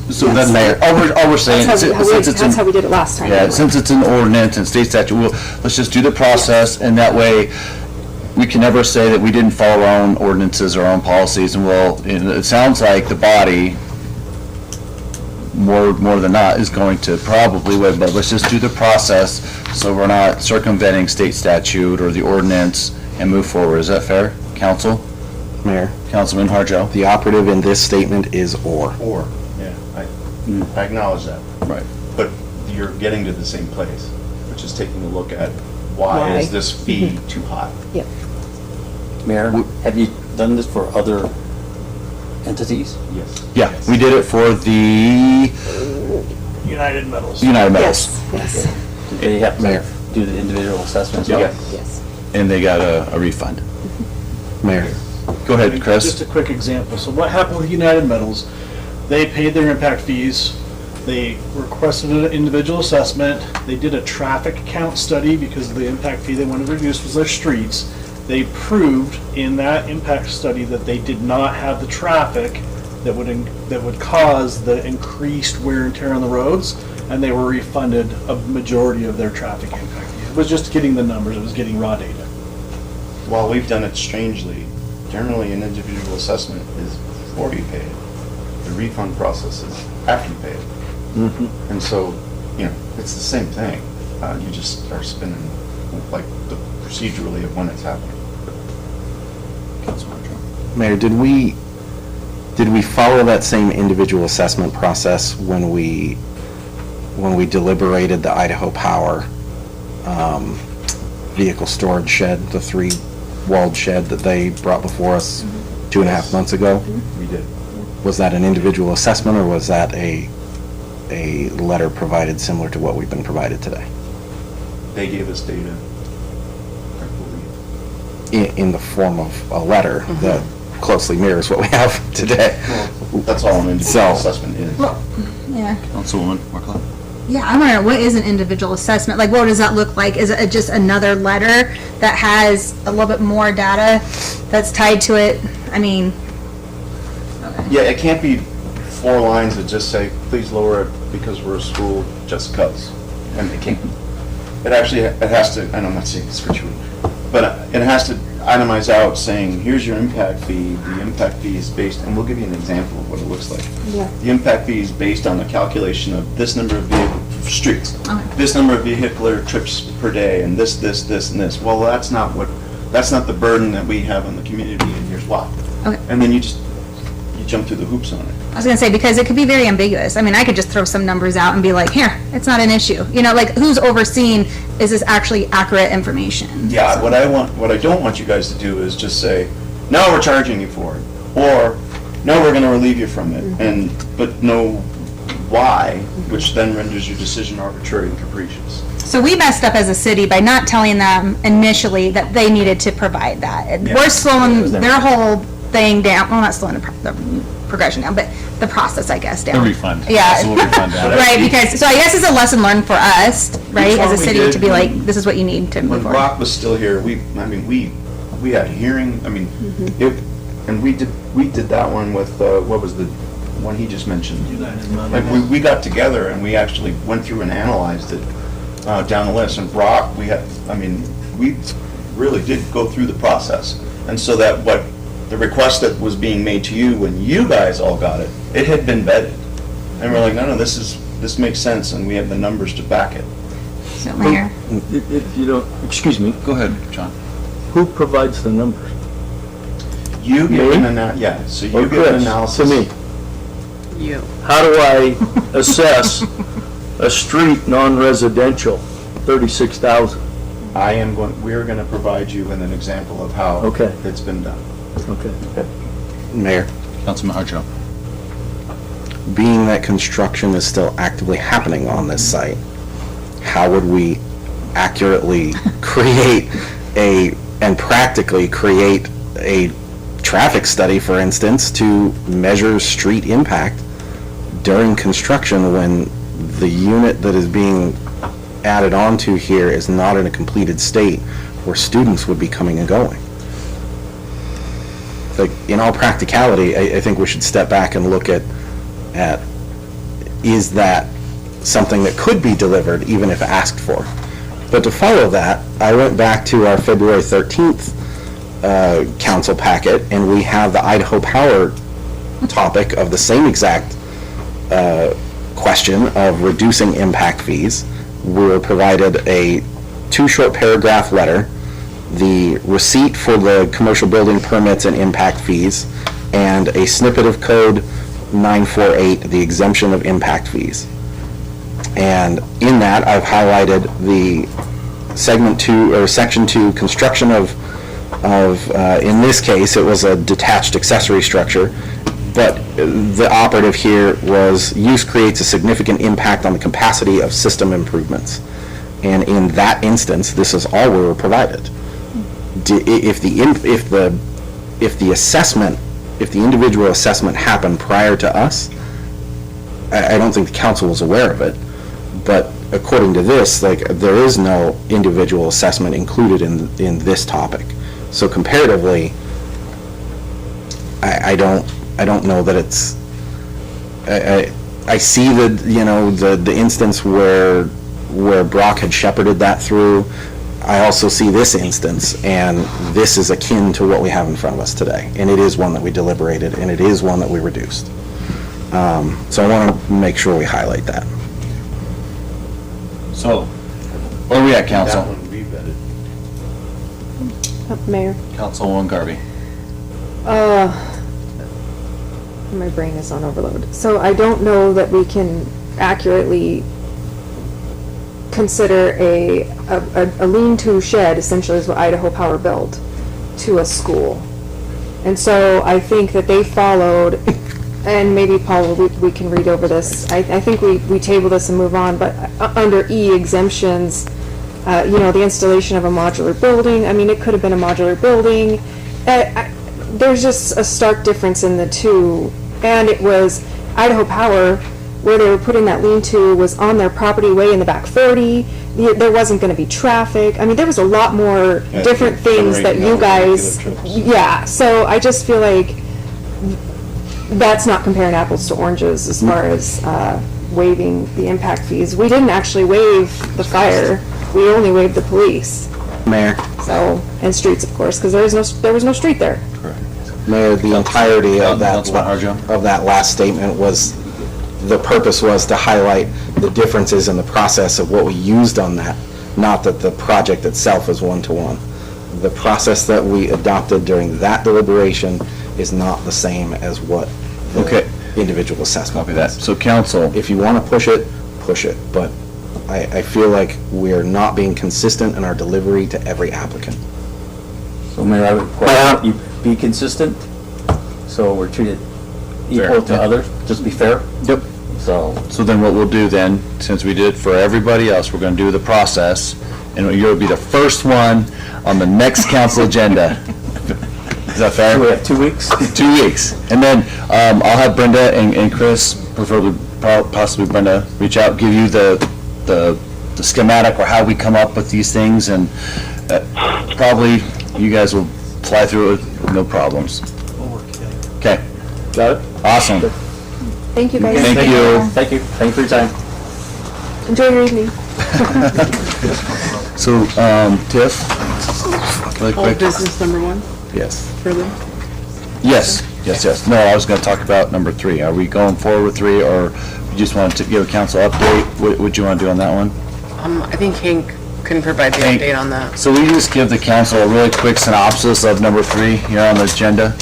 [SPEAKER 11] So then, Mayor, all we're saying,
[SPEAKER 3] That's
[SPEAKER 11] since
[SPEAKER 3] how we did it last time.
[SPEAKER 11] Yeah,
[SPEAKER 3] anyway.
[SPEAKER 11] since it's an ordinance and state statute, let's just do the process, and that way, we can never say that we didn't follow our own ordinances, our own policies, and it sounds like the body, more than not, is going to probably waive, but let's just do the process, so we're not circumventing state statute or the ordinance, and move forward. Is that fair, council?
[SPEAKER 9] Mayor,
[SPEAKER 11] Councilman Harjo?
[SPEAKER 9] the operative in this statement is or.
[SPEAKER 12] Or, yeah, I acknowledge that.
[SPEAKER 11] Right.
[SPEAKER 12] But you're getting to the same place, which is taking a look at why
[SPEAKER 3] Why?
[SPEAKER 12] is this fee too high?
[SPEAKER 13] Mayor, have you done this for other entities?
[SPEAKER 12] Yes.
[SPEAKER 11] Yeah, we did it for the
[SPEAKER 14] United Metals.
[SPEAKER 11] United Metals,
[SPEAKER 3] Yes,
[SPEAKER 13] Did they have
[SPEAKER 9] Mayor.
[SPEAKER 13] to do the individual assessments?
[SPEAKER 12] Yes.
[SPEAKER 3] yes.
[SPEAKER 11] and they got a refund.
[SPEAKER 9] Mayor,
[SPEAKER 11] Go ahead,
[SPEAKER 14] Just
[SPEAKER 11] Chris.
[SPEAKER 14] a quick example. So what happened with United Metals? They paid their impact fees. They requested an individual assessment. They did a traffic count study because the impact fee they wanted to reduce was their streets. They proved in that impact study that they did not have the traffic that would cause the increased wear and tear on the roads, and they were refunded a majority of their traffic impact fee. It was just getting the numbers. It was getting raw data.
[SPEAKER 12] While we've done it strangely, generally an individual assessment is before you pay it. The refund process is after you pay it. And so, it's the same thing. You just are spinning like the procedurally of when it's happening. Councilman Trump.
[SPEAKER 9] Mayor, did we follow that same individual assessment process when we deliberated the Idaho Power vehicle storage shed, the 3-walled shed that they brought before us 2.5 months ago?
[SPEAKER 12] We did.
[SPEAKER 9] Was that an individual assessment, or was that a letter provided similar to what we've been provided today?
[SPEAKER 12] They gave us data, I believe.
[SPEAKER 9] In the form of a letter that closely mirrors what we have today.
[SPEAKER 12] Well, that's all an individual
[SPEAKER 9] So-
[SPEAKER 12] assessment is.
[SPEAKER 8] Yeah.
[SPEAKER 11] Councilwoman Markland?
[SPEAKER 8] Yeah, I'm wondering, what is an individual assessment? Like, what does that look like? Is it just another letter that has a little bit more data that's tied to it? I mean,
[SPEAKER 12] Yeah, it can't be 4 lines that just say, please lower it because we're a school, just cuz. And it can't. It has to, and I'm not saying it's for you, but it has to itemize out saying, here's your impact fee. The impact fee is based, and we'll give you an example of what it looks like.
[SPEAKER 3] Yeah.
[SPEAKER 12] The impact fee is based on the calculation of this number of streets,
[SPEAKER 8] Okay.
[SPEAKER 12] this number of vehicular trips per day, and this, and this. Well, that's not the burden that we have on the community, and here's why.
[SPEAKER 8] Okay.
[SPEAKER 12] And then you jump through the hoops on it.
[SPEAKER 8] I was gonna say, because it could be very ambiguous. I mean, I could just throw some numbers out and be like, here, it's not an issue. Like, who's overseeing, is this actually accurate information?
[SPEAKER 12] Yeah, what I don't want you guys to do is just say, no, we're charging you for it, or no, we're gonna relieve you from it, but no why, which then renders your decision arbitrary and capricious.
[SPEAKER 8] So we messed up as a city by not telling them initially that they needed to provide that.
[SPEAKER 12] Yeah.
[SPEAKER 8] We're slowing their whole thing down, well, not slowing the progression down, but the process, I guess, down.
[SPEAKER 11] The refund.
[SPEAKER 8] Yeah.
[SPEAKER 11] That's what refund down.
[SPEAKER 8] Right, because, so I guess it's a lesson learned for us, right,
[SPEAKER 12] Each
[SPEAKER 8] as
[SPEAKER 12] one
[SPEAKER 8] a
[SPEAKER 12] we
[SPEAKER 8] city,
[SPEAKER 12] did,
[SPEAKER 8] to be like, this is what you need to move
[SPEAKER 12] When
[SPEAKER 8] forward.
[SPEAKER 12] Brock was still here, we had hearing, and we did that one with, what was the one he just mentioned? Like, we got together and we actually went through and analyzed it down the list, and Brock, we really did go through the process. And so that the request that was being made to you when you guys all got it, it had been vetted. And we're like, no, this makes sense, and we have the numbers to back it.
[SPEAKER 8] So, Mayor,
[SPEAKER 14] If you don't, excuse me,
[SPEAKER 11] Go ahead, John.
[SPEAKER 14] who provides the numbers?
[SPEAKER 12] You
[SPEAKER 14] Me?
[SPEAKER 12] give so you
[SPEAKER 14] Or
[SPEAKER 12] give an
[SPEAKER 14] Chris?
[SPEAKER 12] analysis.
[SPEAKER 14] To me.
[SPEAKER 2] You.
[SPEAKER 14] How do I assess a street non-residential, 36,000?
[SPEAKER 12] We're going to provide you with an example of how
[SPEAKER 14] Okay.
[SPEAKER 12] it's been done.
[SPEAKER 14] Okay.
[SPEAKER 9] Mayor,
[SPEAKER 11] Councilman Harjo?
[SPEAKER 9] being that construction is still actively happening on this site, how would we accurately create and practically create a traffic study, for instance, to measure street impact during construction when the unit that is being added onto here is not in a completed state where students would be coming and going. Like, in all practicality, I think we should step back and look at is that something that could be delivered even if asked for? But to follow that, I went back to our February 13th council packet, and we have the Idaho Power topic of the same exact question of reducing impact fees. We were provided a 2 short paragraph letter, the receipt for the commercial building permits and impact fees, and a snippet of code 948, the exemption of impact fees. And in that, I've highlighted the segment 2 or section 2 construction of in this case it was a detached accessory structure, but the operative here was use creates a significant impact on the capacity of system improvements. And in that instance, this is all we were provided. If the individual assessment happened prior to us, I don't think the council was aware of it. But according to this, like, there is no individual assessment included in this topic. So comparatively, I don't know that it's. I see the instance where Brock had shepherded that through. I also see this instance, and this is akin to what we have in front of us today. And it is one that we deliberated, and it is one that we reduced. So I want to make sure we highlight that.
[SPEAKER 11] So, where are we at, council?
[SPEAKER 12] That one we vetted.
[SPEAKER 3] Mayor.
[SPEAKER 11] Councilwoman Garvey.
[SPEAKER 3] My brain is on overload. So I don't know that we can accurately consider a lean-to shed, essentially is what Idaho Power built, to a school. And so I think that they followed, and maybe Paul, we can read over this. I think we table this and move on, but under E exemptions, the installation of a modular building, I mean, it could have been a modular building. There's just a stark difference in the two. And it was Idaho Power, where they were putting that lean-to was on their property way in the back 40. There wasn't going to be traffic. I mean, there was a lot more different things that you guys, so I just feel like that's not comparing apples to oranges as far as waiving the impact fees. We didn't actually waive the fire. We only waived the police.
[SPEAKER 9] Mayor.
[SPEAKER 3] So, and streets, of course, because there was no street there.
[SPEAKER 9] Mayor, the entirety of that last statement was, the purpose was to highlight the differences in the process of what we used on that, not that the project itself is one-to-one. The process that we adopted during that deliberation is not the same as what the individual assessment was.
[SPEAKER 11] So council,
[SPEAKER 9] if you want to push it, but I feel like we're not being consistent in our delivery to every applicant.
[SPEAKER 13] So Mayor, I would request you be consistent, so we're treated equal to others, just be fair.
[SPEAKER 11] Yep. So then what we'll do then, since we did for everybody else, we're going to do the process, and you'll be the first one on the next council agenda. Is that fair?
[SPEAKER 13] So we have 2 weeks?
[SPEAKER 11] 2 weeks. And then I'll have Brenda and Chris, possibly Brenda, reach out, give you the schematic or how we come up with these things, and probably you guys will fly through it with no problems. Okay.
[SPEAKER 14] Got it?
[SPEAKER 11] Awesome.
[SPEAKER 3] Thank you, guys.
[SPEAKER 11] Thank you.
[SPEAKER 13] Thank you. Thank you for your time.
[SPEAKER 3] Enjoy your evening.
[SPEAKER 11] So, Tiff, really
[SPEAKER 2] Old
[SPEAKER 11] quick.
[SPEAKER 2] business number 1
[SPEAKER 9] Yes.
[SPEAKER 2] for them.
[SPEAKER 11] Yes. No, I was going to talk about number 3. Are we going forward with 3, or you just wanted to give a council update? What would you want to do on that one?
[SPEAKER 2] I think Hank can provide the
[SPEAKER 11] Hank.
[SPEAKER 2] update on that.
[SPEAKER 11] So we just give the council a really quick synopsis of number 3 here on the agenda?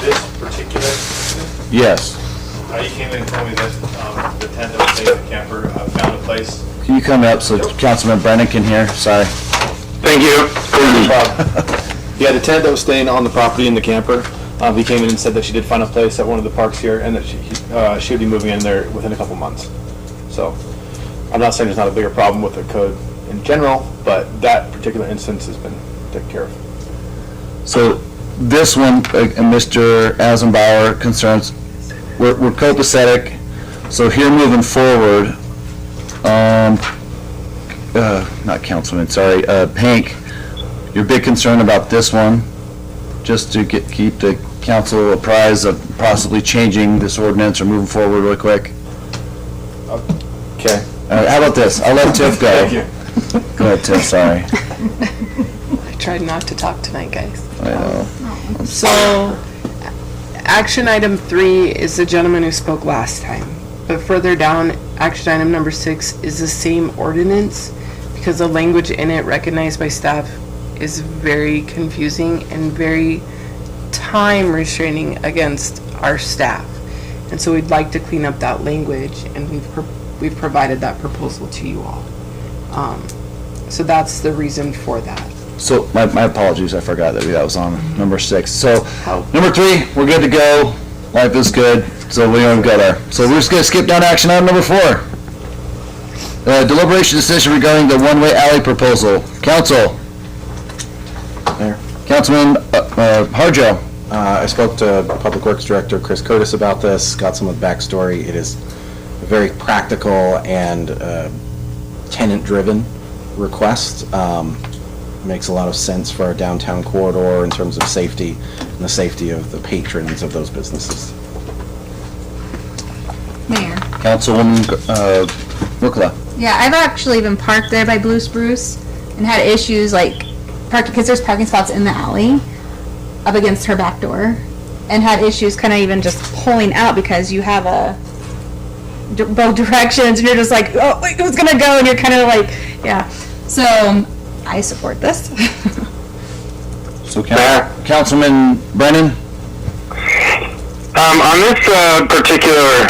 [SPEAKER 15] This particular,
[SPEAKER 11] Yes.
[SPEAKER 15] you came in and told me that the tent that was staying in the camper found a place.
[SPEAKER 11] Can you come up so Councilman Brennan can hear? Sorry.
[SPEAKER 15] Thank you. Yeah, the tent that was staying on the property in the camper, he came in and said that she did find a place at one of the parks here, and that she would be moving in there within a couple months. So, I'm not saying there's not a bigger problem with the code in general, but that particular instance has been taken care of.
[SPEAKER 11] So this one, Mr. Eisenbauer concerns, we're copacetic. So here moving forward, not Councilman, sorry, Hank, your big concern about this one, just to keep the council apprised of possibly changing this ordinance or moving forward real quick?
[SPEAKER 15] Okay.
[SPEAKER 11] How about this? I'll let Tiff go.
[SPEAKER 15] Thank you.
[SPEAKER 11] Go ahead, Tiff, sorry.
[SPEAKER 2] I tried not to talk tonight, guys.
[SPEAKER 11] I know.
[SPEAKER 2] So, action item 3 is the gentleman who spoke last time. But further down, action item number 6 is the same ordinance because the language in it recognized by staff is very confusing and very time restraining against our staff. And so we'd like to clean up that language, and we've provided that proposal to you all. So that's the reason for that.
[SPEAKER 11] So, my apologies, I forgot that was on number 6. So, number 3, we're good to go. Life is good, so we don't go there. So we're just gonna skip down to action item number 4. Deliberation decision regarding the one-way alley proposal. Council.
[SPEAKER 9] Mayor.
[SPEAKER 11] Councilman Harjo.
[SPEAKER 9] I spoke to Public Works Director Chris Curtis about this, got some of the backstory. It is a very practical and tenant-driven request. Makes a lot of sense for our downtown corridor in terms of safety and the safety of the patrons of those businesses.
[SPEAKER 16] Mayor.
[SPEAKER 11] Councilwoman Mukla.
[SPEAKER 16] Yeah, I've actually been parked there by Blue Spruce and had issues like parking, because there's parking spots in the alley up against her back door, and had issues kind of even just pulling out because you have both directions and you're just like, oh, wait, who's gonna go? And you're kind of like, yeah. So I support this.
[SPEAKER 11] So Councilman Brennan?
[SPEAKER 10] On this particular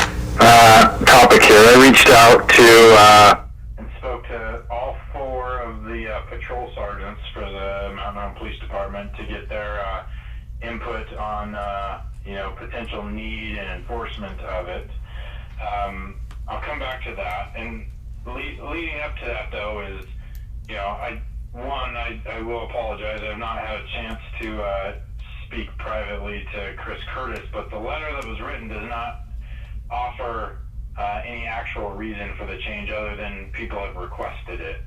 [SPEAKER 10] topic here, I reached out to and spoke to all 4 of the patrol sergeants for the Mountain Home Police Department to get their input on potential need and enforcement of it. I'll come back to that. And leading up to that, though, is I will apologize. I've not had a chance to speak privately to Chris Curtis, but the letter that was written does not offer any actual reason for the change other than people have requested it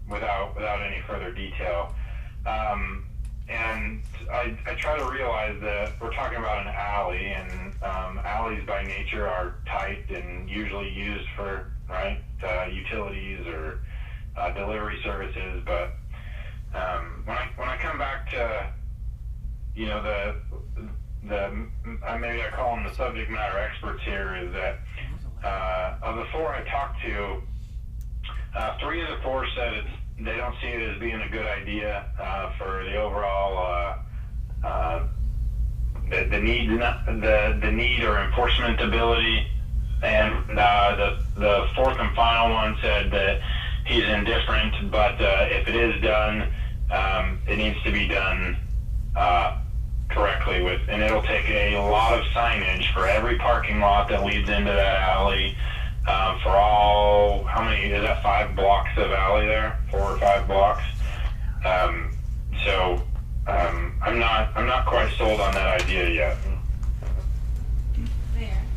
[SPEAKER 10] without any further detail. And I try to realize that we're talking about an alley, and alleys by nature are tight and usually used for utilities or delivery services. But when I come back to maybe I call them the subject matter experts here, is that of the 4 I talked to, 3 of the 4 said they don't see it as being a good idea for the overall the need or enforcement ability, and the 4th and final one said that he's indifferent, but if it is done, it needs to be done correctly and it'll take a lot of signage for every parking lot that leads into that alley. For all, how many, is that 5 blocks of alley there? 4 or 5 blocks? So I'm not quite sold on that idea yet.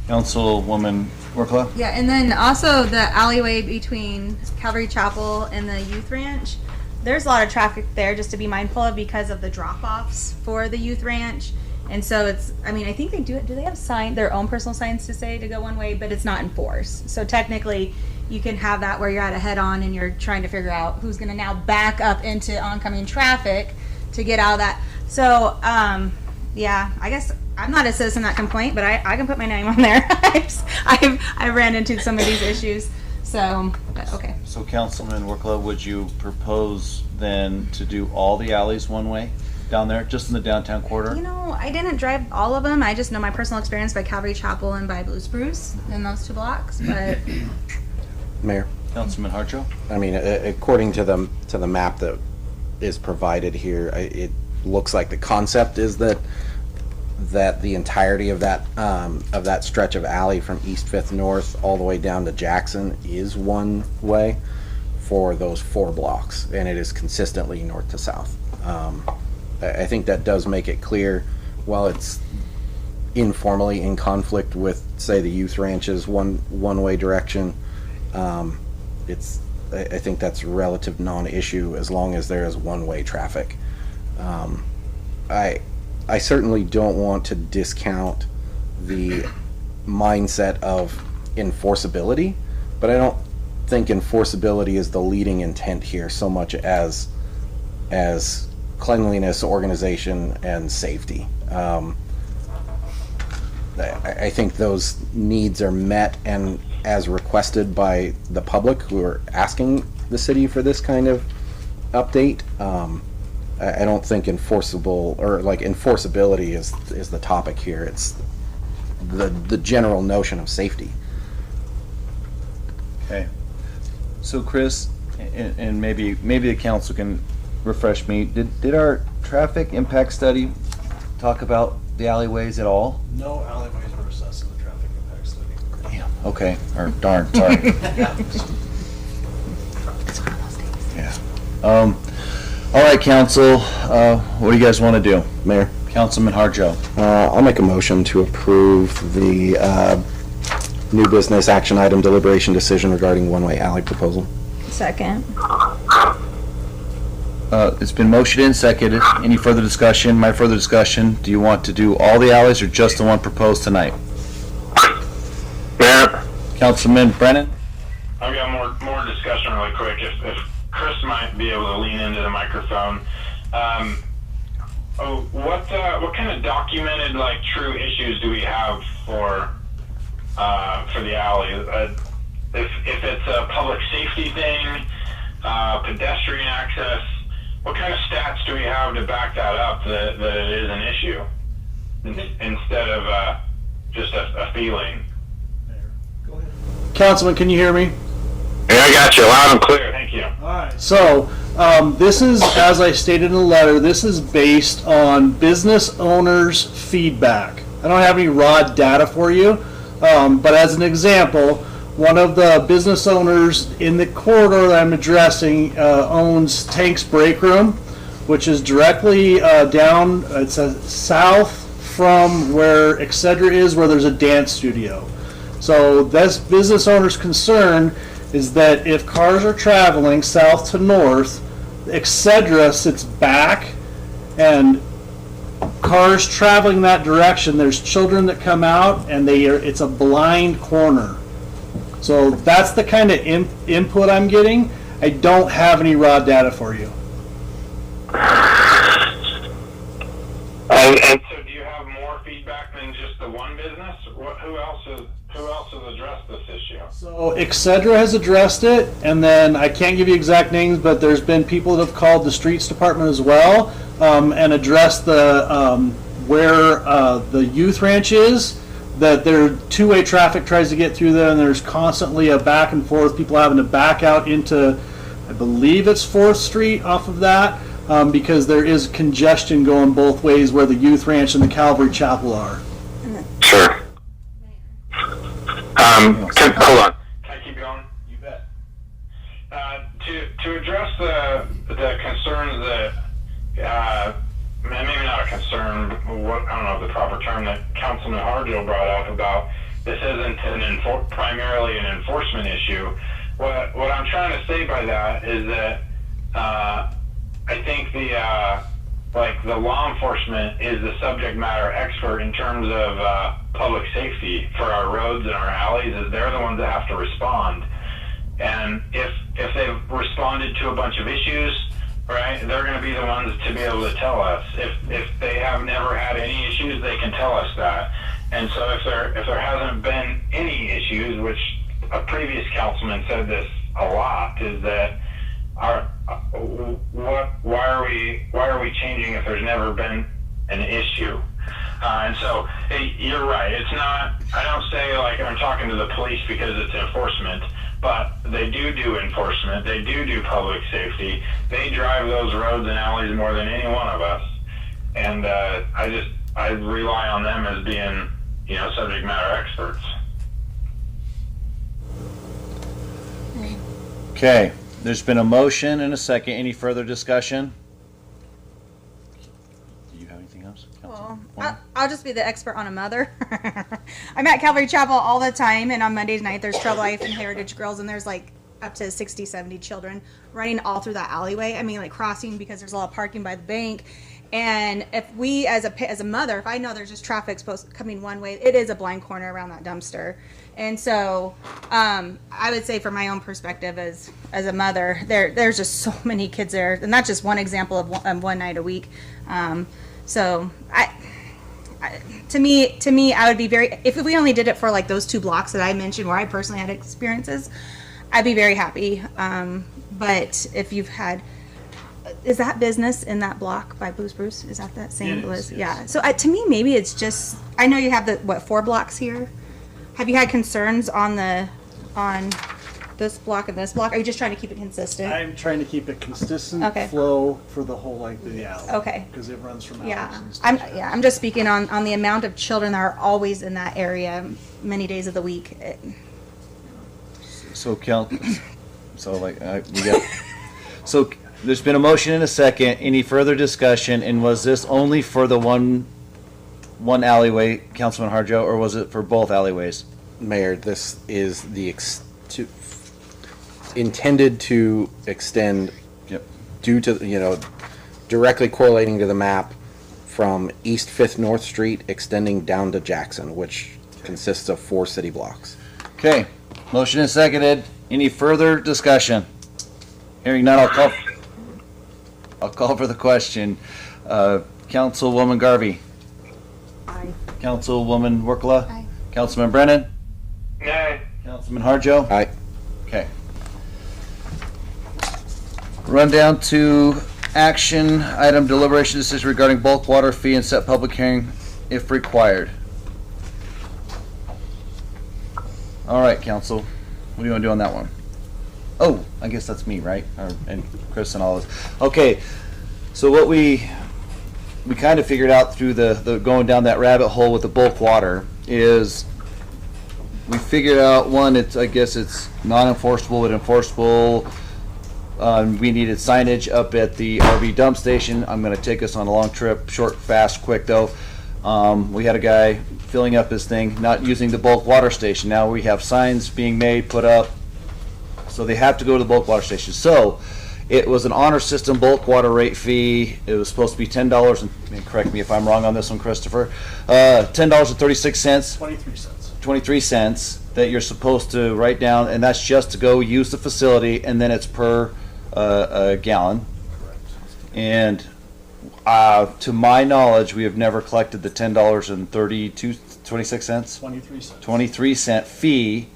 [SPEAKER 11] Councilwoman Workla?
[SPEAKER 16] Yeah, and then also the alleyway between Calvary Chapel and the Youth Ranch. There's a lot of traffic there just to be mindful of because of the drop-offs for the Youth Ranch. And so I think they do they have their own personal signs to say to go one way, but it's not enforced. So technically you can have that where you're at a head-on and you're trying to figure out who's gonna now back up into oncoming traffic to get out of that. So, yeah, I guess I'm not a citizen that complaint, but I can put my name on there. I've ran into some of these issues. So, okay.
[SPEAKER 11] So Councilman Workla, would you propose then to do all the alleys one way down there, just in the downtown corridor?
[SPEAKER 16] I didn't drive all of them. I just know my personal experience by Calvary Chapel and by Blue Spruce in those 2 blocks, but.
[SPEAKER 9] Mayor.
[SPEAKER 11] Councilman Harjo?
[SPEAKER 9] I mean, according to the map that is provided here, it looks like the concept is that the entirety of that stretch of alley from East 5th North all the way down to Jackson is one way for those 4 blocks, and it is consistently north to south. I think that does make it clear, while it's informally in conflict with, say, the Youth Ranch's one-way direction, it's I think that's a relative non-issue as long as there is one-way traffic. I certainly don't want to discount the mindset of enforceability, but I don't think enforceability is the leading intent here so much as cleanliness, organization, and safety. I think those needs are met and as requested by the public who are asking the city for this kind of update. I don't think enforceability is the topic here. It's the general notion of safety.
[SPEAKER 11] Okay. So Chris, and maybe the council can refresh me, did our traffic impact study talk about the alleyways at all?
[SPEAKER 7] No alleyways were assessed in the traffic impact study.
[SPEAKER 11] Damn. Okay, or darn, sorry. Yeah. All right, council, what do you guys want to do?
[SPEAKER 9] Mayor?
[SPEAKER 11] Councilman Harjo.
[SPEAKER 9] I'll make a motion to approve the new business action item deliberation decision regarding one-way alley proposal.
[SPEAKER 8] Second.
[SPEAKER 11] It's been motioned and seconded. Any further discussion? My further discussion, do you want to do all the alleys or just the one proposed tonight?
[SPEAKER 10] Mayor,
[SPEAKER 11] Councilman Brennan?
[SPEAKER 10] I've got more discussion really quick. If Chris might be able to lean into the microphone. What kind of documented true issues do we have for the alley? If it's a public safety thing, pedestrian access, what kind of stats do we have to back that up that it is an issue instead of just a feeling?
[SPEAKER 14] Councilman, can you hear me?
[SPEAKER 10] Yeah, I got you loud and clear. Thank you.
[SPEAKER 14] All right. So this is, as I stated in the letter, this is based on business owners' feedback. I don't have any raw data for you, but as an example, one of the business owners in the corridor that I'm addressing owns Tank's Break Room, which is directly down, it's south from where Excedra is, where there's a dance studio. So this business owner's concern is that if cars are traveling south to north, Excedra sits back, and cars traveling that direction, there's children that come out, and it's a blind corner. So that's the kind of input I'm getting. I don't have any raw data for you.
[SPEAKER 10] And so do you have more feedback than just the one business? Who else has addressed this issue?
[SPEAKER 14] So Excedra has addressed it, and then I can't give you exact names, but there's been people that have called the streets department as well and addressed the where the youth ranch is. That their two-way traffic tries to get through there, and there's constantly a back and forth, people having to back out into, I believe it's 4th Street off of that, because there is congestion going both ways where the youth ranch and the Calvary Chapel are.
[SPEAKER 10] Sure. Hold on. Can I keep going?
[SPEAKER 11] You bet.
[SPEAKER 10] To address the concerns that maybe not a concern, I don't know the proper term that Councilman Harjo brought up about this isn't primarily an enforcement issue. What I'm trying to say by that is that I think the law enforcement is the subject matter expert in terms of public safety for our roads and our alleys, as they're the ones that have to respond. And if they've responded to a bunch of issues, right, they're going to be the ones to be able to tell us. If they have never had any issues, they can tell us that. And so if there hasn't been any issues, which a previous councilman said this a lot, is that why are we changing if there's never been an issue? And so you're right. It's not. I don't say I'm talking to the police because it's enforcement. But they do enforcement. They do public safety. They drive those roads and alleys more than any one of us. And I rely on them as being, subject matter experts.
[SPEAKER 11] Okay, there's been a motion and a second. Any further discussion? Do you have anything else?
[SPEAKER 8] Well, I'll just be the expert on a mother. I'm at Calvary Chapel all the time, and on Mondays night there's Trouble Life and Heritage Girls, and there's
[SPEAKER 16] up to 60, 70 children running all through that alleyway. I mean, like crossing because there's a lot of parking by the bank. And if we, as a mother, if I know there's just traffic supposed coming one way, it is a blind corner around that dumpster. And so, I would say from my own perspective as a mother, there's just so many kids there, and that's just one example of one night a week. So to me, I would be very, if we only did it for like those 2 blocks that I mentioned where I personally had experiences, I'd be very happy. But if you've had, is that business in that block by Blues Bruce? Is that same Bliss? Yes. Yeah. So to me, maybe it's just, I know you have 4 blocks here. Have you had concerns on this block and this block? Are you just trying to keep it consistent?
[SPEAKER 17] I'm trying to keep it consistent
[SPEAKER 16] Okay.
[SPEAKER 17] flow for the whole length of the alley.
[SPEAKER 16] Okay.
[SPEAKER 17] Because it runs from
[SPEAKER 16] Yeah,
[SPEAKER 17] hours and stuff.
[SPEAKER 16] I'm just speaking on the amount of children that are always in that area many days of the week.
[SPEAKER 11] So so there's been a motion and a second. Any further discussion? And was this only for the one alleyway, Councilman Harjo, or was it for both alleyways?
[SPEAKER 9] Mayor, this is intended to extend due to, directly correlating to the map from East 5th North Street extending down to Jackson, which consists of 4 city blocks.
[SPEAKER 11] Okay, motion is seconded. Any further discussion? Hearing none, I'll call for the question. Councilwoman Garvey.
[SPEAKER 3] Aye.
[SPEAKER 11] Councilwoman Workla.
[SPEAKER 6] Aye.
[SPEAKER 11] Councilman Brennan.
[SPEAKER 10] Nay.
[SPEAKER 11] Councilman Harjo.
[SPEAKER 9] Aye.
[SPEAKER 11] Okay. Run down to action item deliberation decision regarding bulk water fee and set public hearing if required. All right, council. What do you want to do on that one? Oh, I guess that's me, right? And Chris and all this. Okay, so what we kind of figured out through the going down that rabbit hole with the bulk water is we figured out one, I guess it's non-enforceable but enforceable. We needed signage up at the RV dump station. I'm going to take us on a long trip, short, fast, quick though. We had a guy filling up his thing, not using the bulk water station. Now we have signs being made, put up, so they have to go to the bulk water station. So it was an honor system bulk water rate fee. It was supposed to be $10, and correct me if I'm wrong on this one, Christopher. $10.36.
[SPEAKER 17] 23 cents.
[SPEAKER 11] 23 cents that you're supposed to write down, and that's just to go use the facility, and then it's per gallon. And to my knowledge, we have never collected the $10.26 cents.
[SPEAKER 17] 23 cents.
[SPEAKER 11] 23 cent fee,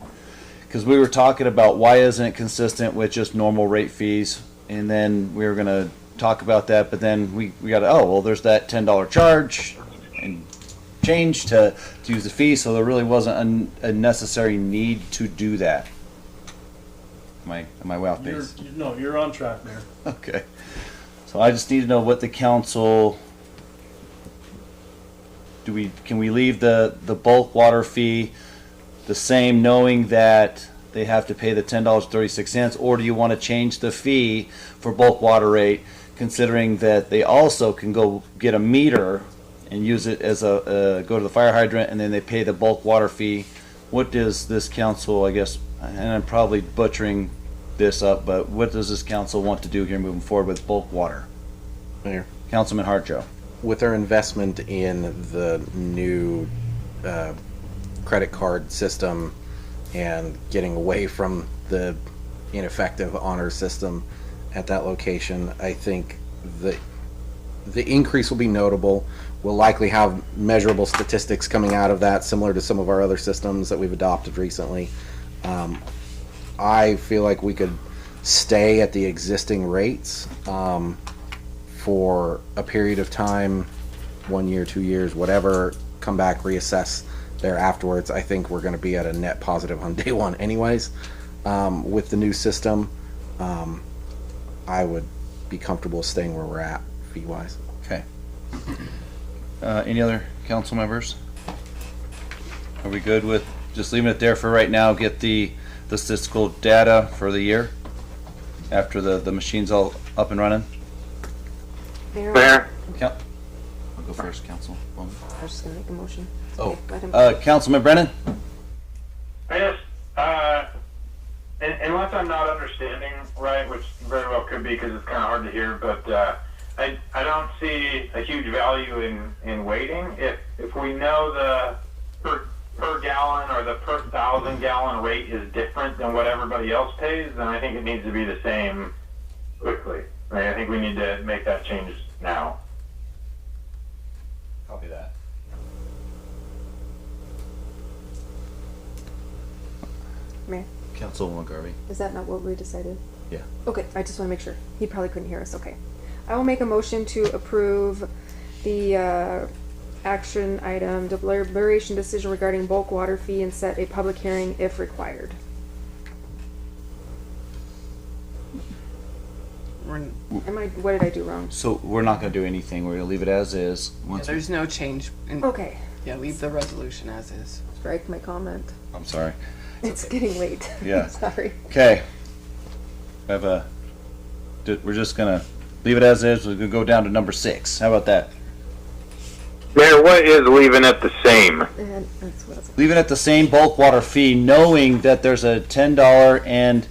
[SPEAKER 11] because we were talking about why isn't it consistent with just normal rate fees, and then we were going to talk about that, but then we got there's that $10 charge and change to use the fee, so there really wasn't a necessary need to do that. Am I way off base?
[SPEAKER 17] You're on track, Mayor.
[SPEAKER 11] Okay. So I just need to know what the council, can we leave the bulk water fee the same, knowing that they have to pay the $10.36, or do you want to change the fee for bulk water rate, considering that they also can go get a meter and use it as go to the fire hydrant, and then they pay the bulk water fee? What does this council, I guess, and I'm probably butchering this up, but what does this council want to do here moving forward with bulk water?
[SPEAKER 9] Mayor.
[SPEAKER 11] Councilman Harjo.
[SPEAKER 9] With our investment in the new credit card system and getting away from the ineffective honor system at that location, I think the increase will be notable. We'll likely have measurable statistics coming out of that, similar to some of our other systems that we've adopted recently. I feel like we could stay at the existing rates for a period of time, 1 year, 2 years, whatever, come back, reassess there afterwards. I think we're going to be at a net positive on day one anyways. With the new system, I would be comfortable staying where we're at fee-wise.
[SPEAKER 11] Okay. Any other council members? Are we good with just leaving it there for right now, get the statistical data for the year after the machine's all up and running?
[SPEAKER 10] Fair.
[SPEAKER 11] I'll go first, council.
[SPEAKER 3] I was just gonna make a motion.
[SPEAKER 11] Oh,
[SPEAKER 3] Let him-
[SPEAKER 11] Councilman Brennan?
[SPEAKER 10] Yes, unless I'm not understanding right, which very well could be because it's kind of hard to hear, but I don't see a huge value in waiting. If we know the per gallon or the per 1,000 gallon rate is different than what everybody else pays, then I think it needs to be the same quickly. Right? I think we need to make that change now.
[SPEAKER 11] Copy that.
[SPEAKER 3] Mayor,
[SPEAKER 11] Councilwoman Garvey.
[SPEAKER 3] is that not what we decided?
[SPEAKER 11] Yeah.
[SPEAKER 3] Okay, I just want to make sure. He probably couldn't hear us. Okay. I will make a motion to approve the action item deliberation decision regarding bulk water fee and set a public hearing if required. What did I do wrong?
[SPEAKER 11] So we're not gonna do anything, we're gonna leave it as is.
[SPEAKER 2] Yeah, there's no change.
[SPEAKER 3] Okay.
[SPEAKER 2] Yeah, leave the resolution as is.
[SPEAKER 3] Strike my comment.
[SPEAKER 11] I'm sorry.
[SPEAKER 3] It's getting late.
[SPEAKER 11] Yeah.
[SPEAKER 3] Sorry.
[SPEAKER 11] Okay. We're just gonna leave it as is, we're gonna go down to number 6, how about that?
[SPEAKER 10] Mayor, what is leaving it the same?
[SPEAKER 3] And that's what I was.
[SPEAKER 11] Leaving it the same bulk water fee, knowing that there's a $10 and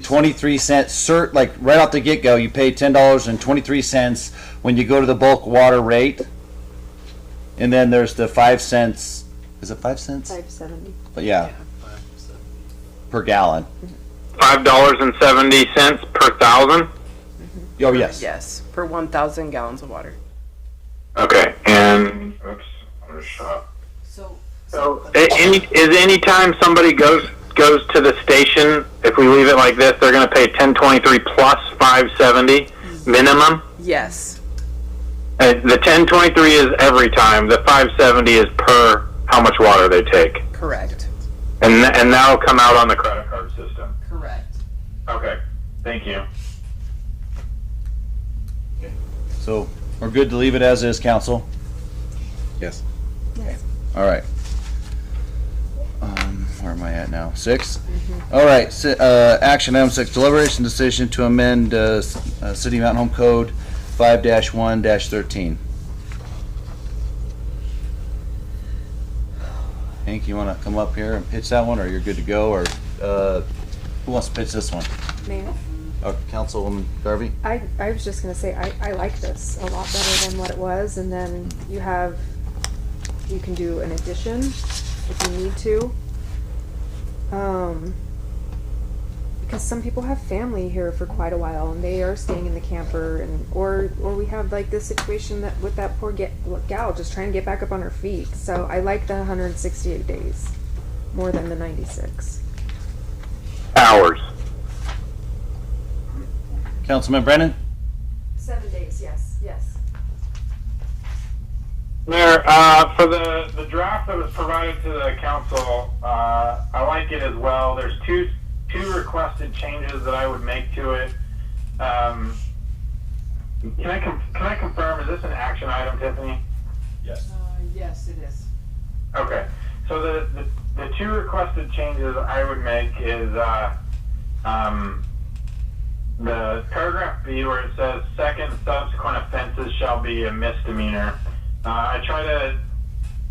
[SPEAKER 11] 23 cent cert, like right off the get-go, you pay $10.23 when you go to the bulk water rate. And then there's the 5 cents, is it 5 cents?
[SPEAKER 3] $5.70.
[SPEAKER 11] But yeah, per gallon.
[SPEAKER 10] $5.70 per thousand?
[SPEAKER 11] Oh, yes.
[SPEAKER 2] Yes, per 1,000 gallons of water.
[SPEAKER 10] Okay, and, oops, I'm just shut.
[SPEAKER 2] So,
[SPEAKER 10] Any time somebody goes to the station, if we leave it like this, they're gonna pay $10.23 plus $5.70 minimum?
[SPEAKER 2] yes,
[SPEAKER 10] The $10.23 is every time, the $5.70 is per how much water they take.
[SPEAKER 2] correct.
[SPEAKER 10] And that'll come out on the credit card system.
[SPEAKER 2] Correct.
[SPEAKER 10] Okay, thank you.
[SPEAKER 11] So we're good to leave it as is, council?
[SPEAKER 9] Yes.
[SPEAKER 11] All right. Where am I at now? 6? All right, action item 6, deliberation decision to amend City Mountain Home Code 5-1-13. Hank, you want to come up here and pitch that one, or you're good to go, or who wants to pitch this one?
[SPEAKER 3] Mayor,
[SPEAKER 11] Councilwoman Garvey?
[SPEAKER 3] I was just gonna say, I like this a lot better than what it was, and then you can do an addition if you need to. Because some people have family here for quite a while and they are staying in the camper, and or we have like this situation that with that poor gal just trying to get back up on her feet. So I like the 168 days more than the 96
[SPEAKER 10] hours.
[SPEAKER 11] Councilman Brennan?
[SPEAKER 3] 7 days, yes.
[SPEAKER 10] Mayor, for the draft that was provided to the council, I like it as well. There's two requested changes that I would make to it. Can I confirm, is this an action item, Tiffany?
[SPEAKER 11] Yes.
[SPEAKER 2] Yes, it is.
[SPEAKER 10] Okay, so the two requested changes I would make is the paragraph B where it says second subsequent offenses shall be a misdemeanor. I try to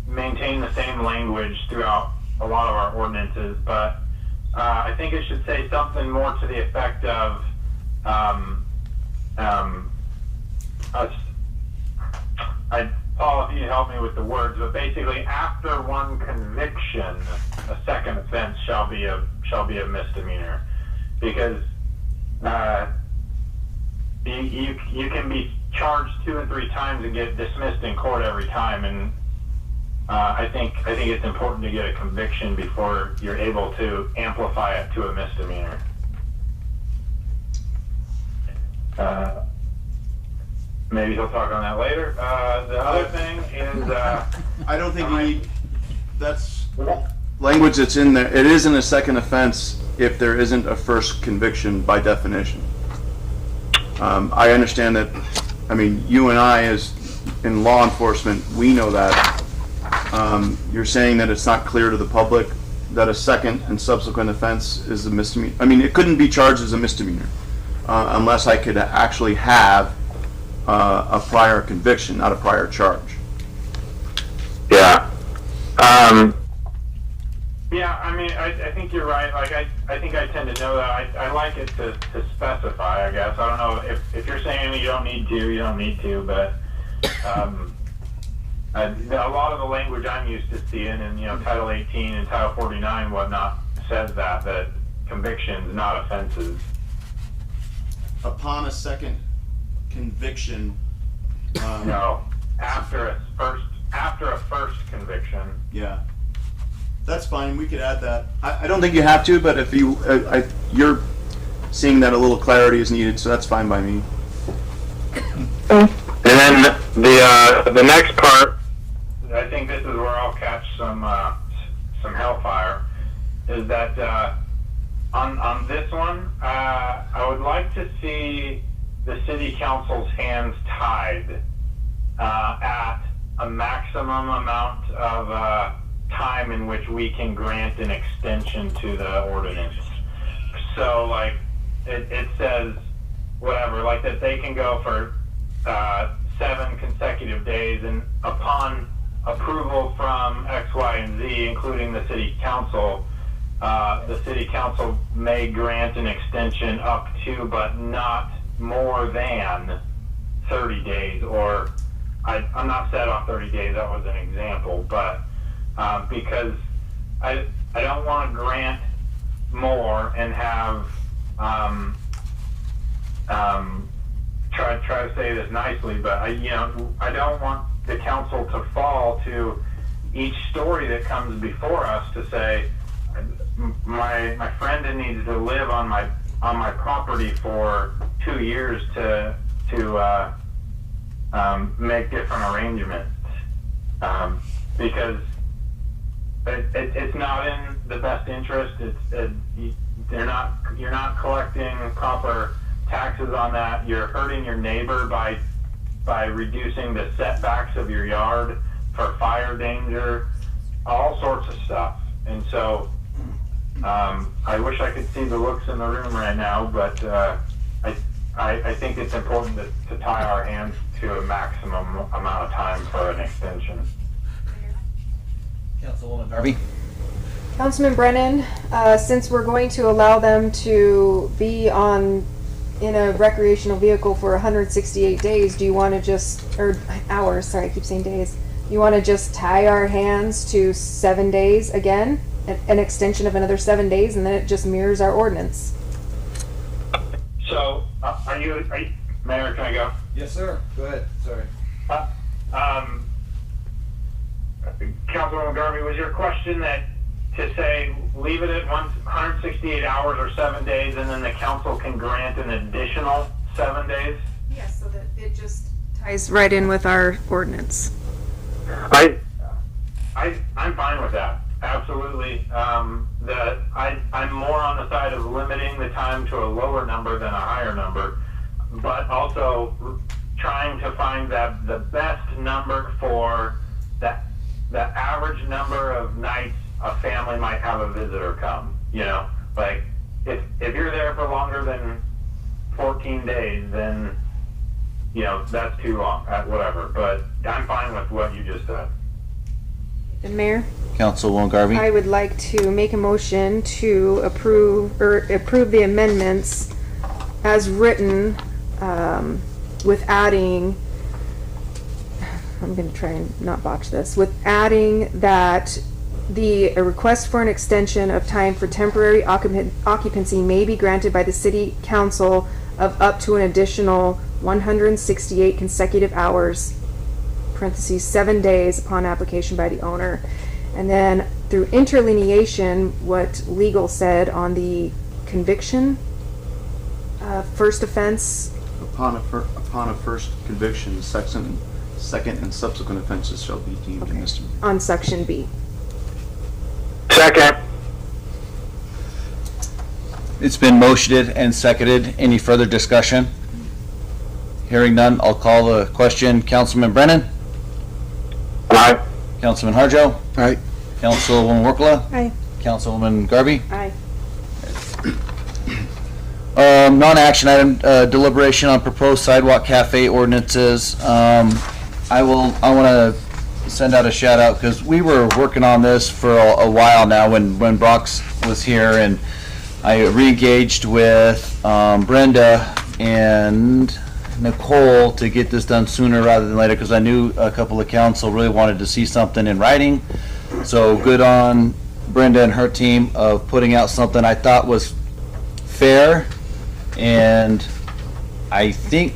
[SPEAKER 10] maintain the same language throughout a lot of our ordinances, but I think it should say something more to the effect of Paul, if you help me with the words, but basically after one conviction, a second offense shall be a misdemeanor, because you can be charged 2 and 3 times and get dismissed in court every time, and I think it's important to get a conviction before you're able to amplify it to a misdemeanor. Maybe he'll talk on that later. The other thing is,
[SPEAKER 12] I don't think you need, that's language that's in there. It isn't a second offense if there isn't a first conviction by definition. I understand that, I mean, you and I as in law enforcement, we know that. You're saying that it's not clear to the public that a second and subsequent offense is a misdemeanor. I mean, it couldn't be charged as a misdemeanor unless I could actually have a prior conviction, not a prior charge.
[SPEAKER 10] Yeah. Yeah, I mean, I think you're right. Like, think I tend to know that. I like it to specify, I guess. I don't know if you're saying you don't need to, you don't need to, but a lot of the language I'm used to seeing in, Title 18 and Title 49 and whatnot says that convictions, not offenses.
[SPEAKER 12] Upon a second conviction.
[SPEAKER 10] No, after a first conviction.
[SPEAKER 12] Yeah. That's fine, we could add that. I don't think you have to, but if you, you're seeing that a little clarity is needed, so that's fine by me.
[SPEAKER 10] And then the next part, I think this is where I'll catch some hellfire, is that on this one, I would like to see the city council's hands tied at a maximum amount of time in which we can grant an extension to the ordinance. So like it says whatever, like that they can go for 7 consecutive days, and upon approval from X, Y, and Z, including the city council may grant an extension up to, but not more than 30 days, or I'm not set on 30 days, that was an example, but because I don't want to grant more and have try to say this nicely, but I don't want the council to fall to each story that comes before us to say my friend needs to live on my property for 2 years to make different arrangements, because it's not in the best interest. You're not collecting proper taxes on that. You're hurting your neighbor by reducing the setbacks of your yard for fire danger, all sorts of stuff. And so I wish I could see the looks in the room right now, but I think it's important to tie our hands to a maximum amount of time for an extension.
[SPEAKER 11] Councilwoman Garvey?
[SPEAKER 3] Councilman Brennan, since we're going to allow them to be in a recreational vehicle for 168 days, do you want to or hours, sorry, I keep saying days. You want to just tie our hands to 7 days again? An extension of another 7 days, and then it just mirrors our ordinance?
[SPEAKER 10] So, are you, Mayor, can I go?
[SPEAKER 11] Yes, sir. Go ahead. Sorry.
[SPEAKER 10] Councilwoman Garvey, was your question that to say leave it at 168 hours or 7 days, and then the council can grant an additional 7 days?
[SPEAKER 3] Yes, so that it just ties right in with our ordinance.
[SPEAKER 10] I'm fine with that. Absolutely. I'm more on the side of limiting the time to a lower number than a higher number, but also trying to find the best number for the average number of nights a family might have a visitor come. Like if you're there for longer than 14 days, then that's too long. Whatever. But I'm fine with what you just said.
[SPEAKER 3] And Mayor?
[SPEAKER 11] Councilwoman Garvey?
[SPEAKER 3] I would like to make a motion to approve the amendments as written, with adding, I'm going to try and not botch this, with adding that a request for an extension of time for temporary occupancy may be granted by the city council of up to an additional 168 consecutive hours, parentheses, 7 days upon application by the owner. And then through interlineation, what legal said on the conviction, first offense.
[SPEAKER 12] Upon a first conviction, second and subsequent offenses shall be deemed a misdemeanor.
[SPEAKER 3] On section B.
[SPEAKER 10] Second.
[SPEAKER 11] It's been motioned and seconded. Any further discussion? Hearing none, I'll call the question. Councilman Brennan?
[SPEAKER 10] Aye.
[SPEAKER 11] Councilman Harjo?
[SPEAKER 9] Aye.
[SPEAKER 11] Councilwoman Workla?
[SPEAKER 5] Aye.
[SPEAKER 11] Councilwoman Garvey?
[SPEAKER 3] Aye.
[SPEAKER 11] Non-action item, deliberation on proposed sidewalk cafe ordinances. I want to send out a shout out because we were working on this for a while now when Brock's was here, and I re-engaged with Brenda and Nicole to get this done sooner rather than later, because I knew a couple of council really wanted to see something in writing. So good on Brenda and her team of putting out something I thought was fair, and I think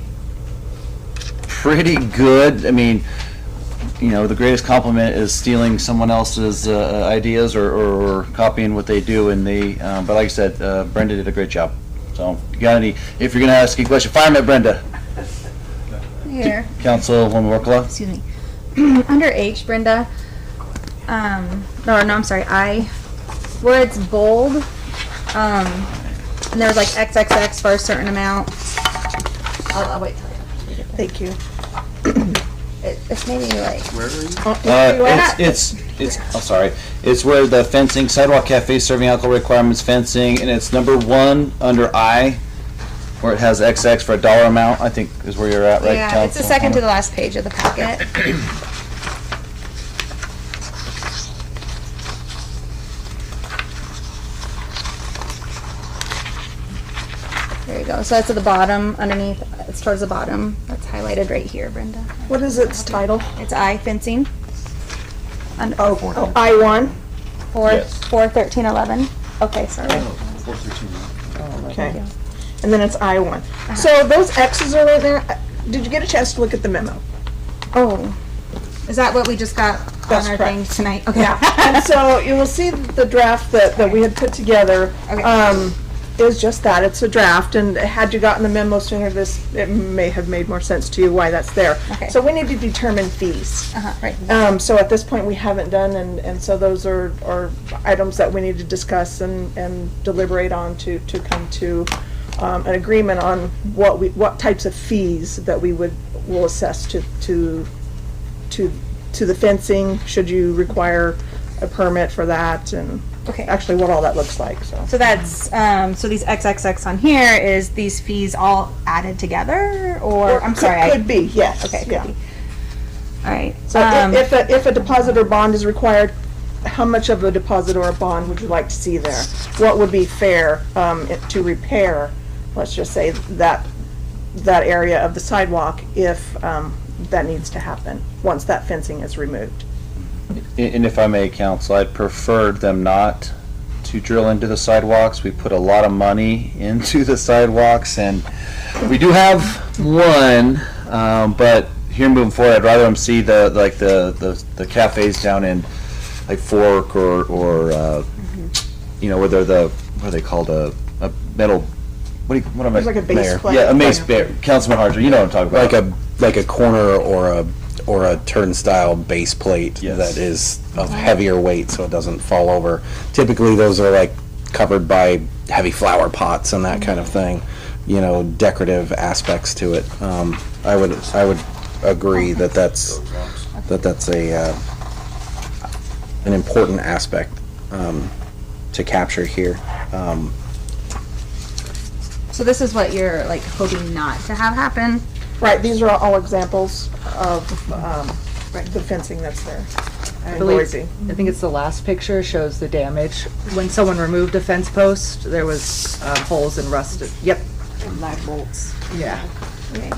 [SPEAKER 11] pretty good. I mean, you know, the greatest compliment is stealing someone else's ideas or copying what they do, and they, but like I said, Brenda did a great job. So, you got any, if you're gonna ask a question, fire me at Brenda.
[SPEAKER 16] Here.
[SPEAKER 11] Councilwoman Workla?
[SPEAKER 16] Excuse me. Under H, Brenda, no, I'm sorry, I, where it's bold, and there's like XXX for a certain amount. I'll wait till you.
[SPEAKER 18] Thank you.
[SPEAKER 16] It's maybe like.
[SPEAKER 11] Where are you? I'm sorry. It's where the fencing, Sidewalk Cafe serving alcohol requirements fencing, and it's number 1 under I, where it has XX for a dollar amount, I think is where you're at, right?
[SPEAKER 16] Yeah, it's the second to the last page of the packet. There you go. So that's at the bottom, underneath, it's towards the bottom. That's highlighted right here, Brenda.
[SPEAKER 18] What is its title?
[SPEAKER 16] It's I, fencing.
[SPEAKER 18] I-1?
[SPEAKER 16] 41311. Okay, sorry.
[SPEAKER 18] Okay. And then it's I-1. So those X's are right there. Did you get a chance to look at the memo?
[SPEAKER 16] Oh, is that what we just got
[SPEAKER 18] That's
[SPEAKER 16] on our
[SPEAKER 18] correct.
[SPEAKER 16] thing tonight? Okay.
[SPEAKER 18] Yeah. And so you will see the draft that we had put together. Is just that, it's a draft, and had you gotten the memo sooner, it may have made more sense to you why that's there.
[SPEAKER 16] Okay.
[SPEAKER 18] So we need to determine fees.
[SPEAKER 16] Right.
[SPEAKER 18] So at this point, we haven't done, and so those are items that we need to discuss and deliberate on to come to an agreement on what types of fees that will assess to the fencing, should you require a permit for that, and actually what all that looks like.
[SPEAKER 16] So that's, so these XXX on here, is these fees all added together, or, I'm sorry.
[SPEAKER 18] Could be, yes.
[SPEAKER 16] Okay,
[SPEAKER 18] yeah.
[SPEAKER 16] could be. All right.
[SPEAKER 18] So if a deposit or bond is required, how much of a deposit or a bond would you like to see there? What would be fair to repair, let's just say, that area of the sidewalk if that needs to happen, once that fencing is removed?
[SPEAKER 11] And if I may, counsel, I'd preferred them not to drill into the sidewalks. We put a lot of money into the sidewalks, and we do have one, but here moving forward, I'd rather them see the cafes down in like Fork or you know, where they're what are they called, a metal, what am I?
[SPEAKER 18] It's like a base plate.
[SPEAKER 11] Yeah, a base plate. Councilman Harger, you know what I'm talking about.
[SPEAKER 9] Like a corner or a turnstile base plate that is of heavier weight so it doesn't fall over. Typically those are like covered by heavy flower pots and that kind of thing, you know, decorative aspects to it. I would agree that's an important aspect to capture here.
[SPEAKER 16] So this is what you're like hoping not to have happen?
[SPEAKER 18] Right, these are all examples of the fencing that's there.
[SPEAKER 2] I think it's the last picture, shows the damage. When someone removed a fence post, there was holes and rusted, and lag bolts. Yeah.
[SPEAKER 16] Okay.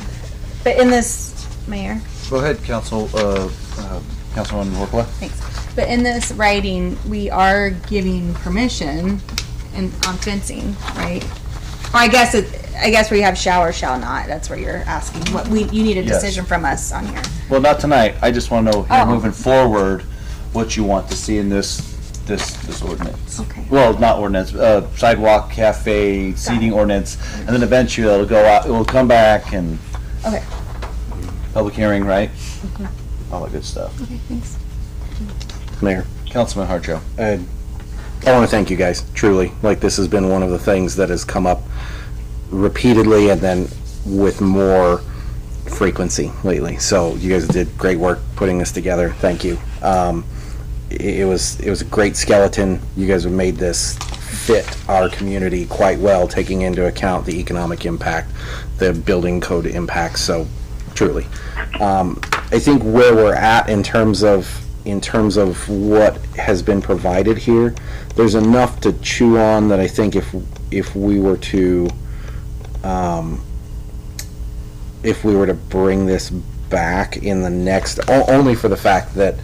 [SPEAKER 16] But in this, Mayor?
[SPEAKER 11] Go ahead, Councilwoman Workla.
[SPEAKER 16] Thanks. But in this writing, we are giving permission on fencing, right? Or I guess where you have shall or shall not, that's where you're asking. You need a decision from us on here.
[SPEAKER 11] Well, not tonight. I just want to know here moving forward what you want to see in this ordinance.
[SPEAKER 16] Okay.
[SPEAKER 11] Well, not ordinance, sidewalk, cafe, seating ordinance, and then eventually it'll go out, it will come back and
[SPEAKER 16] Okay.
[SPEAKER 11] public hearing, right? All that good stuff.
[SPEAKER 16] Okay, thanks.
[SPEAKER 9] Mayor.
[SPEAKER 11] Councilman Harjo.
[SPEAKER 9] I want to thank you guys, truly. Like, this has been one of the things that has come up repeatedly and then with more frequency lately. So you guys did great work putting this together. Thank you. It was a great skeleton. You guys have made this fit our community quite well, taking into account the economic impact, the building code impacts. So truly, I think where we're at in terms of what has been provided here, there's enough to chew on that I think if if we were to, bring this back in the next, only for the fact that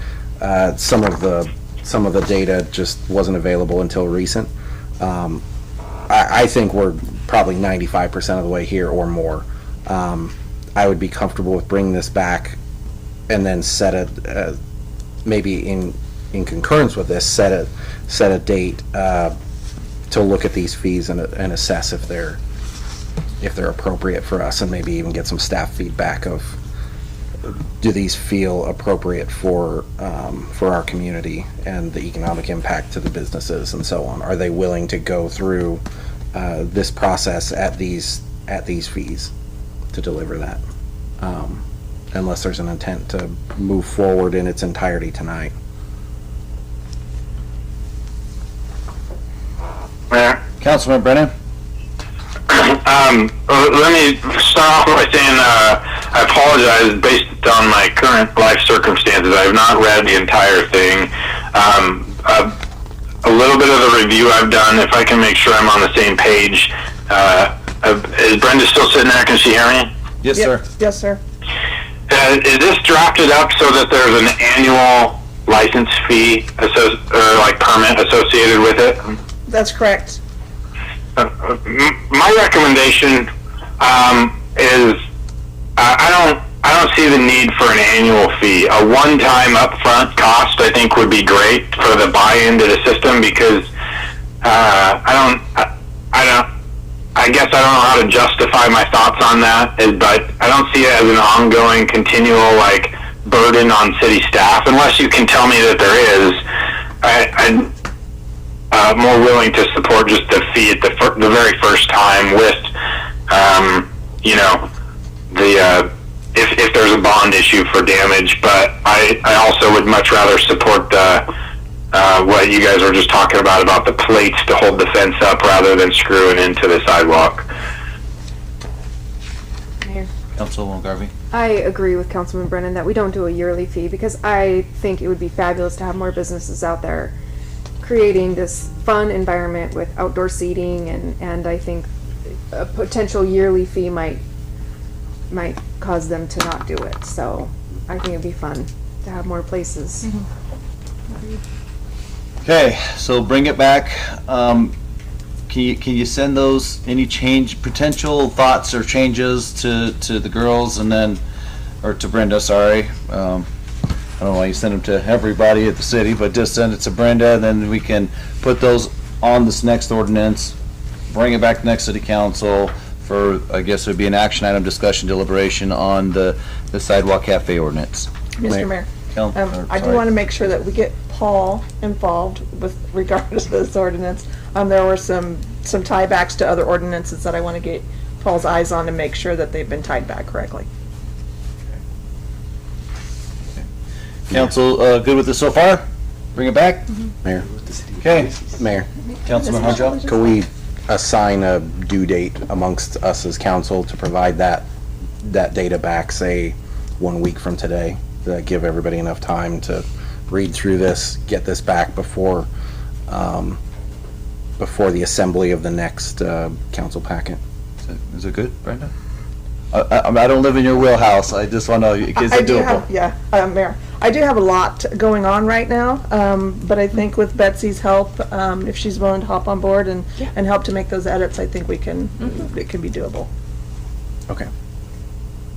[SPEAKER 9] some of the data just wasn't available until recent. I think we're probably 95% of the way here or more. I would be comfortable with bringing this back and then set a, maybe in concurrence with this, set a date to look at these fees and assess if they're appropriate for us, and maybe even get some staff feedback of, do these feel appropriate for our community and the economic impact to the businesses and so on? Are they willing to go through this process at these fees to deliver that? Unless there's an intent to move forward in its entirety tonight.
[SPEAKER 10] Mayor?
[SPEAKER 11] Councilman Brennan?
[SPEAKER 10] Let me start off by saying I apologize based on my current life circumstances. I have not read the entire thing. A little bit of the review I've done, if I can make sure I'm on the same page. Is Brenda still sitting there? Can she hear me?
[SPEAKER 11] Yes,
[SPEAKER 18] Yep.
[SPEAKER 11] sir.
[SPEAKER 18] Yes, sir.
[SPEAKER 10] Is this drafted up so that there's an annual license fee or like permit associated with it?
[SPEAKER 18] That's correct.
[SPEAKER 10] My recommendation is I don't see the need for an annual fee. A one-time upfront cost I think would be great for the buy-in to the system, because I guess I don't know how to justify my thoughts on that, but I don't see it as an ongoing, continual burden on city staff, unless you can tell me that there is. I'm more willing to support just the fee at the very first time with, if there's a bond issue for damage. But I also would much rather support what you guys were just talking about the plates to hold the fence up rather than screwing into the sidewalk.
[SPEAKER 3] Mayor.
[SPEAKER 11] Councilwoman Garvey?
[SPEAKER 3] I agree with Councilman Brennan that we don't do a yearly fee, because I think it would be fabulous to have more businesses out there creating this fun environment with outdoor seating, and I think a potential yearly fee might cause them to not do it. So I think it'd be fun to have more places.
[SPEAKER 11] Okay, so bring it back. Can you send those, any potential thoughts or changes to the girls, and then, or to Brenda, sorry. I don't know why you send them to everybody at the city, but just send it to Brenda, and then we can put those on this next ordinance, bring it back to next city council for, I guess it would be an action item, discussion, deliberation on the sidewalk cafe ordinance.
[SPEAKER 18] Mr. Mayor, I do
[SPEAKER 11] sorry.
[SPEAKER 18] want to make sure that we get Paul involved with regards to this ordinance. There were some tiebacks to other ordinances that I want to get Paul's eyes on to make sure that they've been tied back correctly.
[SPEAKER 11] Council, good with this so far? Bring it back?
[SPEAKER 9] Mayor?
[SPEAKER 11] Okay.
[SPEAKER 9] Mayor?
[SPEAKER 11] Councilman Harjo?
[SPEAKER 9] Could we assign a due date amongst us as council to provide that data back, say, 1 week from today? Give everybody enough time to read through this, get this back before the assembly of the next council packet.
[SPEAKER 11] Is it good, Brenda? I don't live in your wheelhouse. I just want to know, is it doable?
[SPEAKER 18] Mayor, I do have a lot going on right now, but I think with Betsy's help, if she's willing to hop on board and help to make those edits, I think it can be doable.
[SPEAKER 9] Okay.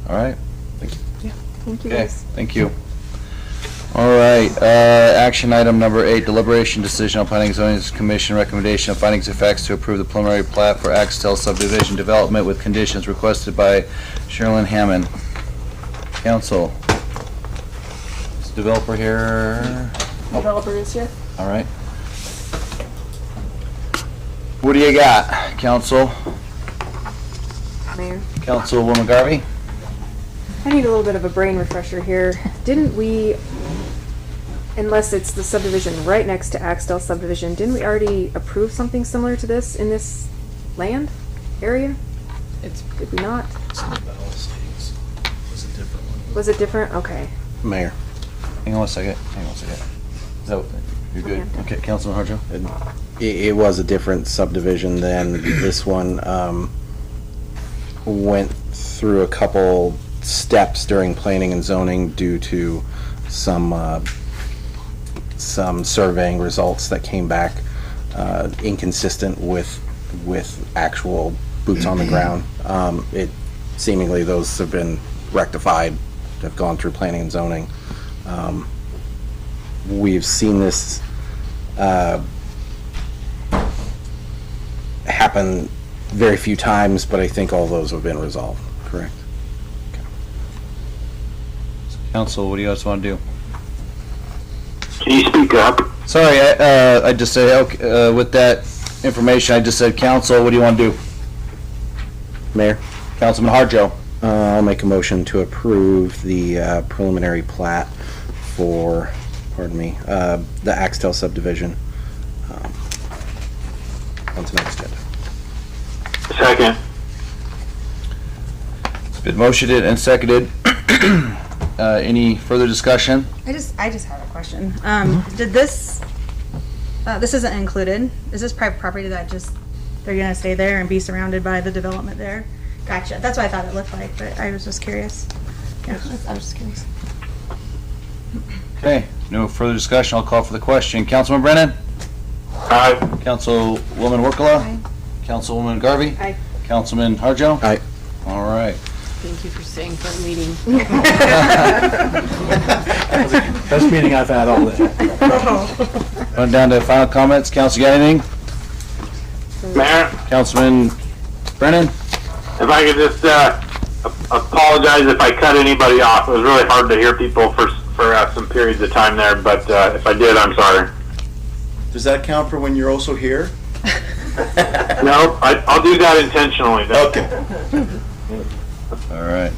[SPEAKER 11] All right.
[SPEAKER 3] Thank you,
[SPEAKER 11] Okay,
[SPEAKER 3] guys.
[SPEAKER 11] thank you. All right, action item number 8, deliberation decision on Planning and Zoning Commission recommendation of findings of facts to approve the preliminary plat for Axtell Subdivision development with conditions requested by Sherilyn Hammond. Council. Is the developer here?
[SPEAKER 18] Developer is here.
[SPEAKER 11] All right. What do you got, council?
[SPEAKER 3] Mayor.
[SPEAKER 11] Councilwoman Garvey?
[SPEAKER 3] I need a little bit of a brain refresher here. Didn't we, unless it's the subdivision right next to Axtell Subdivision, didn't we already approve something similar to this in this land area? Did we not?
[SPEAKER 17] Was a different one.
[SPEAKER 3] Was it different? Okay.
[SPEAKER 9] Mayor.
[SPEAKER 11] Hang on a second. Is that
[SPEAKER 1] You're good? Okay, Councilman Harjo?
[SPEAKER 9] It was a different subdivision than this one. Went through a couple steps during planning and zoning due to some surveying results that came back inconsistent with actual boots on the ground. It seemingly those have been rectified, have gone through planning and zoning. We've seen this happen very few times, but I think all those have been resolved, correct?
[SPEAKER 1] Council, what do you guys want to do?
[SPEAKER 10] Can you speak up?
[SPEAKER 1] Sorry, I just said, okay, with that information, I just said, council, what do you want to do?
[SPEAKER 9] Mayor?
[SPEAKER 1] Councilman Harjo?
[SPEAKER 9] I'll make a motion to approve the preliminary plat for, pardon me, the Axtell subdivision. On tonight's agenda.
[SPEAKER 10] Second.
[SPEAKER 1] It's been motioned and seconded. Any further discussion?
[SPEAKER 16] I just have a question. Did this isn't included? Is this private property that they're gonna stay there and be surrounded by the development there? Gotcha. That's what I thought it looked like, but I was just curious. Yeah, I was just curious.
[SPEAKER 1] Okay, no further discussion. I'll call for the question. Councilman Brennan?
[SPEAKER 10] Aye.
[SPEAKER 1] Councilwoman Workala?
[SPEAKER 16] Aye.
[SPEAKER 1] Councilwoman Garvey?
[SPEAKER 2] Aye.
[SPEAKER 1] Councilman Harjo?
[SPEAKER 9] Aye.
[SPEAKER 1] All right.
[SPEAKER 2] Thank you for staying for the meeting.
[SPEAKER 14] Best meeting I've had all day.
[SPEAKER 1] Run down to final comments. Council, got anything?
[SPEAKER 10] Mayor,
[SPEAKER 1] Councilman Brennan?
[SPEAKER 10] if I could just apologize if I cut anybody off. It was really hard to hear people for some periods of time there, but if I did, I'm sorry.
[SPEAKER 12] Does that count for when you're also here?
[SPEAKER 10] No, I'll do that intentionally.
[SPEAKER 12] Okay.
[SPEAKER 1] All right.